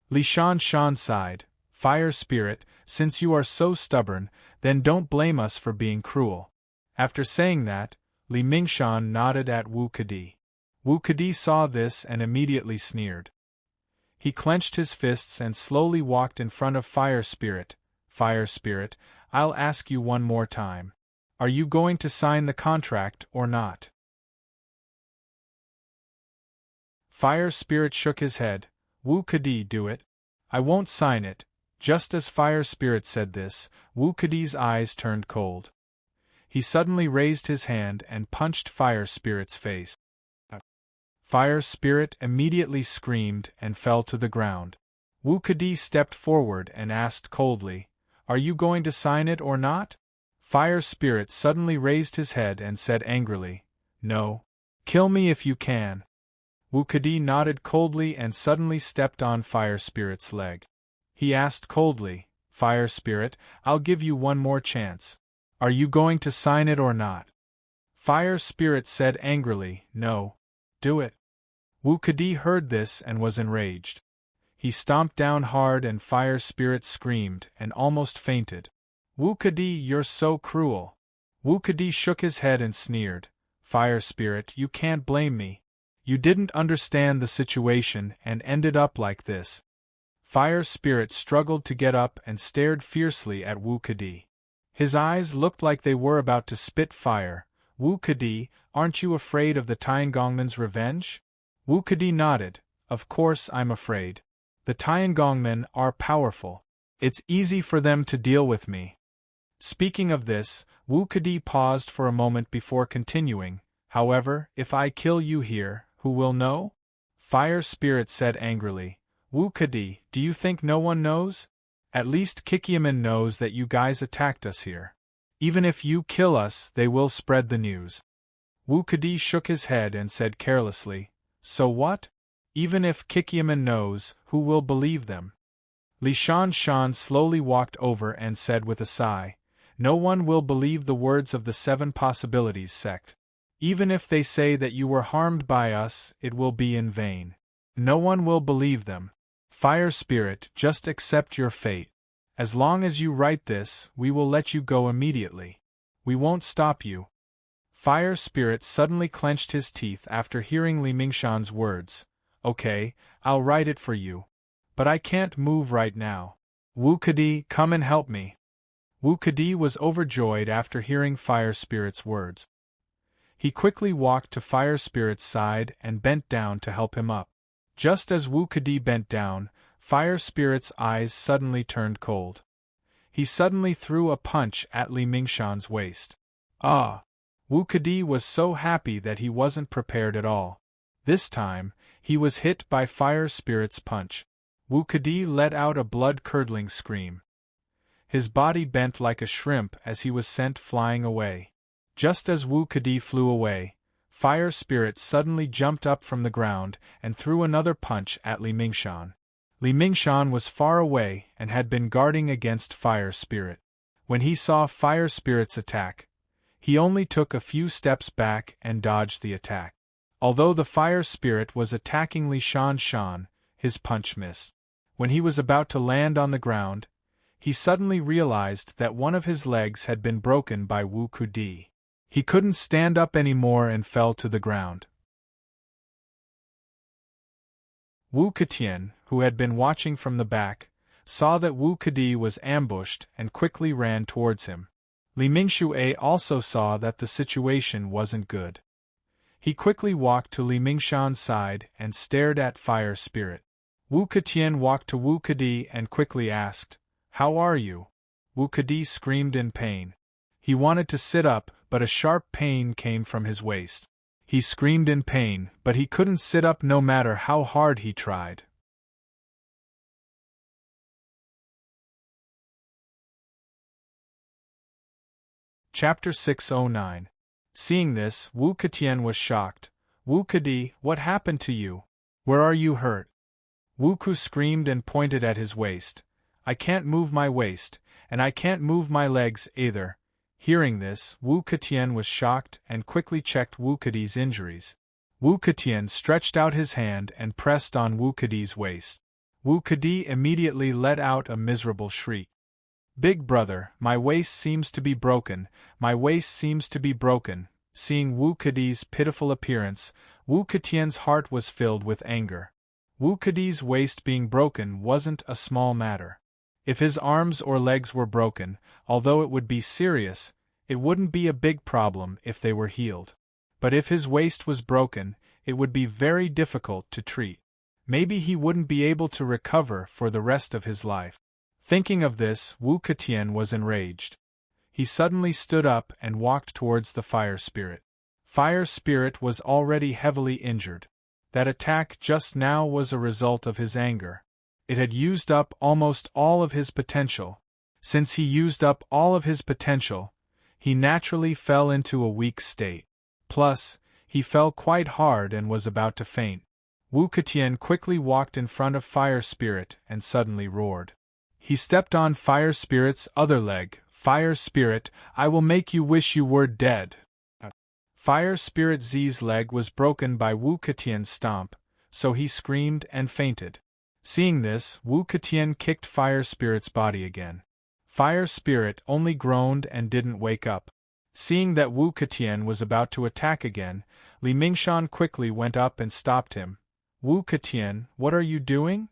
Li Shan Shan sighed, Fire Spirit, since you are so stubborn, then don't blame us for being cruel. After saying that, Li Mingshan nodded at Wu Kadi. Wu Kadi saw this and immediately sneered. He clenched his fists and slowly walked in front of Fire Spirit. Fire Spirit, I'll ask you one more time. Are you going to sign the contract or not? Fire Spirit shook his head. Wu Kadi, do it. I won't sign it. Just as Fire Spirit said this, Wu Kadi's eyes turned cold. He suddenly raised his hand and punched Fire Spirit's face. Fire Spirit immediately screamed and fell to the ground. Wu Kadi stepped forward and asked coldly, Are you going to sign it or not? Fire Spirit suddenly raised his head and said angrily, No. Kill me if you can. Wu Kadi nodded coldly and suddenly stepped on Fire Spirit's leg. He asked coldly, Fire Spirit, I'll give you one more chance. Are you going to sign it or not? Fire Spirit said angrily, No. Do it. Wu Kadi heard this and was enraged. He stomped down hard and Fire Spirit screamed and almost fainted. Wu Kadi, you're so cruel. Wu Kadi shook his head and sneered. Fire Spirit, you can't blame me. You didn't understand the situation and ended up like this. Fire Spirit struggled to get up and stared fiercely at Wu Kadi. His eyes looked like they were about to spit fire. Wu Kadi, aren't you afraid of the Tiangongmen's revenge? Wu Kadi nodded. Of course I'm afraid. The Tiangongmen are powerful. It's easy for them to deal with me. Speaking of this, Wu Kadi paused for a moment before continuing. However, if I kill you here, who will know? Fire Spirit said angrily. Wu Kadi, do you think no one knows? At least Kikiaman knows that you guys attacked us here. Even if you kill us, they will spread the news. Wu Kadi shook his head and said carelessly, So what? Even if Kikiaman knows, who will believe them? Li Shan Shan slowly walked over and said with a sigh, No one will believe the words of the 7 Possibilities sect. Even if they say that you were harmed by us, it will be in vain. No one will believe them. Fire Spirit, just accept your fate. As long as you write this, we will let you go immediately. We won't stop you." Fire Spirit suddenly clenched his teeth after hearing Li Mingshan's words. "Okay, I'll write it for you. But I can't move right now. Wu Kedi, come and help me." Wu Kedi was overjoyed after hearing Fire Spirit's words. He quickly walked to Fire Spirit's side and bent down to help him up. Just as Wu Kedi bent down, Fire Spirit's eyes suddenly turned cold. He suddenly threw a punch at Li Mingshan's waist. Ah! Wu Kedi was so happy that he wasn't prepared at all. This time, he was hit by Fire Spirit's punch. Wu Kedi let out a blood-curdling scream. His body bent like a shrimp as he was sent flying away. Just as Wu Kedi flew away, Fire Spirit suddenly jumped up from the ground and threw another punch at Li Mingshan. Li Mingshan was far away and had been guarding against Fire Spirit. When he saw Fire Spirit's attack, he only took a few steps back and dodged the attack. Although the Fire Spirit was attacking Li Shan, his punch missed. When he was about to land on the ground, he suddenly realized that one of his legs had been broken by Wu Kedi. He couldn't stand up anymore and fell to the ground. Wu Ketian, who had been watching from the back, saw that Wu Kedi was ambushed and quickly ran towards him. Li Mingxue also saw that the situation wasn't good. He quickly walked to Li Mingshan's side and stared at Fire Spirit. Wu Ketian walked to Wu Kedi and quickly asked, "How are you?" Wu Kedi screamed in pain. He wanted to sit up, but a sharp pain came from his waist. He screamed in pain, but he couldn't sit up no matter how hard he tried. Chapter 609. Seeing this, Wu Ketian was shocked. "Wu Kedi, what happened to you? Where are you hurt?" Wu Ku screamed and pointed at his waist. "I can't move my waist, and I can't move my legs either." Hearing this, Wu Ketian was shocked and quickly checked Wu Kedi's injuries. Wu Ketian stretched out his hand and pressed on Wu Kedi's waist. Wu Kedi immediately let out a miserable shriek. "Big brother, my waist seems to be broken, my waist seems to be broken." Seeing Wu Kedi's pitiful appearance, Wu Ketian's heart was filled with anger. Wu Kedi's waist being broken wasn't a small matter. If his arms or legs were broken, although it would be serious, it wouldn't be a big problem if they were healed. But if his waist was broken, it would be very difficult to treat. Maybe he wouldn't be able to recover for the rest of his life. Thinking of this, Wu Ketian was enraged. He suddenly stood up and walked towards the Fire Spirit. Fire Spirit was already heavily injured. That attack just now was a result of his anger. It had used up almost all of his potential. Since he used up all of his potential, he naturally fell into a weak state. Plus, he fell quite hard and was about to faint. Wu Ketian quickly walked in front of Fire Spirit and suddenly roared. He stepped on Fire Spirit's other leg. "Fire Spirit, I will make you wish you were dead." Fire Spirit Z's leg was broken by Wu Ketian's stomp, so he screamed and fainted. Seeing this, Wu Ketian kicked Fire Spirit's body again. Fire Spirit only groaned and didn't wake up. Seeing that Wu Ketian was about to attack again, Li Mingshan quickly went up and stopped him. "Wu Ketian, what are you doing?"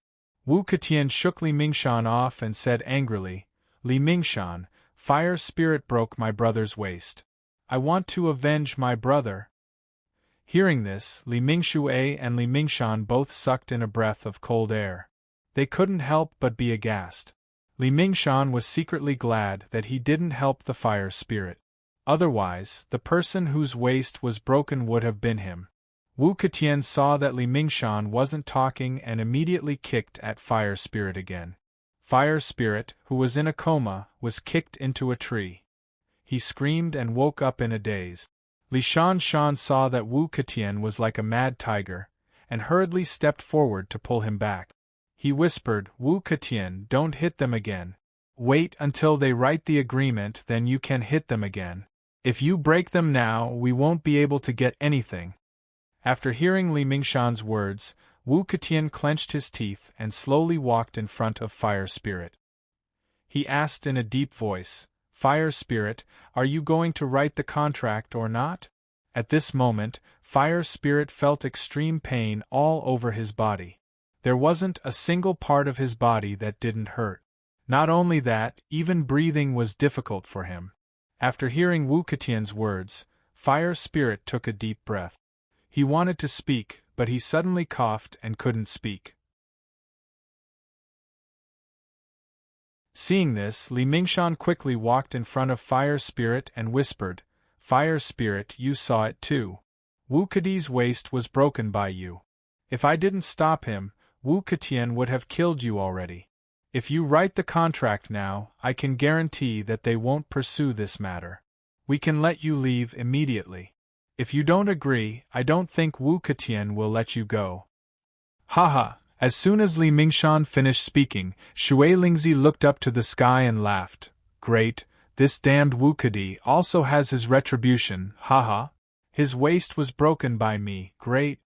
Wu Ketian shook Li Mingshan off and said angrily, "Li Mingshan, Fire Spirit broke my brother's waist. I want to avenge my brother." Hearing this, Li Mingxue and Li Mingshan both sucked in a breath of cold air. They couldn't help but be aghast. Li Mingshan was secretly glad that he didn't help the Fire Spirit. Otherwise, the person whose waist was broken would have been him. Wu Ketian saw that Li Mingshan wasn't talking and immediately kicked at Fire Spirit again. Fire Spirit, who was in a coma, was kicked into a tree. He screamed and woke up in a daze. Li Shan saw that Wu Ketian was like a mad tiger, and hurriedly stepped forward to pull him back. He whispered, "Wu Ketian, don't hit them again. Wait until they write the agreement, then you can hit them again." If you break them now, we won't be able to get anything. After hearing Li Mingshan's words, Wu Ketian clenched his teeth and slowly walked in front of Fire Spirit. He asked in a deep voice, Fire Spirit, are you going to write the contract or not? At this moment, Fire Spirit felt extreme pain all over his body. There wasn't a single part of his body that didn't hurt. Not only that, even breathing was difficult for him. After hearing Wu Ketian's words, Fire Spirit took a deep breath. He wanted to speak, but he suddenly coughed and couldn't speak. Seeing this, Li Mingshan quickly walked in front of Fire Spirit and whispered, Fire Spirit, you saw it too. Wu Keti's waist was broken by you. If I didn't stop him, Wu Ketian would have killed you already. If you write the contract now, I can guarantee that they won't pursue this matter. We can let you leave immediately. If you don't agree, I don't think Wu Ketian will let you go. Haha! As soon as Li Mingshan finished speaking, Shui Lingzi looked up to the sky and laughed. Great, this damned Wu Keti also has his retribution, haha. His waist was broken by me, great.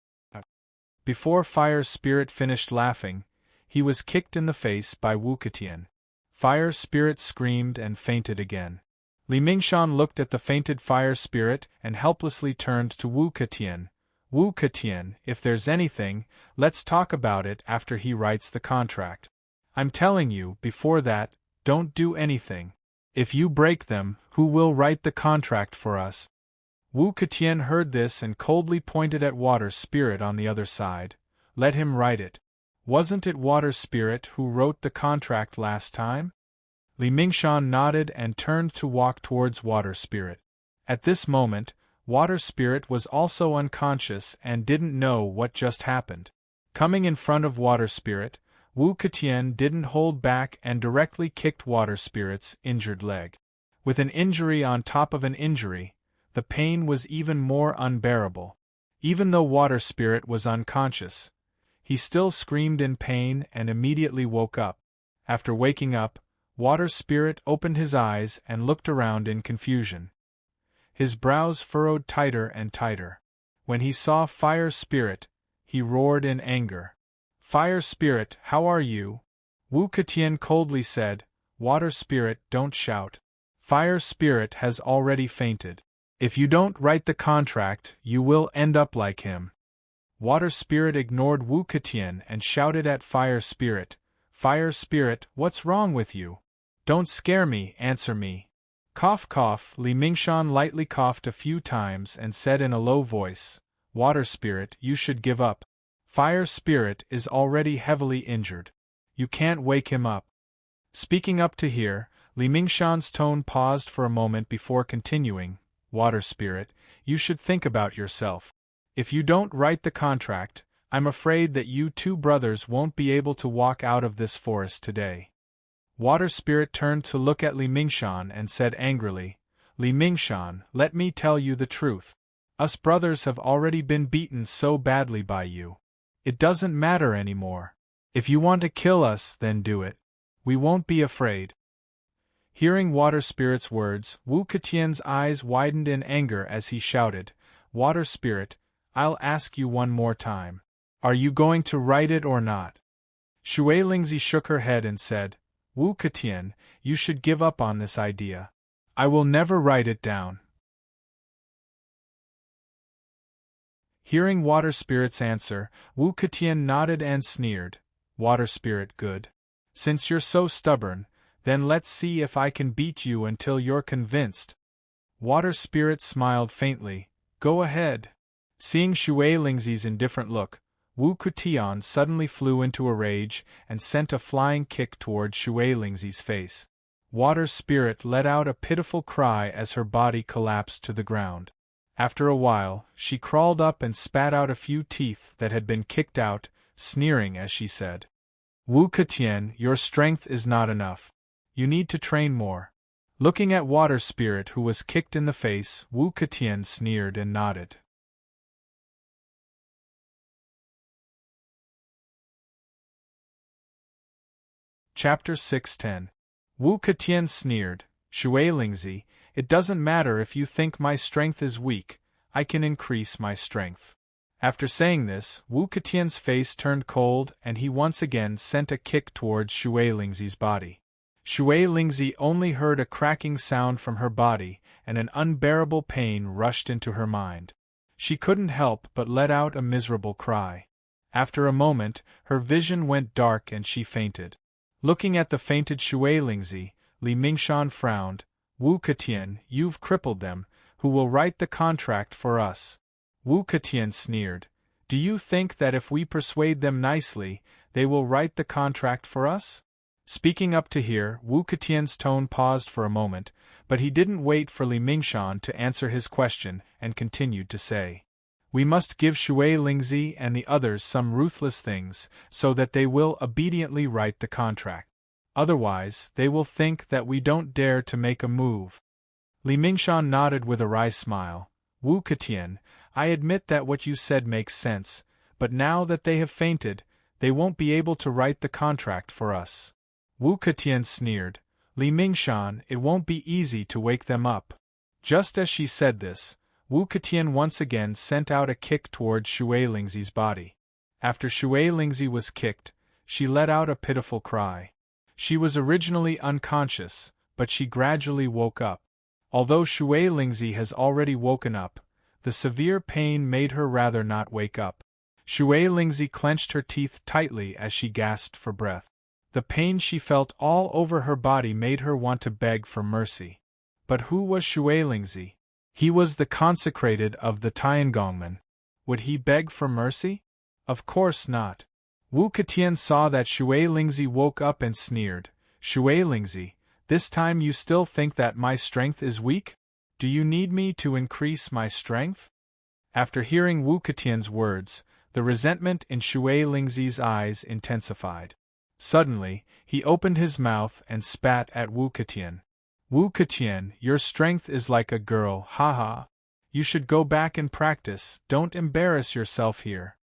Before Fire Spirit finished laughing, he was kicked in the face by Wu Ketian. Fire Spirit screamed and fainted again. Li Mingshan looked at the fainted Fire Spirit and helplessly turned to Wu Ketian. Wu Ketian, if there's anything, let's talk about it after he writes the contract. I'm telling you, before that, don't do anything. If you break them, who will write the contract for us? Wu Ketian heard this and coldly pointed at Water Spirit on the other side. Let him write it. Wasn't it Water Spirit who wrote the contract last time? Li Mingshan nodded and turned to walk towards Water Spirit. At this moment, Water Spirit was also unconscious and didn't know what just happened. Coming in front of Water Spirit, Wu Ketian didn't hold back and directly kicked Water Spirit's injured leg. With an injury on top of an injury, the pain was even more unbearable. Even though Water Spirit was unconscious, he still screamed in pain and immediately woke up. After waking up, Water Spirit opened his eyes and looked around in confusion. His brows furrowed tighter and tighter. When he saw Fire Spirit, he roared in anger. Fire Spirit, how are you? Wu Ketian coldly said, Water Spirit, don't shout. Fire Spirit has already fainted. If you don't write the contract, you will end up like him. Water Spirit ignored Wu Ketian and shouted at Fire Spirit, Fire Spirit, what's wrong with you? Don't scare me, answer me. Cough cough, Li Mingshan lightly coughed a few times and said in a low voice, Water Spirit, you should give up. Fire Spirit is already heavily injured. You can't wake him up. Speaking up to here, Li Mingshan's tone paused for a moment before continuing, Water Spirit, you should think about yourself. If you don't write the contract, I'm afraid that you two brothers won't be able to walk out of this forest today. Water Spirit turned to look at Li Mingshan and said angrily, Li Mingshan, let me tell you the truth. Us brothers have already been beaten so badly by you. It doesn't matter anymore. If you want to kill us, then do it. We won't be afraid. Hearing Water Spirit's words, Wu Ketian's eyes widened in anger as he shouted, Water Spirit, I'll ask you one more time. Are you going to write it or not? Shui Lingzi shook her head and said, Wu Ketian, you should give up on this idea. I will never write it down. Hearing Water Spirit's answer, Wu Ketian nodded and sneered, Water Spirit, good. Since you're so stubborn, then let's see if I can beat you until you're convinced. Water Spirit smiled faintly, go ahead. Seeing Shui Lingzi's indifferent look, Wu Ketian suddenly flew into a rage and sent a flying kick toward Shui Lingzi's face. Water Spirit let out a pitiful cry as her body collapsed to the ground. After a while, she crawled up and spat out a few teeth that had been kicked out, sneering as she said, Wu Ketian, your strength is not enough. You need to train more. Looking at Water Spirit who was kicked in the face, Wu Ketian sneered and nodded. Chapter 610. Wu Ketian sneered, Shui Lingzi, It doesn't matter if you think my strength is weak, I can increase my strength. After saying this, Wu Ketian's face turned cold and he once again sent a kick towards Shui Lingzi's body. Shui Lingzi only heard a cracking sound from her body, and an unbearable pain rushed into her mind. She couldn't help but let out a miserable cry. After a moment, her vision went dark and she fainted. Looking at the fainted Shui Lingzi, Li Mingshan frowned. Wu Ketian, you've crippled them. Who will write the contract for us? Wu Ketian sneered. Do you think that if we persuade them nicely, they will write the contract for us? Speaking up to here, Wu Ketian's tone paused for a moment, but he didn't wait for Li Mingshan to answer his question and continued to say. We must give Shui Lingzi and the others some ruthless things, so that they will obediently write the contract. Otherwise, they will think that we don't dare to make a move. Li Mingshan nodded with a wry smile. Wu Ketian, I admit that what you said makes sense, but now that they have fainted, they won't be able to write the contract for us. Wu Ketian sneered. Li Mingshan, it won't be easy to wake them up. Just as she said this, Wu Ketian once again sent out a kick towards Shui Lingzi's body. After Shui Lingzi was kicked, she let out a pitiful cry. She was originally unconscious, but she gradually woke up. Although Shui Lingzi has already woken up, the severe pain made her rather not wake up. Shui Lingzi clenched her teeth tightly as she gasped for breath. The pain she felt all over her body made her want to beg for mercy. But who was Shui Lingzi? He was the consecrated of the Tiangongmen. Would he beg for mercy? Of course not. Wu Ketian saw that Shui Lingzi woke up and sneered. Shui Lingzi, this time you still think that my strength is weak? Do you need me to increase my strength? After hearing Wu Ketian's words, the resentment in Shui Lingzi's eyes intensified. Suddenly, he opened his mouth and spat at Wu Ketian. Wu Ketian, your strength is like a girl, haha. You should go back and practice, don't embarrass yourself here.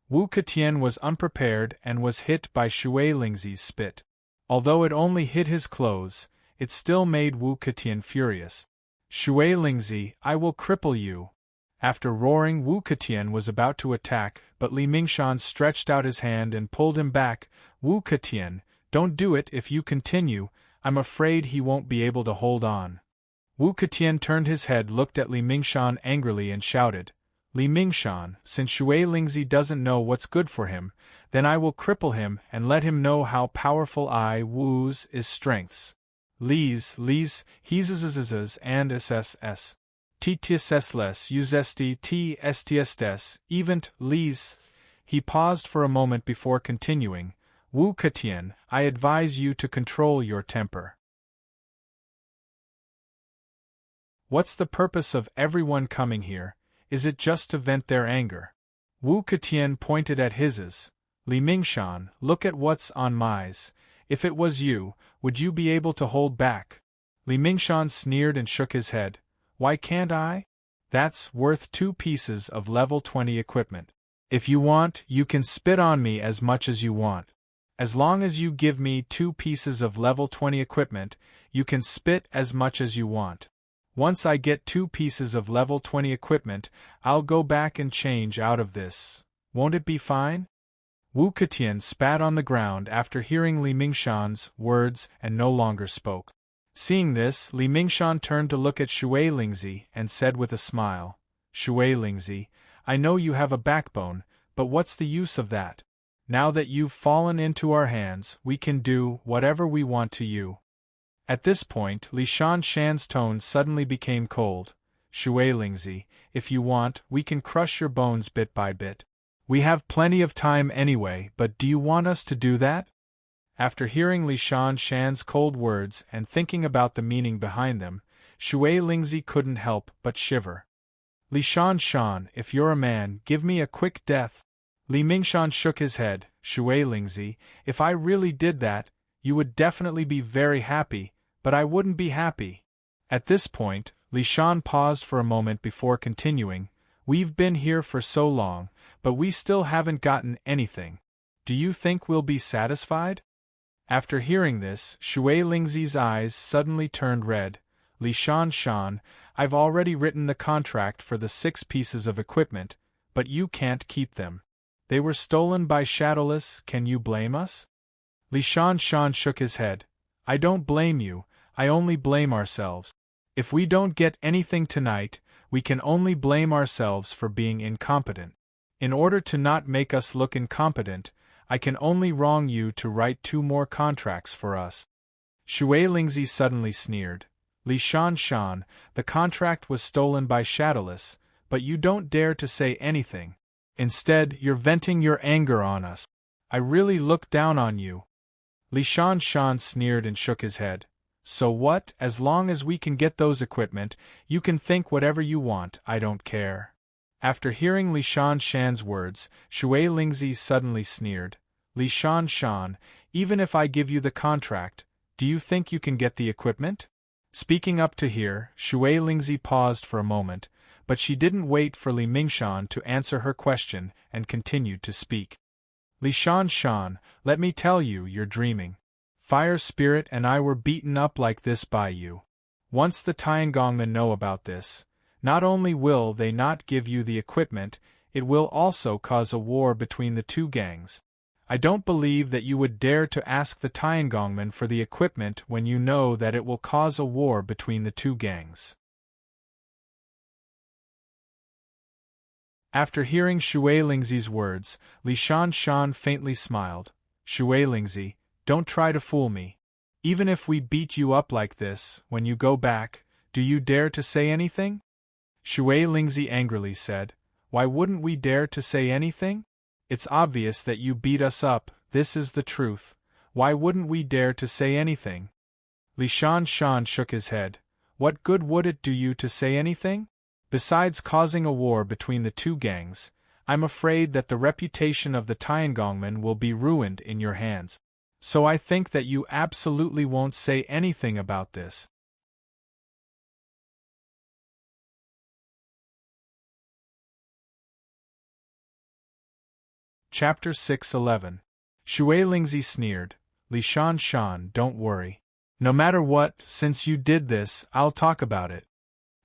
Wu Ketian was unprepared and was hit by Shui Lingzi's spit. Although it only hit his clothes, it still made Wu Ketian furious. Shui Lingzi, I will cripple you. After roaring, Wu Ketian was about to attack, but Li Mingshan stretched out his hand and pulled him back. Wu Ketian, don't do it. If you continue, I'm afraid he won't be able to hold on. Wu Ketian turned his head, looked at Li Mingshan angrily and shouted, Li Mingshan, since Shui Lingzi doesn't know what's good for him, then I will cripple him and let him know how powerful I Wu's is strengths. He's and SSS. TTSS uzesti TSTSS, event, Lees. He paused for a moment before continuing. Wu Ketian, I advise you to control your temper. What's the purpose of everyone coming here? Is it just to vent their anger? Wu Ketian pointed at his's. Li Mingshan, look at what's on my's. If it was you, would you be able to hold back? Li Mingshan sneered and shook his head. Why can't I? That's worth 2 pieces of level 20 equipment. If you want, you can spit on me as much as you want. As long as you give me 2 pieces of level 20 equipment, you can spit as much as you want. Once I get 2 pieces of level 20 equipment, I'll go back and change out of this. Won't it be fine? Wu Ketian spat on the ground after hearing Li Mingshan's words and no longer spoke. Seeing this, Li Mingshan turned to look at Shui Lingzi and said with a smile, Shui Lingzi, I know you have a backbone, but what's the use of that? Now that you've fallen into our hands, we can do whatever we want to you. At this point, Li Shan's tone suddenly became cold. Shui Lingzi, if you want, we can crush your bones bit by bit. We have plenty of time anyway, but do you want us to do that? After hearing Li Shan's cold words and thinking about the meaning behind them, Shui Lingzi couldn't help but shiver. Li Shan, if you're a man, give me a quick death. Li Mingshan shook his head. Shui Lingzi, if I really did that, you would definitely be very happy, but I wouldn't be happy. At this point, Li Shan paused for a moment before continuing, We've been here for so long, but we still haven't gotten anything. Do you think we'll be satisfied? After hearing this, Shui Lingzi's eyes suddenly turned red. Li Shan, I've already written the contract for the 6 pieces of equipment, but you can't keep them. They were stolen by Shadowless, can you blame us? Li Shan shook his head. I don't blame you, I only blame ourselves. If we don't get anything tonight, we can only blame ourselves for being incompetent. In order to not make us look incompetent, I can only wrong you to write 2 more contracts for us. Shui Lingzi suddenly sneered. Li Shan, the contract was stolen by Shadowless, but you don't dare to say anything. Instead, you're venting your anger on us. I really look down on you. Li Shan sneered and shook his head. So what, as long as we can get those equipment, you can think whatever you want, I don't care. After hearing Li Shan's words, Shui Lingzi suddenly sneered. Li Shan, even if I give you the contract, do you think you can get the equipment? Speaking up to here, Shui Lingzi paused for a moment, but she didn't wait for Li Mingshan to answer her question and continued to speak. Li Shan, let me tell you, you're dreaming. Fire Spirit and I were beaten up like this by you. Once the Tiangongmen know about this, not only will they not give you the equipment, it will also cause a war between the 2 gangs. I don't believe that you would dare to ask the Tiangongmen for the equipment when you know that it will cause a war between the 2 gangs. After hearing Shui Lingzi's words, Li Shan faintly smiled. Shui Lingzi, don't try to fool me. Even if we beat you up like this, when you go back, do you dare to say anything? Shui Lingzi angrily said, Why wouldn't we dare to say anything? It's obvious that you beat us up, this is the truth. Why wouldn't we dare to say anything? Li Shan shook his head. What good would it do you to say anything? Besides causing a war between the 2 gangs, I'm afraid that the reputation of the Tiangongmen will be ruined in your hands. So I think that you absolutely won't say anything about this. Chapter 6:11. Shui Lingzi sneered. Li Shan, don't worry. No matter what, since you did this, I'll talk about it.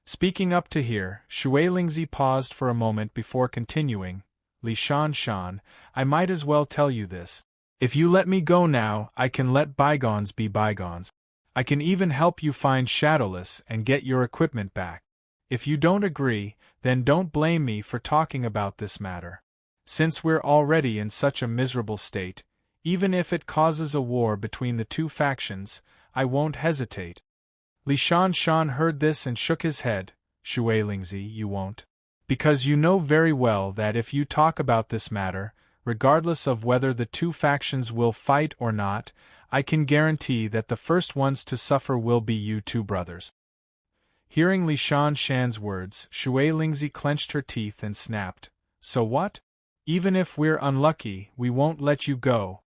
Speaking up to here, Shui Lingzi paused for a moment before continuing. Li Shan, I might as well tell you this. If you let me go now, I can let bygones be bygones. I can even help you find Shadowless and get your equipment back. If you don't agree, then don't blame me for talking about this matter. Since we're already in such a miserable state, even if it causes a war between the 2 factions, I won't hesitate. Li Shan heard this and shook his head. Shui Lingzi, you won't. Because you know very well that if you talk about this matter, regardless of whether the 2 factions will fight or not, I can guarantee that the first ones to suffer will be you 2 brothers. Hearing Li Shan's words, Shui Lingzi clenched her teeth and snapped. So what? Even if we're unlucky, we won't let you go.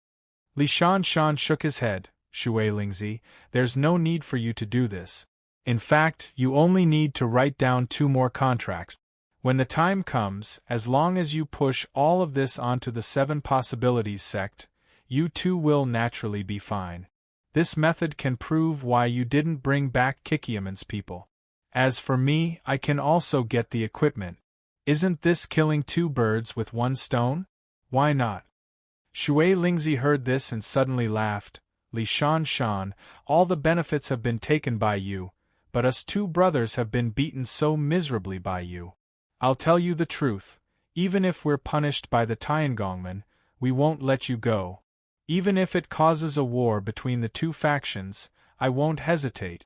Li Shan shook his head. Shui Lingzi, there's no need for you to do this. In fact, you only need to write down 2 more contracts. When the time comes, as long as you push all of this onto the 7 possibilities sect, you 2 will naturally be fine. This method can prove why you didn't bring back Kikiaman's people. As for me, I can also get the equipment. Isn't this killing 2 birds with 1 stone? Why not? Shui Lingzi heard this and suddenly laughed. Li Shan, all the benefits have been taken by you, but us 2 brothers have been beaten so miserably by you. I'll tell you the truth, even if we're punished by the Tiangongmen, we won't let you go. Even if it causes a war between the 2 factions, I won't hesitate.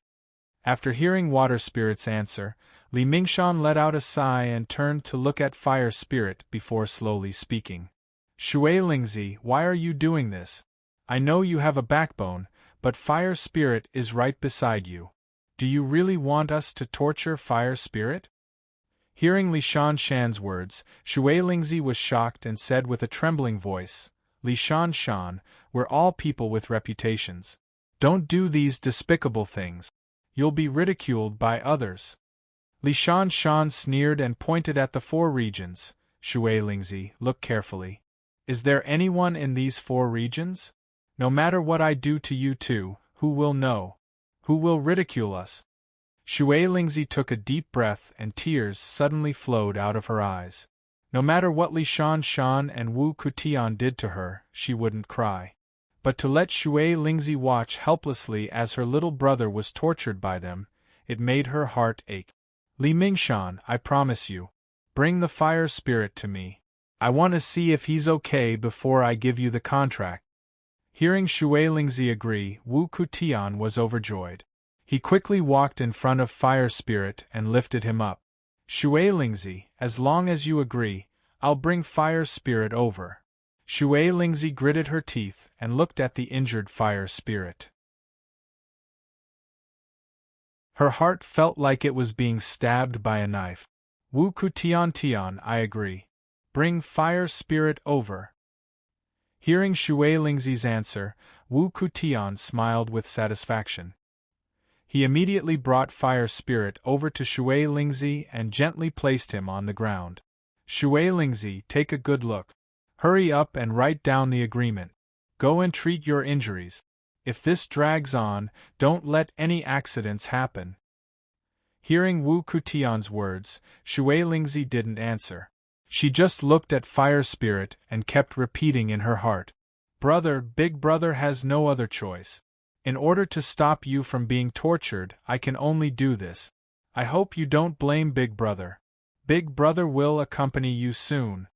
After hearing Water Spirit's answer, Li Mingshan let out a sigh and turned to look at Fire Spirit before slowly speaking. Shui Lingzi, why are you doing this? I know you have a backbone, but Fire Spirit is right beside you. Do you really want us to torture Fire Spirit? Hearing Li Shan's words, Shui Lingzi was shocked and said with a trembling voice, Li Shan, we're all people with reputations. Don't do these despicable things. You'll be ridiculed by others. Li Shan sneered and pointed at the 4 regions. Shui Lingzi, look carefully. Is there anyone in these 4 regions? No matter what I do to you 2, who will know? Who will ridicule us? Shui Lingzi took a deep breath and tears suddenly flowed out of her eyes. No matter what Li Shan and Wu Kutian did to her, she wouldn't cry. But to let Shui Lingzi watch helplessly as her little brother was tortured by them, it made her heart ache. Li Mingshan, I promise you. Bring the fire spirit to me. I want to see if he's okay before I give you the contract. Hearing Shui Lingzi agree, Wu Kutian was overjoyed. He quickly walked in front of Fire Spirit and lifted him up. Shui Lingzi, as long as you agree, I'll bring Fire Spirit over. Shui Lingzi gritted her teeth and looked at the injured Fire Spirit. Her heart felt like it was being stabbed by a knife. Wu Kutian, I agree. Bring Fire Spirit over. Hearing Shui Lingzi's answer, Wu Kutian smiled with satisfaction. He immediately brought Fire Spirit over to Shui Lingzi and gently placed him on the ground. Shui Lingzi, take a good look. Hurry up and write down the agreement. Go and treat your injuries. If this drags on, don't let any accidents happen. Hearing Wu Kutian's words, Shui Lingzi didn't answer. She just looked at Fire Spirit and kept repeating in her heart. Brother, Big Brother has no other choice. In order to stop you from being tortured, I can only do this. I hope you don't blame Big Brother. Big Brother will accompany you soon.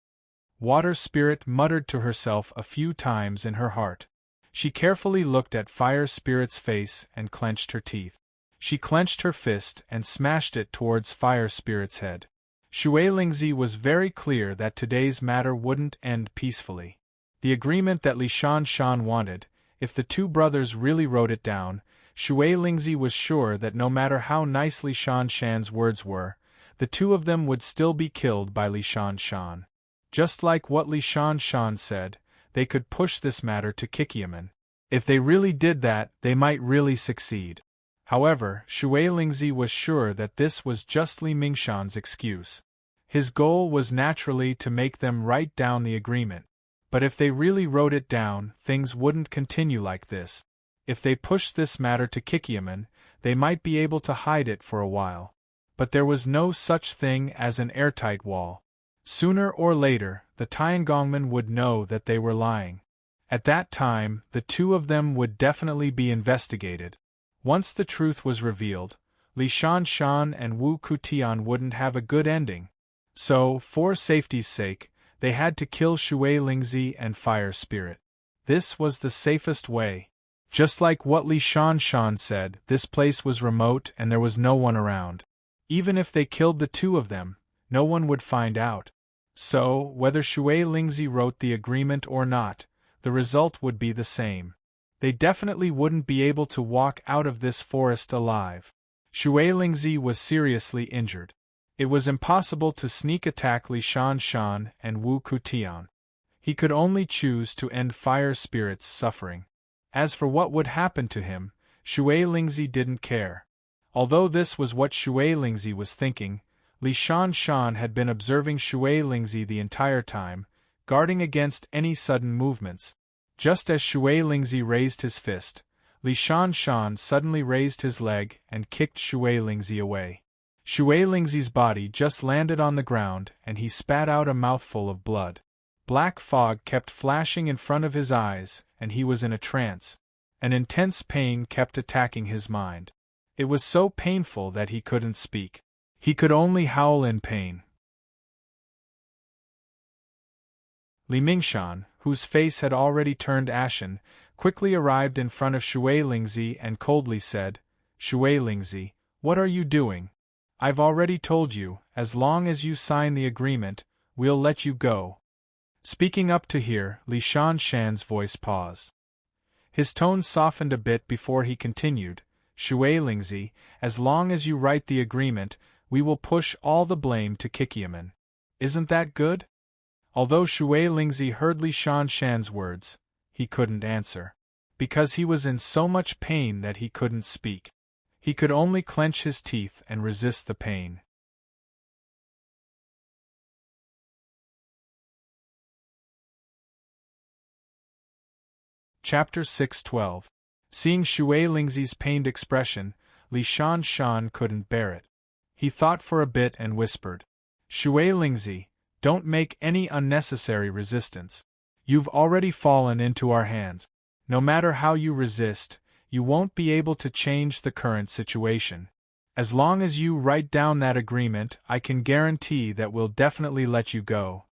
Water Spirit muttered to herself a few times in her heart. She carefully looked at Fire Spirit's face and clenched her teeth. She clenched her fist and smashed it towards Fire Spirit's head. Shui Lingzi was very clear that today's matter wouldn't end peacefully. The agreement that Li Shan wanted, if the two brothers really wrote it down, Shui Lingzi was sure that no matter how nice Li Shan's words were, the two of them would still be killed by Li Shan. Just like what Li Shan said, they could push this matter to Kikiaman. If they really did that, they might really succeed. However, Shui Lingzi was sure that this was just Li Mingshan's excuse. His goal was naturally to make them write down the agreement. But if they really wrote it down, things wouldn't continue like this. If they pushed this matter to Kikiaman, they might be able to hide it for a while. But there was no such thing as an airtight wall. Sooner or later, the Tiangongmen would know that they were lying. At that time, the two of them would definitely be investigated. Once the truth was revealed, Li Shan and Wu Kutian wouldn't have a good ending. So, for safety's sake, they had to kill Shui Lingzi and Fire Spirit. This was the safest way. Just like what Li Shan said, this place was remote and there was no one around. Even if they killed the two of them, no one would find out. So, whether Shui Lingzi wrote the agreement or not, the result would be the same. They definitely wouldn't be able to walk out of this forest alive. Shui Lingzi was seriously injured. It was impossible to sneak attack Li Shan and Wu Kutian. He could only choose to end Fire Spirit's suffering. As for what would happen to him, Shui Lingzi didn't care. Although this was what Shui Lingzi was thinking, Li Shan had been observing Shui Lingzi the entire time, guarding against any sudden movements. Just as Shui Lingzi raised his fist, Li Shan suddenly raised his leg and kicked Shui Lingzi away. Shui Lingzi's body just landed on the ground and he spat out a mouthful of blood. Black fog kept flashing in front of his eyes and he was in a trance. An intense pain kept attacking his mind. It was so painful that he couldn't speak. He could only howl in pain. Li Mingshan, whose face had already turned ashen, quickly arrived in front of Shui Lingzi and coldly said, Shui Lingzi, what are you doing? I've already told you, as long as you sign the agreement, we'll let you go. Speaking up to here, Li Shan's voice paused. His tone softened a bit before he continued, Shui Lingzi, as long as you write the agreement, we will push all the blame to Kikiaman. Isn't that good? Although Shui Lingzi heard Li Shan's words, he couldn't answer. Because he was in so much pain that he couldn't speak. He could only clench his teeth and resist the pain. Chapter 6:12. Seeing Shui Lingzi's pained expression, Li Shan couldn't bear it. He thought for a bit and whispered, "Shui Lingzi, don't make any unnecessary resistance. You've already fallen into our hands. No matter how you resist, you won't be able to change the current situation. As long as you write down that agreement, I can guarantee that we'll definitely let you go."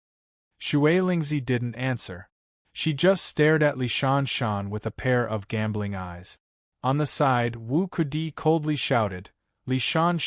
Shui Lingzi didn't answer. She just stared at Li Shan with a pair of gambling eyes. On the side, Wu Kudi coldly shouted, "Li Shan,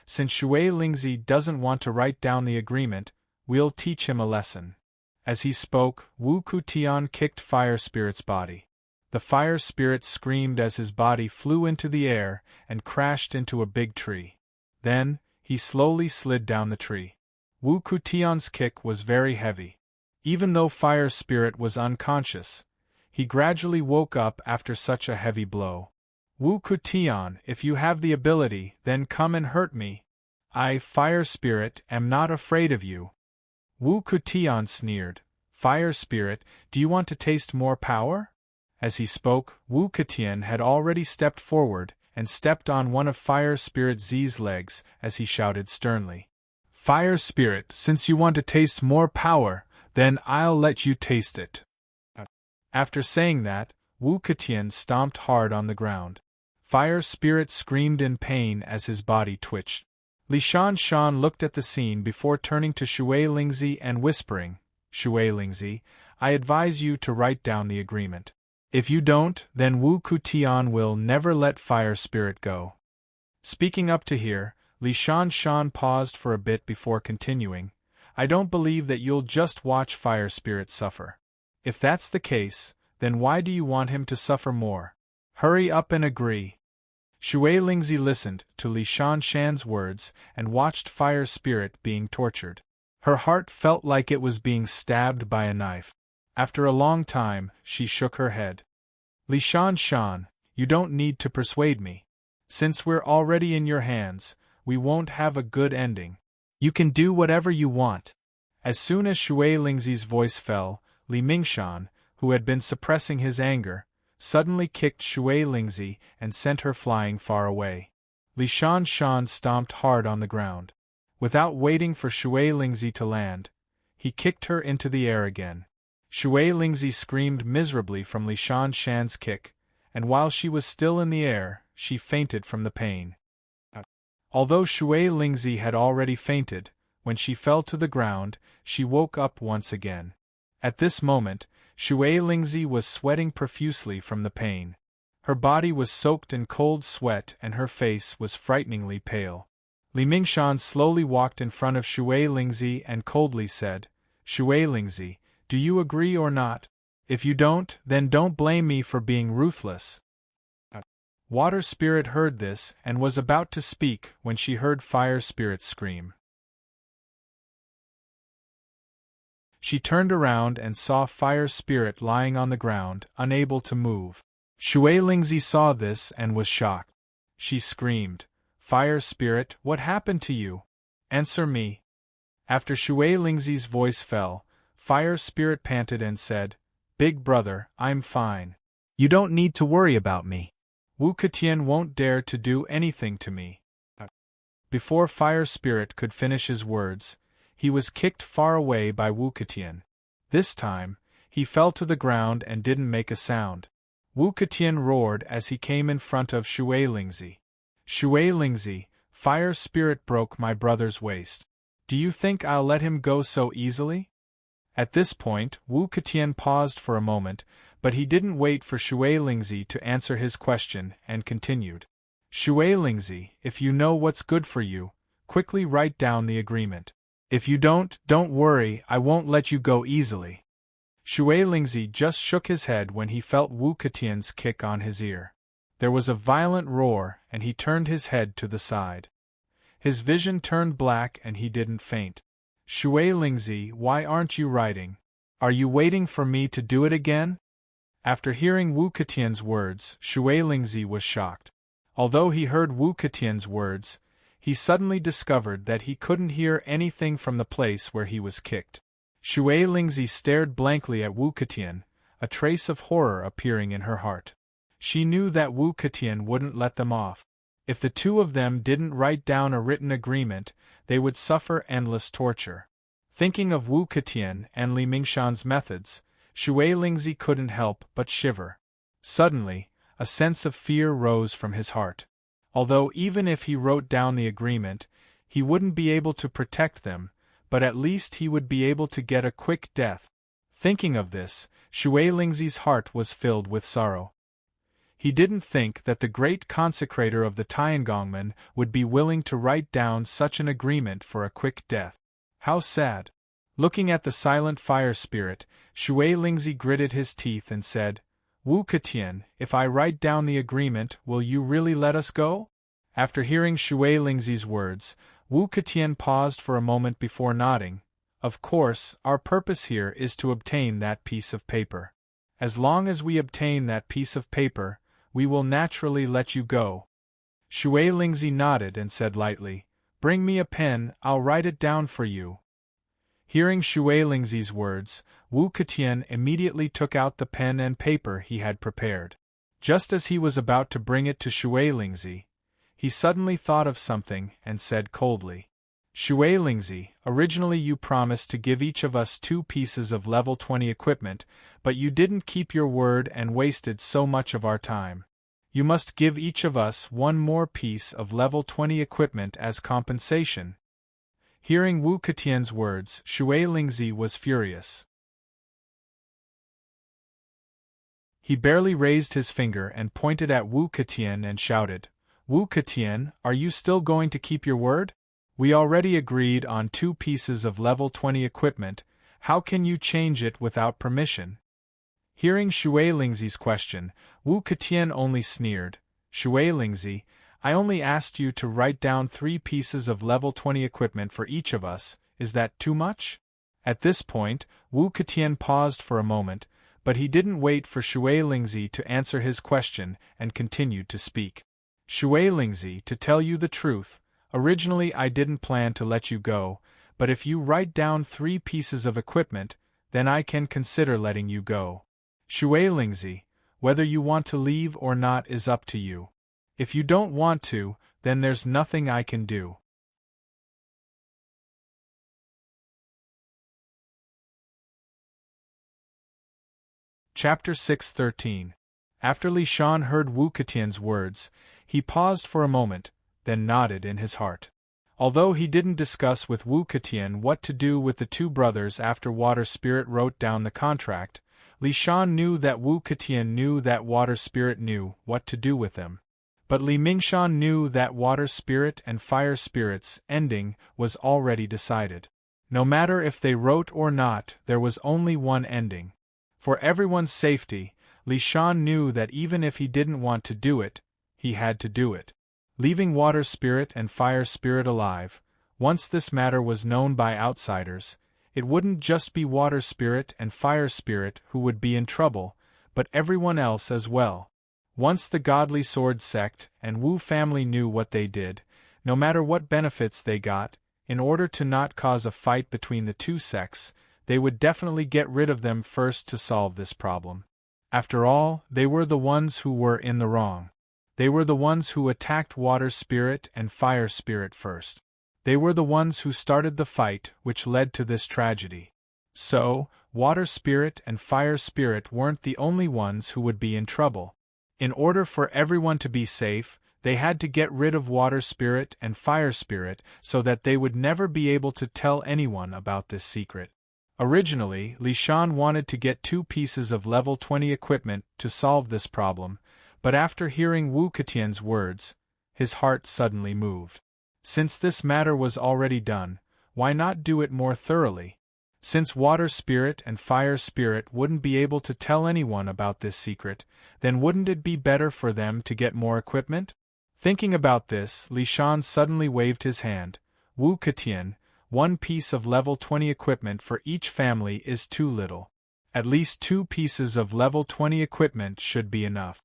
since Shui Lingzi doesn't want to write down the agreement, we'll teach him a lesson." As he spoke, Wu Kutian kicked Fire Spirit's body. The Fire Spirit screamed as his body flew into the air and crashed into a big tree. Then, he slowly slid down the tree. Wu Kutian's kick was very heavy. Even though Fire Spirit was unconscious, he gradually woke up after such a heavy blow. "Wu Kutian, if you have the ability, then come and hurt me. I, Fire Spirit, am not afraid of you." Wu Kutian sneered. "Fire Spirit, do you want to taste more power?" As he spoke, Wu Kutian had already stepped forward and stepped on one of Fire Spirit Z's legs as he shouted sternly, "Fire Spirit, since you want to taste more power, then I'll let you taste it." After saying that, Wu Kutian stomped hard on the ground. Fire Spirit screamed in pain as his body twitched. Li Shan looked at the scene before turning to Shui Lingzi and whispering, "Shui Lingzi, I advise you to write down the agreement. If you don't, then Wu Kutian will never let Fire Spirit go." Speaking up to here, Li Shan paused for a bit before continuing, "I don't believe that you'll just watch Fire Spirit suffer. If that's the case, then why do you want him to suffer more? Hurry up and agree." Shui Lingzi listened to Li Shan's words and watched Fire Spirit being tortured. Her heart felt like it was being stabbed by a knife. After a long time, she shook her head. "Li Shan, you don't need to persuade me. Since we're already in your hands, we won't have a good ending. You can do whatever you want." As soon as Shui Lingzi's voice fell, Li Mingshan, who had been suppressing his anger, suddenly kicked Shui Lingzi and sent her flying far away. Li Shan stomped hard on the ground. Without waiting for Shui Lingzi to land, he kicked her into the air again. Shui Lingzi screamed miserably from Li Shan's kick, and while she was still in the air, she fainted from the pain. Although Shui Lingzi had already fainted, when she fell to the ground, she woke up once again. At this moment, Shui Lingzi was sweating profusely from the pain. Her body was soaked in cold sweat and her face was frighteningly pale. Li Mingshan slowly walked in front of Shui Lingzi and coldly said, "Shui Lingzi, do you agree or not? If you don't, then don't blame me for being ruthless." Water Spirit heard this and was about to speak when she heard Fire Spirit scream. She turned around and saw Fire Spirit lying on the ground, unable to move. Shui Lingzi saw this and was shocked. She screamed, "Fire Spirit, what happened to you? Answer me." After Shui Lingzi's voice fell, Fire Spirit panted and said, "Big brother, I'm fine. You don't need to worry about me. Wu Kutian won't dare to do anything to me." Before Fire Spirit could finish his words, he was kicked far away by Wu Kutian. This time, he fell to the ground and didn't make a sound. Wu Kutian roared as he came in front of Shui Lingzi. "Shui Lingzi, Fire Spirit broke my brother's waist. Do you think I'll let him go so easily?" At this point, Wu Kutian paused for a moment, but he didn't wait for Shui Lingzi to answer his question and continued. "Shui Lingzi, if you know what's good for you, quickly write down the agreement. If you don't worry, I won't let you go easily." Shui Lingzi just shook his head when he felt Wu Kutian's kick on his ear. There was a violent roar and he turned his head to the side. His vision turned black and he didn't faint. "Shui Lingzi, why aren't you writing? Are you waiting for me to do it again?" After hearing Wu Kutian's words, Shui Lingzi was shocked. Although he heard Wu Kutian's words, he suddenly discovered that he couldn't hear anything from the place where he was kicked. Shui Lingzi stared blankly at Wu Kutian, a trace of horror appearing in her heart. She knew that Wu Kutian wouldn't let them off. If the two of them didn't write down a written agreement, they would suffer endless torture. Thinking of Wu Ketian and Li Mingshan's methods, Xue Lingzi couldn't help but shiver. Suddenly, a sense of fear rose from his heart. Although even if he wrote down the agreement, he wouldn't be able to protect them, but at least he would be able to get a quick death. Thinking of this, Xue Lingzi's heart was filled with sorrow. He didn't think that the great consecrator of the Tiangongmen would be willing to write down such an agreement for a quick death. How sad! Looking at the silent fire spirit, Xue Lingzi gritted his teeth and said, "Wu Ketian, if I write down the agreement, will you really let us go?" After hearing Xue Lingzi's words, Wu Ketian paused for a moment before nodding. "Of course, our purpose here is to obtain that piece of paper. As long as we obtain that piece of paper, we will naturally let you go." Xue Lingzi nodded and said lightly, "Bring me a pen, I'll write it down for you." Hearing Xue Lingzi's words, Wu Ketian immediately took out the pen and paper he had prepared. Just as he was about to bring it to Xue Lingzi, he suddenly thought of something and said coldly, "Xue Lingzi, originally you promised to give each of us 2 pieces of level 20 equipment, but you didn't keep your word and wasted so much of our time. You must give each of us 1 more piece of level 20 equipment as compensation." Hearing Wu Ketian's words, Xue Lingzi was furious. He barely raised his finger and pointed at Wu Ketian and shouted, "Wu Ketian, are you still going to keep your word? We already agreed on 2 pieces of level 20 equipment, how can you change it without permission?" Hearing Xue Lingzi's question, Wu Ketian only sneered, "Xue Lingzi, I only asked you to write down 3 pieces of level 20 equipment for each of us, is that too much?" At this point, Wu Ketian paused for a moment, but he didn't wait for Xue Lingzi to answer his question and continued to speak. "Xue Lingzi, to tell you the truth, originally I didn't plan to let you go, but if you write down 3 pieces of equipment, then I can consider letting you go. Xue Lingzi, whether you want to leave or not is up to you. If you don't want to, then there's nothing I can do." Chapter 613. After Li Shan heard Wu Ketian's words, he paused for a moment, then nodded in his heart. Although he didn't discuss with Wu Ketian what to do with the 2 brothers after Water Spirit wrote down the contract, Li Shan knew that Wu Ketian knew that Water Spirit knew what to do with them. But Li Mingshan knew that Water Spirit and Fire Spirit's ending was already decided. No matter if they wrote or not, there was only one ending. For everyone's safety, Li Shan knew that even if he didn't want to do it, he had to do it. Leaving Water Spirit and Fire Spirit alive, once this matter was known by outsiders, it wouldn't just be Water Spirit and Fire Spirit who would be in trouble, but everyone else as well. Once the Godly Sword sect and Wu family knew what they did, no matter what benefits they got, in order to not cause a fight between the 2 sects, they would definitely get rid of them first to solve this problem. After all, they were the ones who were in the wrong. They were the ones who attacked Water Spirit and Fire Spirit first. They were the ones who started the fight which led to this tragedy. So, Water Spirit and Fire Spirit weren't the only ones who would be in trouble. In order for everyone to be safe, they had to get rid of Water Spirit and Fire Spirit so that they would never be able to tell anyone about this secret. Originally, Li Shan wanted to get 2 pieces of level 20 equipment to solve this problem, but after hearing Wu Ketian's words, his heart suddenly moved. Since this matter was already done, why not do it more thoroughly? Since Water Spirit and Fire Spirit wouldn't be able to tell anyone about this secret, then wouldn't it be better for them to get more equipment? Thinking about this, Li Shan suddenly waved his hand. "Wu Ketian, 1 piece of level 20 equipment for each family is too little. At least 2 pieces of level 20 equipment should be enough."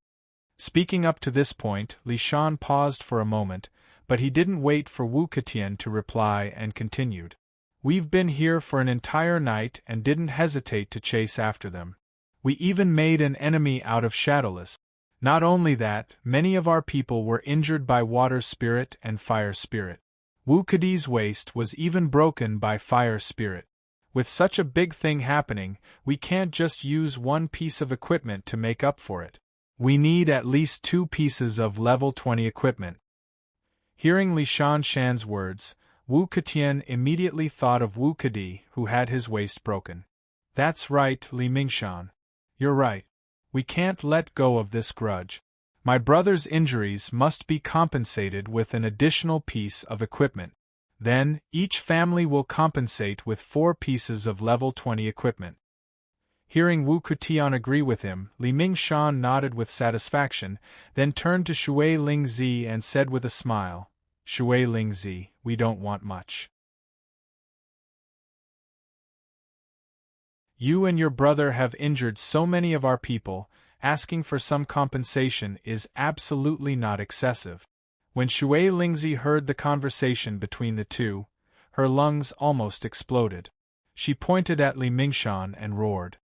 Speaking up to this point, Li Shan paused for a moment, but he didn't wait for Wu Ketian to reply and continued. "We've been here for an entire night and didn't hesitate to chase after them. We even made an enemy out of Shadowless. Not only that, many of our people were injured by water spirit and fire spirit. Wu Kadi's waist was even broken by fire spirit. With such a big thing happening, we can't just use one piece of equipment to make up for it. We need at least 2 pieces of level 20 equipment. Hearing Li Shan's words, Wu Ketian immediately thought of Wu Kadi, who had his waist broken. That's right, Li Mingshan. You're right. We can't let go of this grudge. My brother's injuries must be compensated with an additional piece of equipment. Then, each family will compensate with 4 pieces of level 20 equipment. Hearing Wu Ketian agree with him, Li Mingshan nodded with satisfaction, then turned to Shui Lingzi and said with a smile, Shui Lingzi, we don't want much. You and your brother have injured so many of our people, asking for some compensation is absolutely not excessive. When Shui Lingzi heard the conversation between the two, her lungs almost exploded. She pointed at Li Mingshan and roared.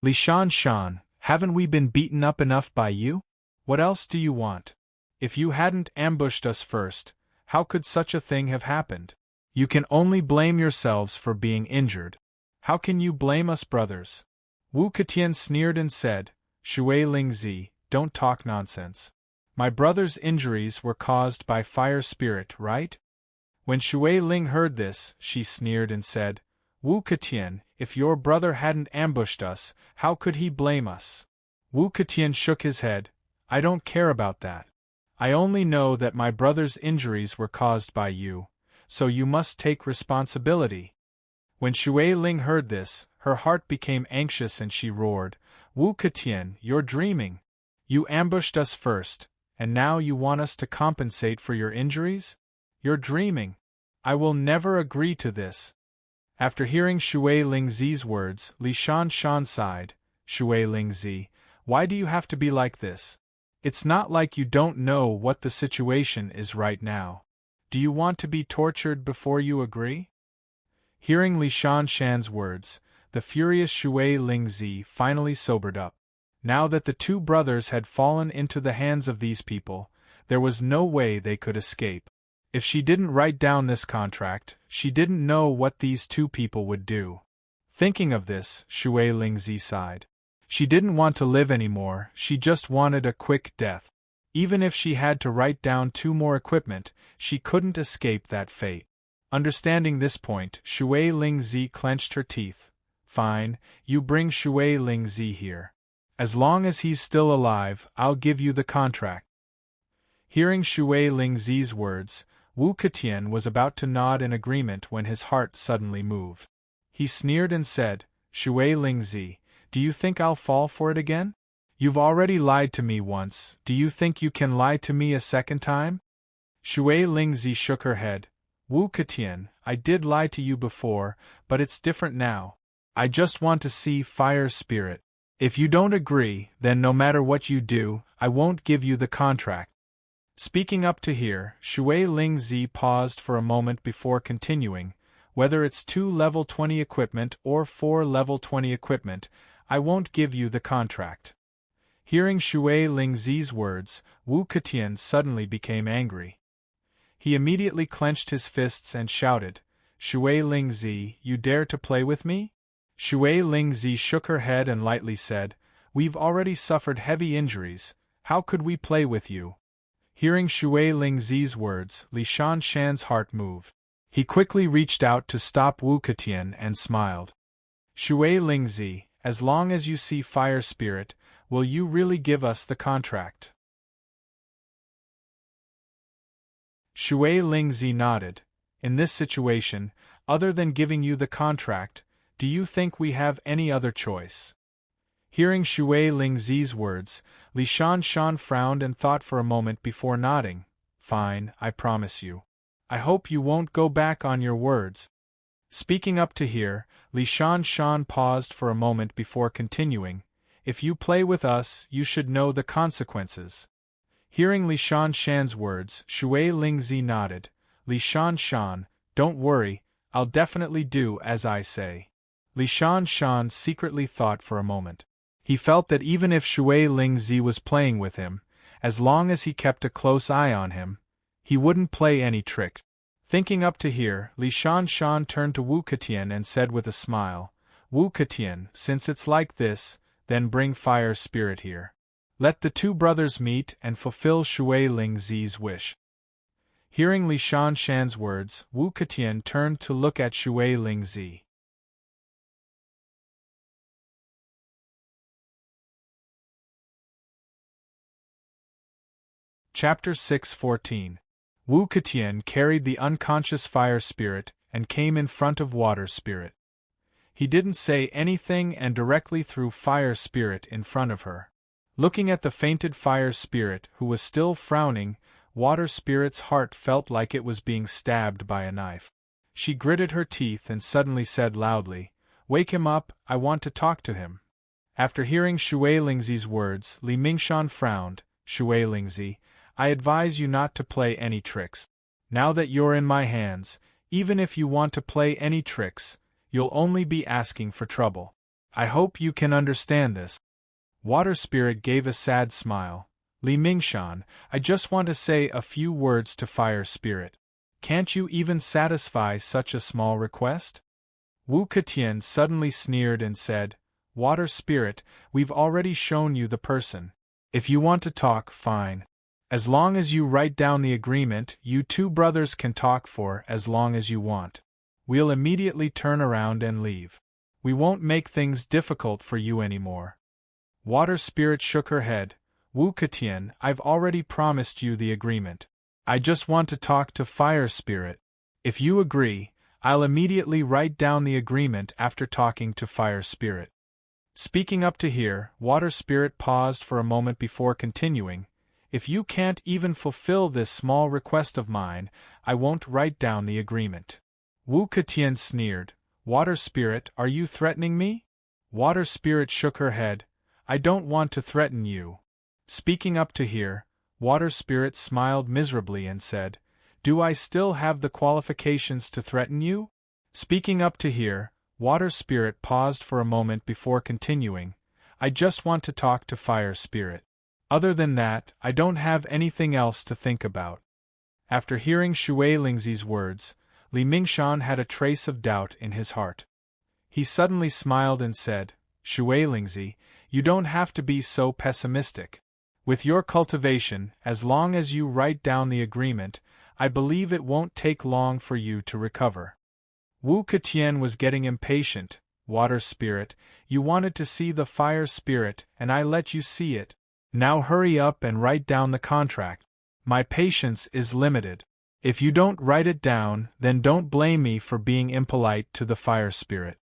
Li Shan, haven't we been beaten up enough by you? What else do you want? If you hadn't ambushed us first, how could such a thing have happened? You can only blame yourselves for being injured. How can you blame us brothers? Wu Ketian sneered and said, Shui Lingzi, don't talk nonsense. My brother's injuries were caused by fire spirit, right? When Shui Ling heard this, she sneered and said, Wu Ketian, if your brother hadn't ambushed us, how could he blame us? Wu Ketian shook his head. I don't care about that. I only know that my brother's injuries were caused by you, so you must take responsibility. When Shui Ling heard this, her heart became anxious and she roared, Wu Ketian, you're dreaming. You ambushed us first, and now you want us to compensate for your injuries? You're dreaming. I will never agree to this. After hearing Shui Lingzi's words, Li Shan sighed. Shui Lingzi, why do you have to be like this? It's not like you don't know what the situation is right now. Do you want to be tortured before you agree? Hearing Li Shan's words, the furious Shui Lingzi finally sobered up. Now that the 2 brothers had fallen into the hands of these people, there was no way they could escape. If she didn't write down this contract, she didn't know what these 2 people would do. Thinking of this, Shui Lingzi sighed. She didn't want to live anymore, she just wanted a quick death. Even if she had to write down 2 more equipment, she couldn't escape that fate. Understanding this point, Shui Lingzi clenched her teeth. Fine, you bring Shui Lingzi here. As long as he's still alive, I'll give you the contract. Hearing Shui Lingzi's words, Wu Ketian was about to nod in agreement when his heart suddenly moved. He sneered and said, Shui Lingzi, do you think I'll fall for it again? You've already lied to me once, do you think you can lie to me a second time? Shui Lingzi shook her head. Wu Ketian, I did lie to you before, but it's different now. I just want to see fire spirit. If you don't agree, then no matter what you do, I won't give you the contract. Speaking up to here, Shui Lingzi paused for a moment before continuing, whether it's 2 level 20 equipment or 4 level 20 equipment, I won't give you the contract. Hearing Shui Lingzi's words, Wu Ketian suddenly became angry. He immediately clenched his fists and shouted, Shui Lingzi, you dare to play with me? Shui Lingzi shook her head and lightly said, We've already suffered heavy injuries, how could we play with you? Hearing Shui Lingzi's words, Li Shan's heart moved. He quickly reached out to stop Wu Ketian and smiled. Shui Lingzi, as long as you see fire spirit, will you really give us the contract? Shui Lingzi nodded. In this situation, other than giving you the contract, do you think we have any other choice? Hearing Shui Lingzi's words, Li Shan frowned and thought for a moment before nodding. Fine, I promise you. I hope you won't go back on your words. Speaking up to here, Li Shan paused for a moment before continuing. If you play with us, you should know the consequences. Hearing Li Shan's words, Shui Lingzi nodded. Li Shan, don't worry, I'll definitely do as I say. Li Shan secretly thought for a moment. He felt that even if Shui Lingzi was playing with him, as long as he kept a close eye on him, he wouldn't play any tricks. Thinking up to here, Li Shan turned to Wu Ketian and said with a smile, Wu Ketian, since it's like this, then bring fire spirit here. Let the two brothers meet and fulfill Shui Lingzi's wish. Hearing Li Shan's words, Wu Ketian turned to look at Shui Lingzi. Chapter 6:14. Wu Ketian carried the unconscious fire spirit and came in front of water spirit. He didn't say anything and directly threw fire spirit in front of her. Looking at the fainted fire spirit who was still frowning, water spirit's heart felt like it was being stabbed by a knife. She gritted her teeth and suddenly said loudly, Wake him up, I want to talk to him. After hearing Shui Lingzi's words, Li Mingshan frowned. Shui Lingzi, I advise you not to play any tricks. Now that you're in my hands, even if you want to play any tricks, you'll only be asking for trouble. I hope you can understand this. Water Spirit gave a sad smile. Li Mingshan, I just want to say a few words to Fire Spirit. Can't you even satisfy such a small request? Wu Ketian suddenly sneered and said, Water Spirit, we've already shown you the person. If you want to talk, fine. As long as you write down the agreement, you two brothers can talk for as long as you want. We'll immediately turn around and leave. We won't make things difficult for you anymore. Water Spirit shook her head. Wu Ketian, I've already promised you the agreement. I just want to talk to Fire Spirit. If you agree, I'll immediately write down the agreement after talking to Fire Spirit. Speaking up to here, Water Spirit paused for a moment before continuing. If you can't even fulfill this small request of mine, I won't write down the agreement. Wu Ketian sneered. Water Spirit, are you threatening me? Water Spirit shook her head. I don't want to threaten you. Speaking up to here, Water Spirit smiled miserably and said, Do I still have the qualifications to threaten you? Speaking up to here, Water Spirit paused for a moment before continuing. I just want to talk to Fire Spirit. Other than that, I don't have anything else to think about. After hearing Shui Lingzi's words, Li Mingshan had a trace of doubt in his heart. He suddenly smiled and said, Shui Lingzi, you don't have to be so pessimistic. With your cultivation, as long as you write down the agreement, I believe it won't take long for you to recover. Wu Ketian was getting impatient. Water Spirit, you wanted to see the Fire Spirit and I let you see it. Now hurry up and write down the contract. My patience is limited. If you don't write it down, then don't blame me for being impolite to the Fire Spirit.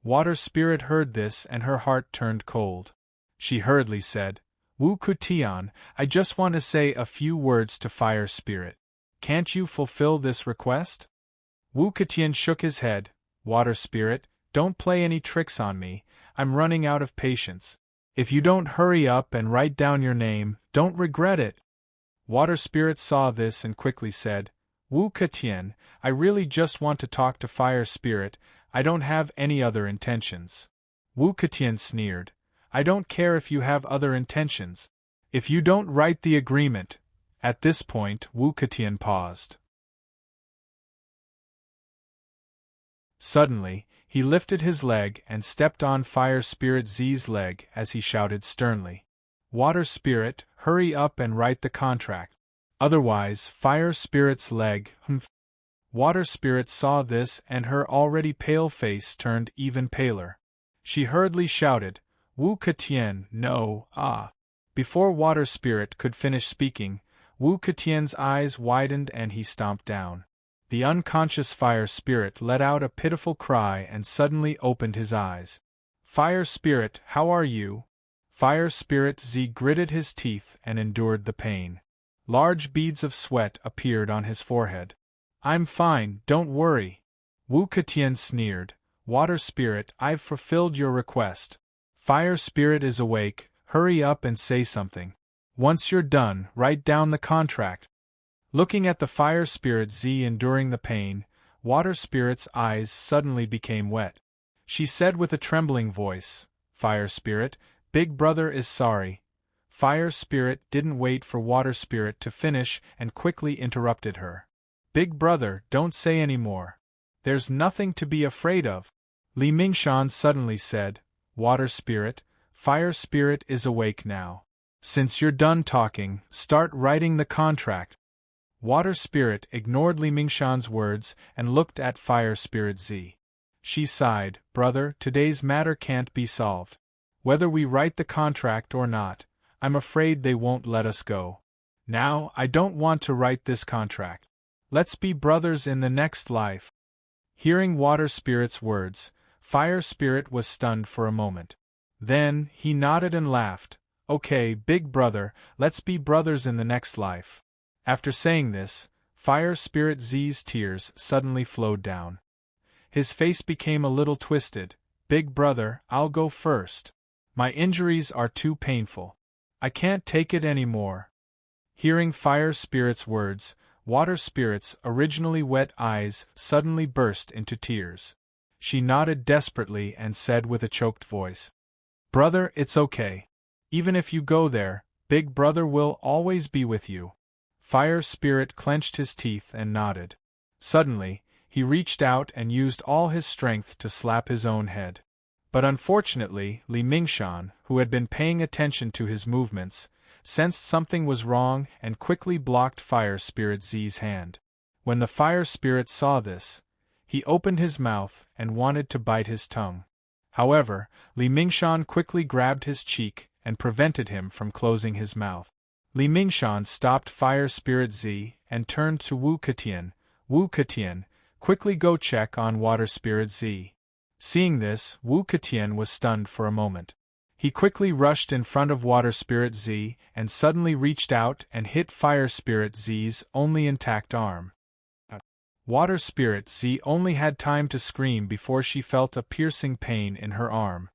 Water Spirit heard this and her heart turned cold. She hurriedly said, Wu Ketian, I just want to say a few words to Fire Spirit. Can't you fulfill this request? Wu Ketian shook his head. Water Spirit, don't play any tricks on me, I'm running out of patience. If you don't hurry up and write down your name, don't regret it. Water Spirit saw this and quickly said, Wu Ketian, I really just want to talk to Fire Spirit, I don't have any other intentions. Wu Ketian sneered, I don't care if you have other intentions. If you don't write the agreement. At this point, Wu Ketian paused. Suddenly, he lifted his leg and stepped on Fire Spirit Z's leg as he shouted sternly, Water Spirit, hurry up and write the contract. Otherwise, Fire Spirit's leg, Water Spirit saw this and her already pale face turned even paler. She hurriedly shouted, Wu Ketian, no, ah. Before Water Spirit could finish speaking, Wu Ketian's eyes widened and he stomped down. The unconscious Fire Spirit let out a pitiful cry and suddenly opened his eyes. Fire Spirit, how are you? Fire Spirit Z gritted his teeth and endured the pain. Large beads of sweat appeared on his forehead. I'm fine, don't worry. Wu Ketian sneered. Water Spirit, I've fulfilled your request. Fire Spirit is awake, hurry up and say something. Once you're done, write down the contract. Looking at the Fire Spirit Z enduring the pain, Water Spirit's eyes suddenly became wet. She said with a trembling voice, Fire Spirit, Big Brother is sorry. Fire Spirit didn't wait for Water Spirit to finish and quickly interrupted her. Big Brother, don't say any more. There's nothing to be afraid of. Li Mingshan suddenly said, Water Spirit, Fire Spirit is awake now. Since you're done talking, start writing the contract. Water Spirit ignored Li Mingshan's words and looked at Fire Spirit Z. She sighed, Brother, today's matter can't be solved. Whether we write the contract or not, I'm afraid they won't let us go. Now, I don't want to write this contract. Let's be brothers in the next life. Hearing Water Spirit's words, Fire Spirit was stunned for a moment. Then, he nodded and laughed. Okay, Big Brother, let's be brothers in the next life. After saying this, Fire Spirit Z's tears suddenly flowed down. His face became a little twisted. Big Brother, I'll go first. My injuries are too painful. I can't take it anymore. Hearing Fire Spirit's words, Water Spirit's originally wet eyes suddenly burst into tears. She nodded desperately and said with a choked voice, Brother, it's okay. Even if you go there, Big Brother will always be with you. Fire Spirit clenched his teeth and nodded. Suddenly, he reached out and used all his strength to slap his own head. But unfortunately, Li Mingshan, who had been paying attention to his movements, sensed something was wrong and quickly blocked Fire Spirit Z's hand. When the Fire Spirit saw this, he opened his mouth and wanted to bite his tongue. However, Li Mingshan quickly grabbed his cheek and prevented him from closing his mouth. Li Mingshan stopped Fire Spirit Z and turned to Wu Ketian. Wu Ketian, quickly go check on Water Spirit Z. Seeing this, Wu Ketian was stunned for a moment. He quickly rushed in front of Water Spirit Z and suddenly reached out and hit Fire Spirit Z's only intact arm. Water Spirit Z only had time to scream before she felt a piercing pain in her arm.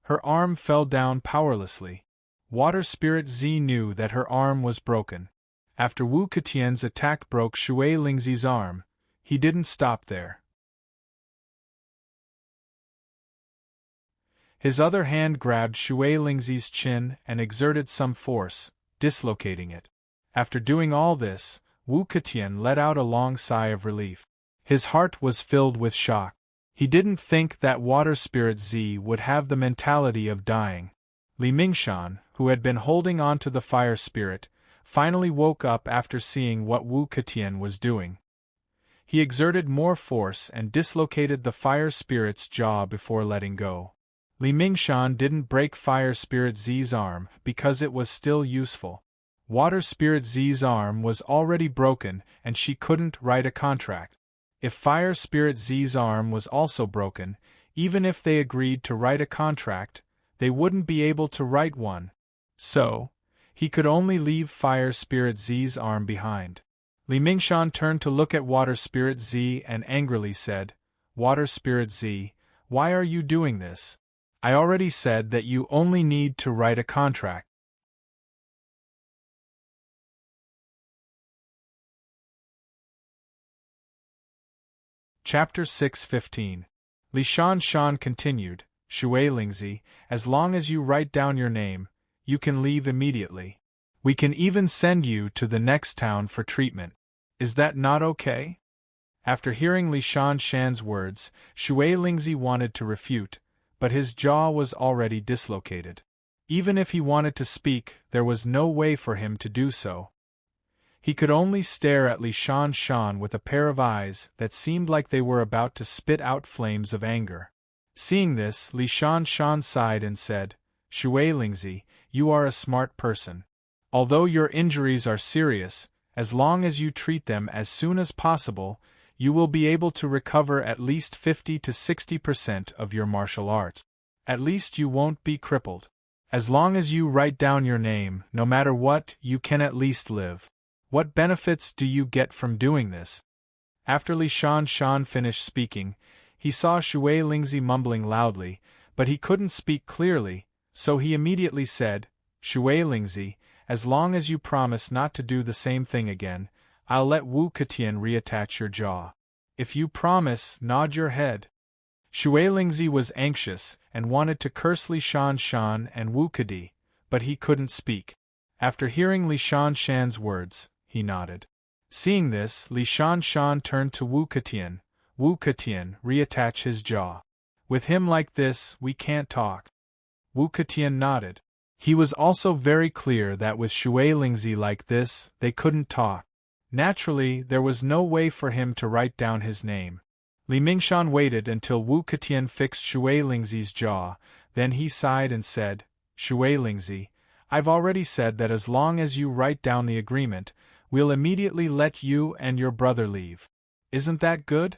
Her arm fell down powerlessly. Water Spirit Z knew that her arm was broken. After Wu Ketian's attack broke Shui Lingzi's arm, he didn't stop there. His other hand grabbed Shui Lingzi's chin and exerted some force, dislocating it. After doing all this, Wu Ketian let out a long sigh of relief. His heart was filled with shock. He didn't think that Water Spirit Z would have the mentality of dying. Li Mingshan, who had been holding on to the Fire Spirit, finally woke up after seeing what Wu Ketian was doing. He exerted more force and dislocated the Fire Spirit's jaw before letting go. Li Mingshan didn't break Fire Spirit Z's arm because it was still useful. Water Spirit Z's arm was already broken and she couldn't write a contract. If Fire Spirit Z's arm was also broken, even if they agreed to write a contract, they wouldn't be able to write one. So, he could only leave Fire Spirit Z's arm behind. Li Mingshan turned to look at Water Spirit Z and angrily said, Water Spirit Z, why are you doing this? I already said that you only need to write a contract. Chapter 6:15. Li Shan continued, Shui Lingzi, as long as you write down your name, you can leave immediately. We can even send you to the next town for treatment. Is that not okay? After hearing Li Shan's words, Shui Lingzi wanted to refute, but his jaw was already dislocated. Even if he wanted to speak, there was no way for him to do so. He could only stare at Li Shan with a pair of eyes that seemed like they were about to spit out flames of anger. Seeing this, Li Shan sighed and said, Shui Lingzi, you are a smart person. Although your injuries are serious, as long as you treat them as soon as possible, you will be able to recover at least 50 to 60% of your martial arts. At least you won't be crippled. As long as you write down your name, no matter what, you can at least live. What benefits do you get from doing this? After Li Shan finished speaking, he saw Shui Lingzi mumbling loudly, but he couldn't speak clearly, so he immediately said, Shui Lingzi, as long as you promise not to do the same thing again, I'll let Wu Ketian reattach your jaw. If you promise, nod your head. Shui Lingzi was anxious and wanted to curse Li Shan and Wu Kedi, but he couldn't speak. After hearing Li Shan's words, he nodded. Seeing this, Li Shan turned to Wu Ketian. Wu Ketian, reattach his jaw. With him like this, we can't talk. Wu Ketian nodded. He was also very clear that with Shui Lingzi like this, they couldn't talk. Naturally, there was no way for him to write down his name. Li Mingshan waited until Wu Ketian fixed Shui Lingzi's jaw, then he sighed and said, Shui Lingzi, I've already said that as long as you write down the agreement, we'll immediately let you and your brother leave. Isn't that good?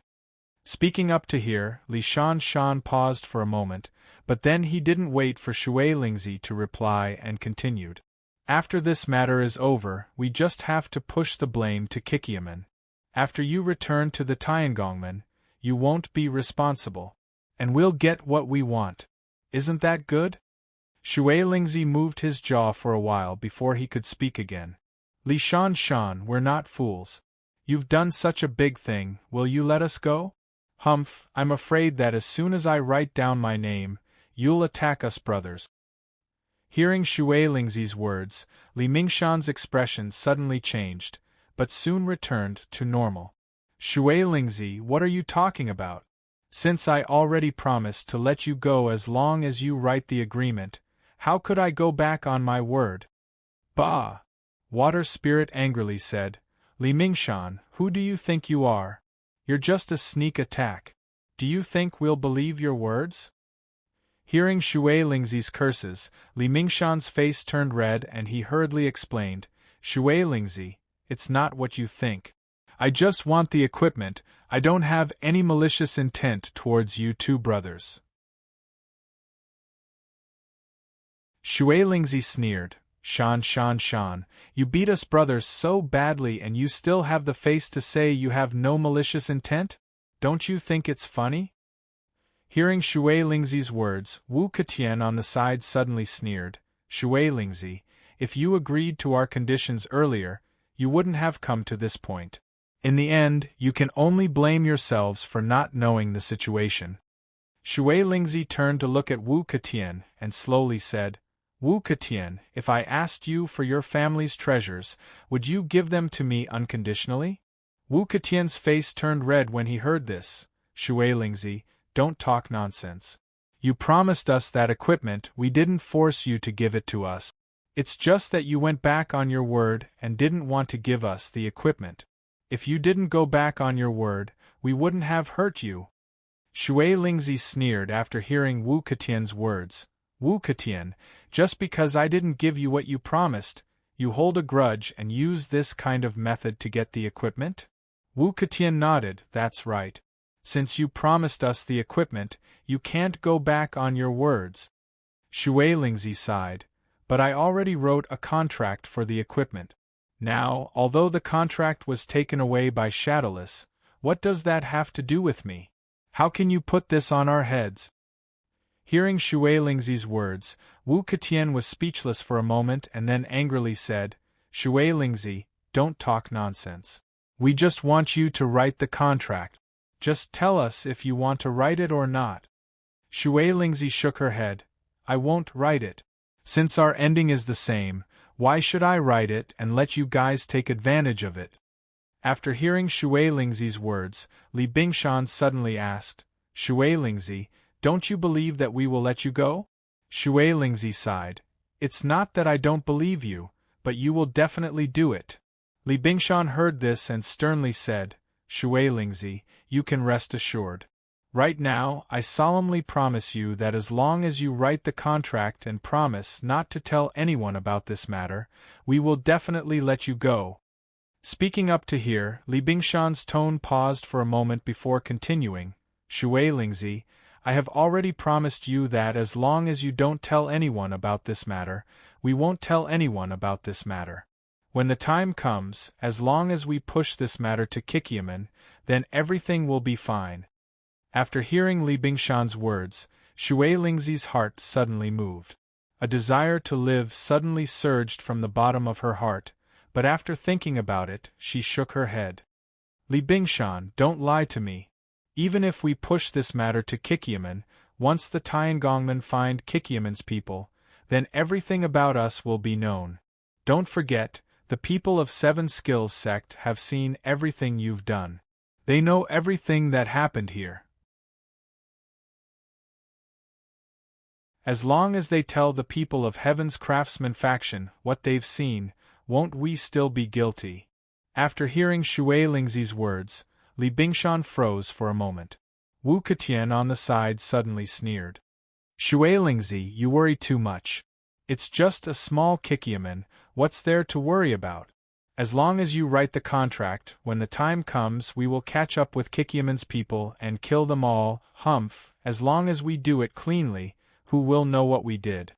Speaking up to here, Li Shan paused for a moment, but then he didn't wait for Shui Lingzi to reply and continued. After this matter is over, we just have to push the blame to Kikiaman. After you return to the Tiangongmen, you won't be responsible. And we'll get what we want. Isn't that good? Shui Lingzi moved his jaw for a while before he could speak again. Li Shan, we're not fools. You've done such a big thing, will you let us go? Humph, I'm afraid that as soon as I write down my name, you'll attack us brothers. Hearing Shui Lingzi's words, Li Mingshan's expression suddenly changed, but soon returned to normal. Shui Lingzi, what are you talking about? Since I already promised to let you go as long as you write the agreement, how could I go back on my word? Bah! Water Spirit angrily said, Li Mingshan, who do you think you are? You're just a sneak attack. Do you think we'll believe your words? Hearing Shui Lingzi's curses, Li Mingshan's face turned red and he hurriedly explained, Shui Lingzi, it's not what you think. I just want the equipment, I don't have any malicious intent towards you two brothers. Shui Lingzi sneered, Shan, you beat us brothers so badly and you still have the face to say you have no malicious intent? Don't you think it's funny? Hearing Shui Lingzi's words, Wu Ketian on the side suddenly sneered, Shui Lingzi, if you agreed to our conditions earlier, you wouldn't have come to this point. In the end, you can only blame yourselves for not knowing the situation. Shui Lingzi turned to look at Wu Ketian and slowly said, Wu Ketian, if I asked you for your family's treasures, would you give them to me unconditionally? Wu Ketian's face turned red when he heard this. Shui Lingzi, don't talk nonsense. You promised us that equipment, we didn't force you to give it to us. It's just that you went back on your word and didn't want to give us the equipment. If you didn't go back on your word, we wouldn't have hurt you. Shui Lingzi sneered after hearing Wu Ketian's words. Wu Ketian, just because I didn't give you what you promised, you hold a grudge and use this kind of method to get the equipment? Wu Ketian nodded, that's right. Since you promised us the equipment, you can't go back on your words. Shui Lingzi sighed, but I already wrote a contract for the equipment. Now, although the contract was taken away by Shadowless, what does that have to do with me? How can you put this on our heads? Hearing Shui Lingzi's words, Wu Ketian was speechless for a moment and then angrily said, Shui Lingzi, don't talk nonsense. We just want you to write the contract. Just tell us if you want to write it or not. Shui Lingzi shook her head. I won't write it. Since our ending is the same, why should I write it and let you guys take advantage of it? After hearing Shui Lingzi's words, Li Bingshan suddenly asked, Shui Lingzi, don't you believe that we will let you go? Shui Lingzi sighed. It's not that I don't believe you, but you will definitely do it. Li Bingshan heard this and sternly said, Shui Lingzi, you can rest assured. Right now, I solemnly promise you that as long as you write the contract and promise not to tell anyone about this matter, we will definitely let you go. Speaking up to here, Li Bingshan's tone paused for a moment before continuing, Shui Lingzi, I have already promised you that as long as you don't tell anyone about this matter, we won't tell anyone about this matter. When the time comes, as long as we push this matter to Kikiaman, then everything will be fine. After hearing Li Bingshan's words, Shui Lingzi's heart suddenly moved. A desire to live suddenly surged from the bottom of her heart, but after thinking about it, she shook her head. Li Bingshan, don't lie to me. Even if we push this matter to Kikyaman, once the Tiangongmen find Kikyaman's people, then everything about us will be known. Don't forget, the people of Seven Skills Sect have seen everything you've done. They know everything that happened here. As long as they tell the people of Heaven's Craftsman faction what they've seen, won't we still be guilty? After hearing Shui Lingzi's words, Li Bingshan froze for a moment. Wu Ketian on the side suddenly sneered. Shui Lingzi, you worry too much. It's just a small Kikyaman, what's there to worry about? As long as you write the contract, when the time comes we will catch up with Kikyaman's people and kill them all, humph, as long as we do it cleanly, who will know what we did?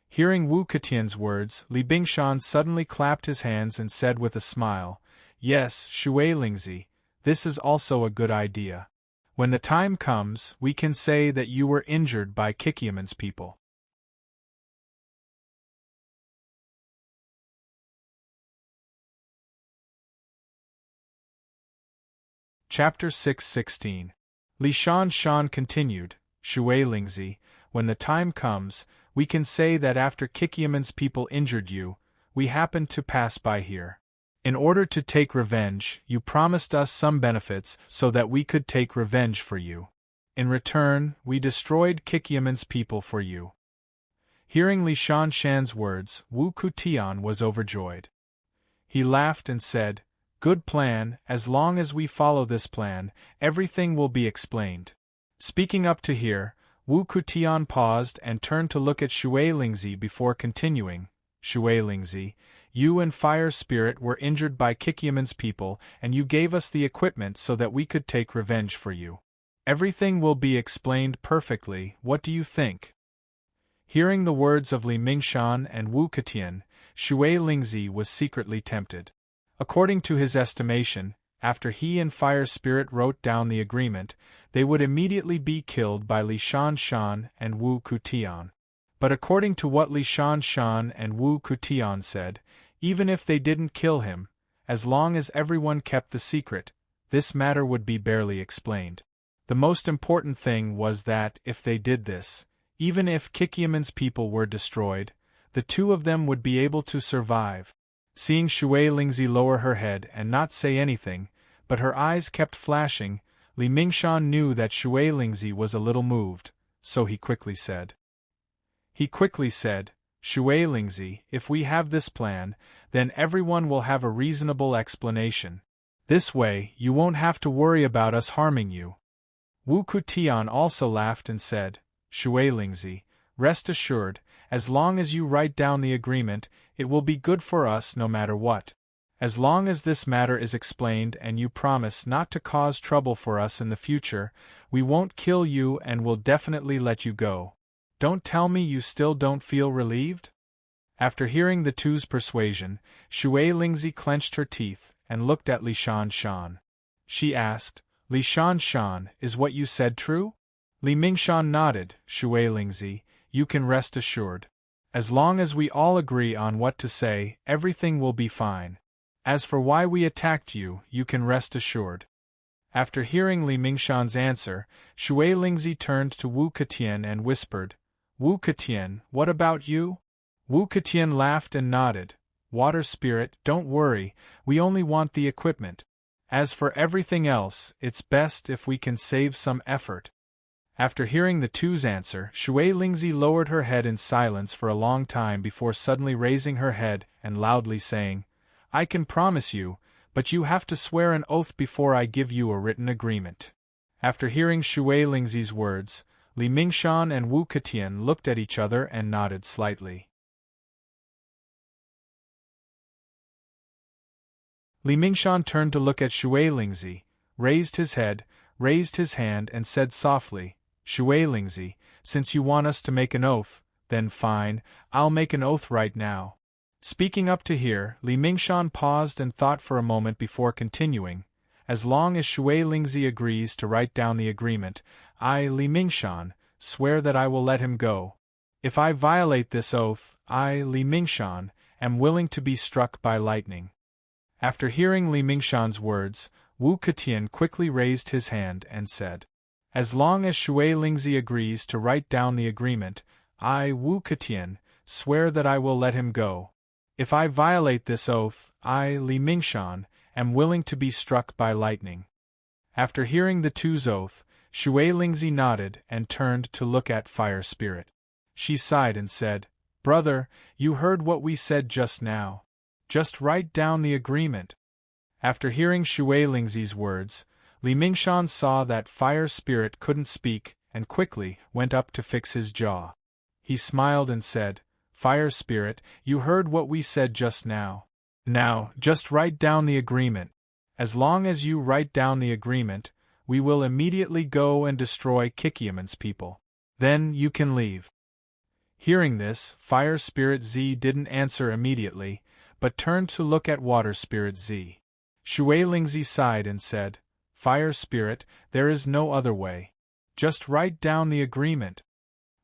Hearing Wu Ketian's words, Li Bingshan suddenly clapped his hands and said with a smile, Yes, Shui Lingzi, this is also a good idea. When the time comes, we can say that you were injured by Kikyaman's people. Chapter 6:16. Li Shan continued, Shui Lingzi, when the time comes, we can say that after Kikyaman's people injured you, we happened to pass by here. In order to take revenge, you promised us some benefits so that we could take revenge for you. In return, we destroyed Kikyaman's people for you. Hearing Li Shan's words, Wu Kutian was overjoyed. He laughed and said, Good plan, as long as we follow this plan, everything will be explained. Speaking up to here, Wu Kutian paused and turned to look at Shui Lingzi before continuing, Shui Lingzi, you and Fire Spirit were injured by Kikyaman's people and you gave us the equipment so that we could take revenge for you. Everything will be explained perfectly, what do you think? Hearing the words of Li Mingshan and Wu Ketian, Shui Lingzi was secretly tempted. According to his estimation, after he and Fire Spirit wrote down the agreement, they would immediately be killed by Li Shan and Wu Kutian. But according to what Li Shan and Wu Kutian said, even if they didn't kill him, as long as everyone kept the secret, this matter would be barely explained. The most important thing was that, if they did this, even if Kikyaman's people were destroyed, the two of them would be able to survive. Seeing Shui Lingzi lower her head and not say anything, but her eyes kept flashing, Li Mingshan knew that Shui Lingzi was a little moved, so he quickly said, Shui Lingzi, if we have this plan, then everyone will have a reasonable explanation. This way, you won't have to worry about us harming you. Wu Kutian also laughed and said, Shui Lingzi, rest assured, as long as you write down the agreement, it will be good for us no matter what. As long as this matter is explained and you promise not to cause trouble for us in the future, we won't kill you and will definitely let you go. Don't tell me you still don't feel relieved? After hearing the two's persuasion, Shui Lingzi clenched her teeth and looked at Li Shan. She asked, Li Shan, is what you said true? Li Mingshan nodded, Shui Lingzi, you can rest assured. As long as we all agree on what to say, everything will be fine. As for why we attacked you, you can rest assured. After hearing Li Mingshan's answer, Shui Lingzi turned to Wu Ketian and whispered, Wu Ketian, what about you? Wu Ketian laughed and nodded. Water Spirit, don't worry, we only want the equipment. As for everything else, it's best if we can save some effort. After hearing the two's answer, Shui Lingzi lowered her head in silence for a long time before suddenly raising her head and loudly saying, I can promise you, but you have to swear an oath before I give you a written agreement. After hearing Shui Lingzi's words, Li Mingshan and Wu Ketian looked at each other and nodded slightly. Li Mingshan turned to look at Shui Lingzi, raised his head, raised his hand and said softly, Shui Lingzi, since you want us to make an oath, then fine, I'll make an oath right now. Speaking up to here, Li Mingshan paused and thought for a moment before continuing, as long as Shui Lingzi agrees to write down the agreement, I, Li Mingshan, swear that I will let him go. If I violate this oath, I, Li Mingshan, am willing to be struck by lightning. After hearing Li Mingshan's words, Wu Ketian quickly raised his hand and said, "As long as Shui Lingzi agrees to write down the agreement, I, Wu Ketian, swear that I will let him go. If I violate this oath, I, Li Mingshan, am willing to be struck by lightning." After hearing the two's oath, Shui Lingzi nodded and turned to look at Fire Spirit. She sighed and said, "Brother, you heard what we said just now. Just write down the agreement." After hearing Shui Lingzi's words, Li Mingshan saw that Fire Spirit couldn't speak and quickly went up to fix his jaw. He smiled and said, "Fire Spirit, you heard what we said just now. Now, just write down the agreement. As long as you write down the agreement, we will immediately go and destroy Kikiaman's people. Then you can leave." Hearing this, Fire Spirit Z didn't answer immediately, but turned to look at Water Spirit Z. Shui Lingzi sighed and said, "Fire Spirit, there is no other way. Just write down the agreement."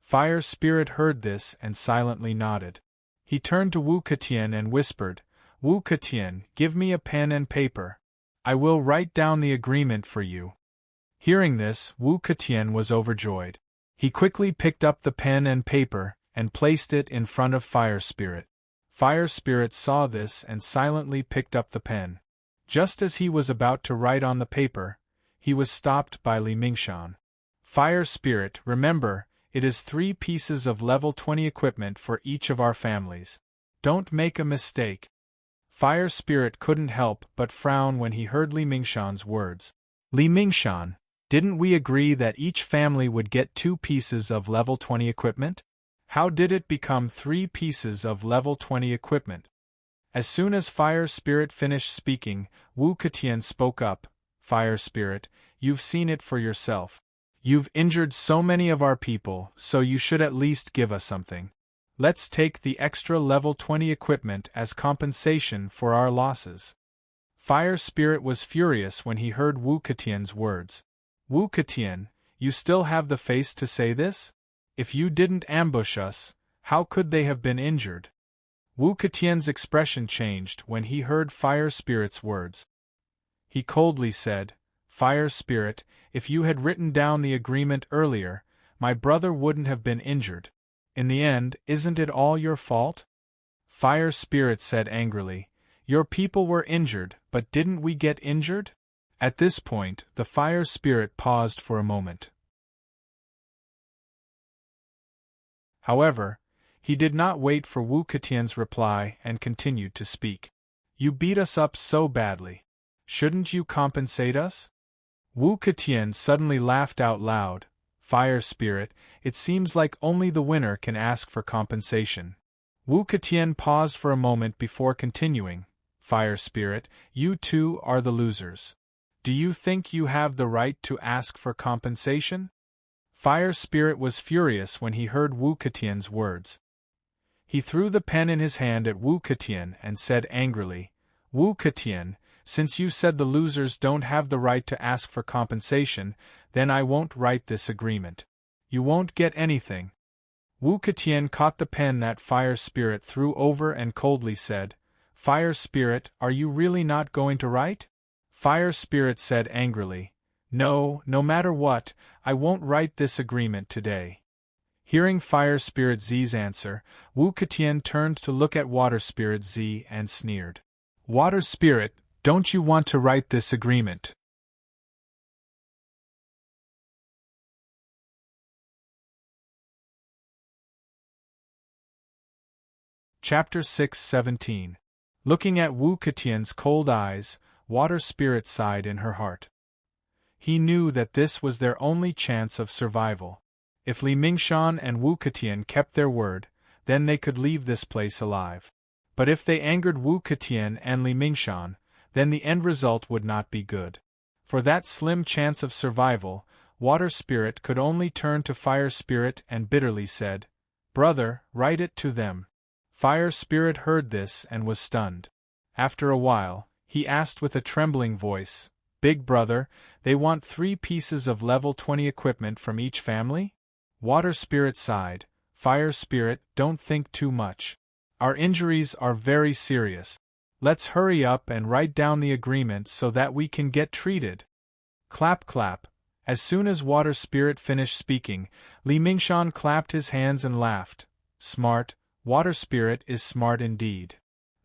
Fire Spirit heard this and silently nodded. He turned to Wu Ketian and whispered, "Wu Ketian, give me a pen and paper. I will write down the agreement for you." Hearing this, Wu Ketian was overjoyed. He quickly picked up the pen and paper and placed it in front of Fire Spirit. Fire Spirit saw this and silently picked up the pen. Just as he was about to write on the paper, he was stopped by Li Mingshan. "Fire Spirit, remember, it is 3 pieces of level 20 equipment for each of our families. Don't make a mistake." Fire Spirit couldn't help but frown when he heard Li Mingshan's words. "Li Mingshan, didn't we agree that each family would get 2 pieces of level 20 equipment? How did it become 3 pieces of level 20 equipment?" As soon as Fire Spirit finished speaking, Wu Ketian spoke up, "Fire Spirit, you've seen it for yourself. You've injured so many of our people, so you should at least give us something. Let's take the extra level 20 equipment as compensation for our losses." Fire Spirit was furious when he heard Wu Ketian's words. "Wu Ketian, you still have the face to say this? If you didn't ambush us, how could they have been injured?" Wu Ketian's expression changed when he heard Fire Spirit's words. He coldly said, "Fire Spirit, if you had written down the agreement earlier, my brother wouldn't have been injured. In the end, isn't it all your fault?" Fire Spirit said angrily, "Your people were injured, but didn't we get injured?" At this point, the Fire Spirit paused for a moment. However, he did not wait for Wu Ketian's reply and continued to speak. "You beat us up so badly. Shouldn't you compensate us?" Wu Ketian suddenly laughed out loud. "Fire Spirit, it seems like only the winner can ask for compensation." Wu Ketian paused for a moment before continuing, "Fire Spirit, you two are the losers. Do you think you have the right to ask for compensation?" Fire Spirit was furious when he heard Wu Ketian's words. He threw the pen in his hand at Wu Ketian and said angrily, "Wu Ketian, since you said the losers don't have the right to ask for compensation, then I won't write this agreement. You won't get anything." Wu Ketian caught the pen that Fire Spirit threw over and coldly said, "Fire Spirit, are you really not going to write?" Fire Spirit said angrily, "No, no matter what, I won't write this agreement today." Hearing Fire Spirit Z's answer, Wu Ketian turned to look at Water Spirit Z and sneered. "Water Spirit, don't you want to write this agreement?" Chapter 6:17. Looking at Wu Ketian's cold eyes, Water Spirit sighed in her heart. He knew that this was their only chance of survival. If Li Mingshan and Wu Ketian kept their word, then they could leave this place alive. But if they angered Wu Ketian and Li Mingshan, then the end result would not be good. For that slim chance of survival, Water Spirit could only turn to Fire Spirit and bitterly said, "Brother, write it to them." Fire Spirit heard this and was stunned. After a while, he asked with a trembling voice, "Big brother, they want 3 pieces of level 20 equipment from each family?" Water Spirit sighed, "Fire Spirit, don't think too much. Our injuries are very serious. Let's hurry up and write down the agreement so that we can get treated. Clap clap. As soon as Water Spirit finished speaking, Li Mingshan clapped his hands and laughed. Smart, Water Spirit is smart indeed.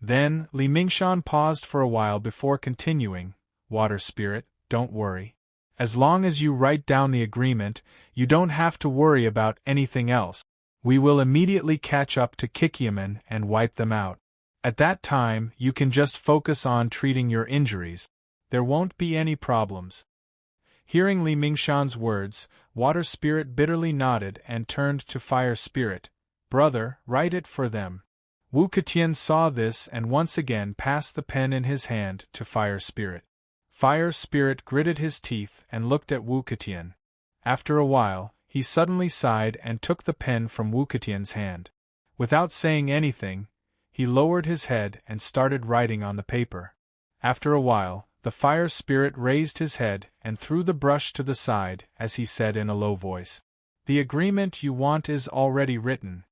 Then, Li Mingshan paused for a while before continuing. Water Spirit, don't worry. As long as you write down the agreement, you don't have to worry about anything else. We will immediately catch up to Kikyaman and wipe them out. At that time, you can just focus on treating your injuries. There won't be any problems. Hearing Li Mingshan's words, Water Spirit bitterly nodded and turned to Fire Spirit. Brother, write it for them. Wu Ketian saw this and once again passed the pen in his hand to Fire Spirit. Fire Spirit gritted his teeth and looked at Wu Ketian. After a while, he suddenly sighed and took the pen from Wu Ketian's hand. Without saying anything, he lowered his head and started writing on the paper. After a while, the Fire Spirit raised his head and threw the brush to the side as he said in a low voice, "The agreement you want is already written."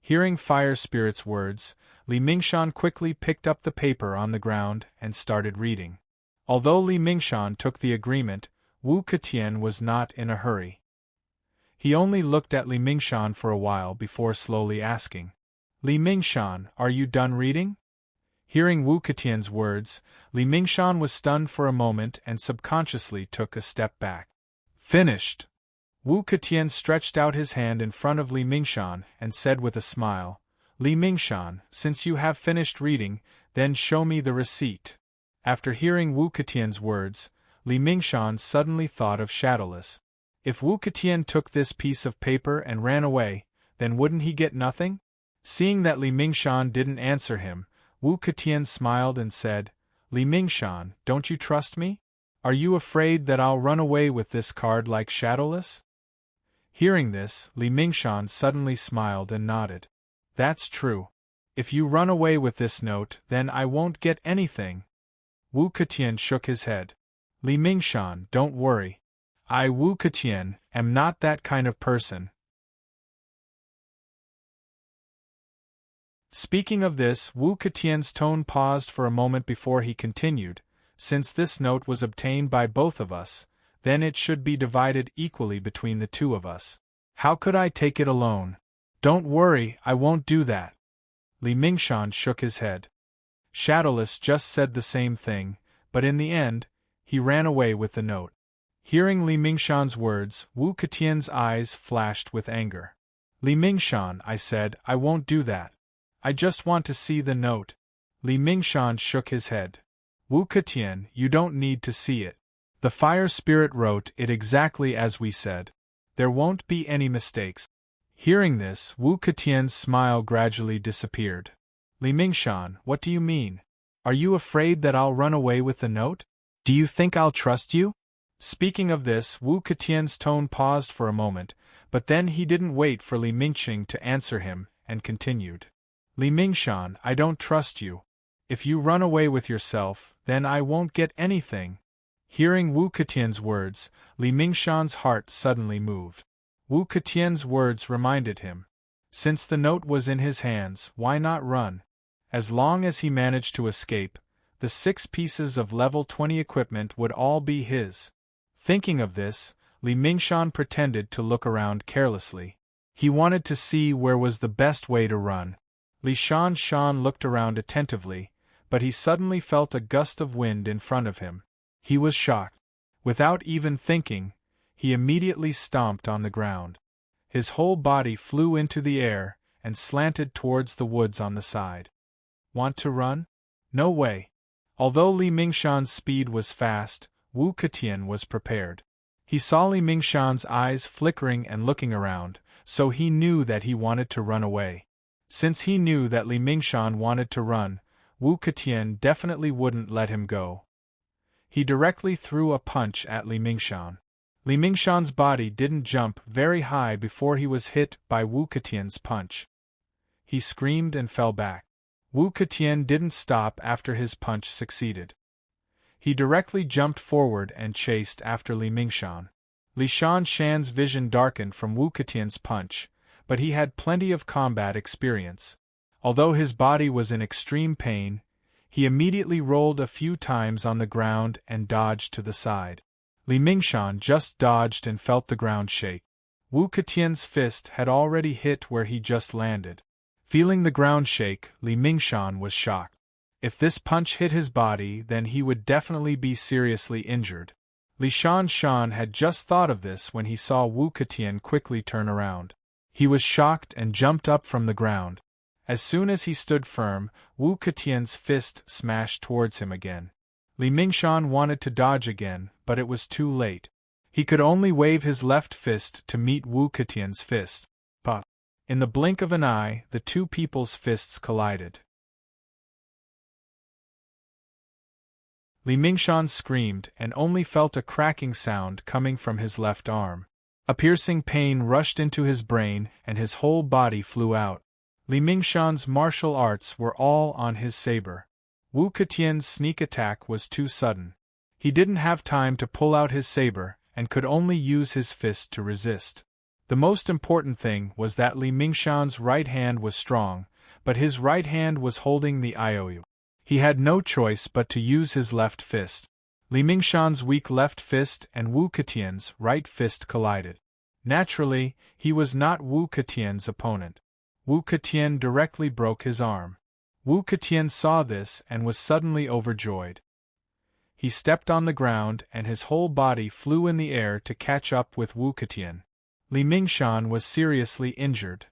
Hearing Fire Spirit's words, Li Mingshan quickly picked up the paper on the ground and started reading. Although Li Mingshan took the agreement, Wu Ketian was not in a hurry. He only looked at Li Mingshan for a while before slowly asking, "Li Mingshan, are you done reading?" Hearing Wu Ketian's words, Li Mingshan was stunned for a moment and subconsciously took a step back. Finished! Wu Ketian stretched out his hand in front of Li Mingshan and said with a smile, "Li Mingshan, since you have finished reading, then show me the receipt." After hearing Wu Ketian's words, Li Mingshan suddenly thought of Shadowless. If Wu Ketian took this piece of paper and ran away, then wouldn't he get nothing? Seeing that Li Mingshan didn't answer him, Wu Ketian smiled and said, "Li Mingshan, don't you trust me? Are you afraid that I'll run away with this card like Shadowless?" Hearing this, Li Mingshan suddenly smiled and nodded. "That's true. If you run away with this note, then I won't get anything." Wu Ketian shook his head. "Li Mingshan, don't worry. I, Wu Ketian, am not that kind of person." Speaking of this, Wu Ketian's tone paused for a moment before he continued, "Since this note was obtained by both of us, then it should be divided equally between the two of us. How could I take it alone?" "Don't worry, I won't do that." Li Mingshan shook his head. Shadowless just said the same thing, but in the end, he ran away with the note. Hearing Li Mingshan's words, Wu Ketian's eyes flashed with anger. "Li Mingshan," I said, "I won't do that. I just want to see the note." Li Mingshan shook his head. "Wu Ketian, you don't need to see it. The Fire Spirit wrote it exactly as we said. There won't be any mistakes." Hearing this, Wu Ketian's smile gradually disappeared. "Li Mingshan, what do you mean? Are you afraid that I'll run away with the note? Do you think I'll trust you?" Speaking of this, Wu Ketian's tone paused for a moment, but then he didn't wait for Li Mingshan to answer him, and continued. "Li Mingshan, I don't trust you. If you run away with yourself, then I won't get anything." Hearing Wu Ketian's words, Li Mingshan's heart suddenly moved. Wu Ketian's words reminded him. Since the note was in his hands, why not run? As long as he managed to escape, the 6 pieces of level 20 equipment would all be his. Thinking of this, Li Mingshan pretended to look around carelessly. He wanted to see where was the best way to run. Li Shan looked around attentively, but he suddenly felt a gust of wind in front of him. He was shocked. Without even thinking, he immediately stomped on the ground. His whole body flew into the air and slanted towards the woods on the side. Want to run? No way. Although Li Mingshan's speed was fast, Wu Ketian was prepared. He saw Li Mingshan's eyes flickering and looking around, so he knew that he wanted to run away. Since he knew that Li Mingshan wanted to run, Wu Ketian definitely wouldn't let him go. He directly threw a punch at Li Mingshan. Li Mingshan's body didn't jump very high before he was hit by Wu Ketian's punch. He screamed and fell back. Wu Ketian didn't stop after his punch succeeded. He directly jumped forward and chased after Li Mingshan. Li Shan's vision darkened from Wu Ketian's punch, but he had plenty of combat experience. Although his body was in extreme pain, He immediately rolled a few times on the ground and dodged to the side. Li Mingshan just dodged and felt the ground shake. Wu Ketian's fist had already hit where he just landed. Feeling the ground shake, Li Mingshan was shocked. If this punch hit his body, then he would definitely be seriously injured. Li Shan had just thought of this when he saw Wu Ketian quickly turn around. He was shocked and jumped up from the ground. As soon as he stood firm, Wu Ketian's fist smashed towards him again. Li Mingshan wanted to dodge again, but it was too late. He could only wave his left fist to meet Wu Ketian's fist. But in the blink of an eye, the two people's fists collided. Li Mingshan screamed and only felt a cracking sound coming from his left arm. A piercing pain rushed into his brain and his whole body flew out. Li Mingshan's martial arts were all on his saber. Wu Ketian's sneak attack was too sudden. He didn't have time to pull out his saber and could only use his fist to resist. The most important thing was that Li Mingshan's right hand was strong, but his right hand was holding the IOU. He had no choice but to use his left fist. Li Mingshan's weak left fist and Wu Ketian's right fist collided. Naturally, he was not Wu Ketian's opponent. Wu Ketian directly broke his arm. Wu Ketian saw this and was suddenly overjoyed. He stepped on the ground and his whole body flew in the air to catch up with Wu Ketian. Li Mingshan was seriously injured.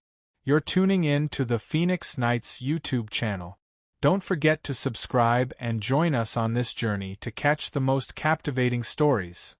You're tuning in to the Phoenix Knights YouTube channel. Don't forget to subscribe and join us on this journey to catch the most captivating stories.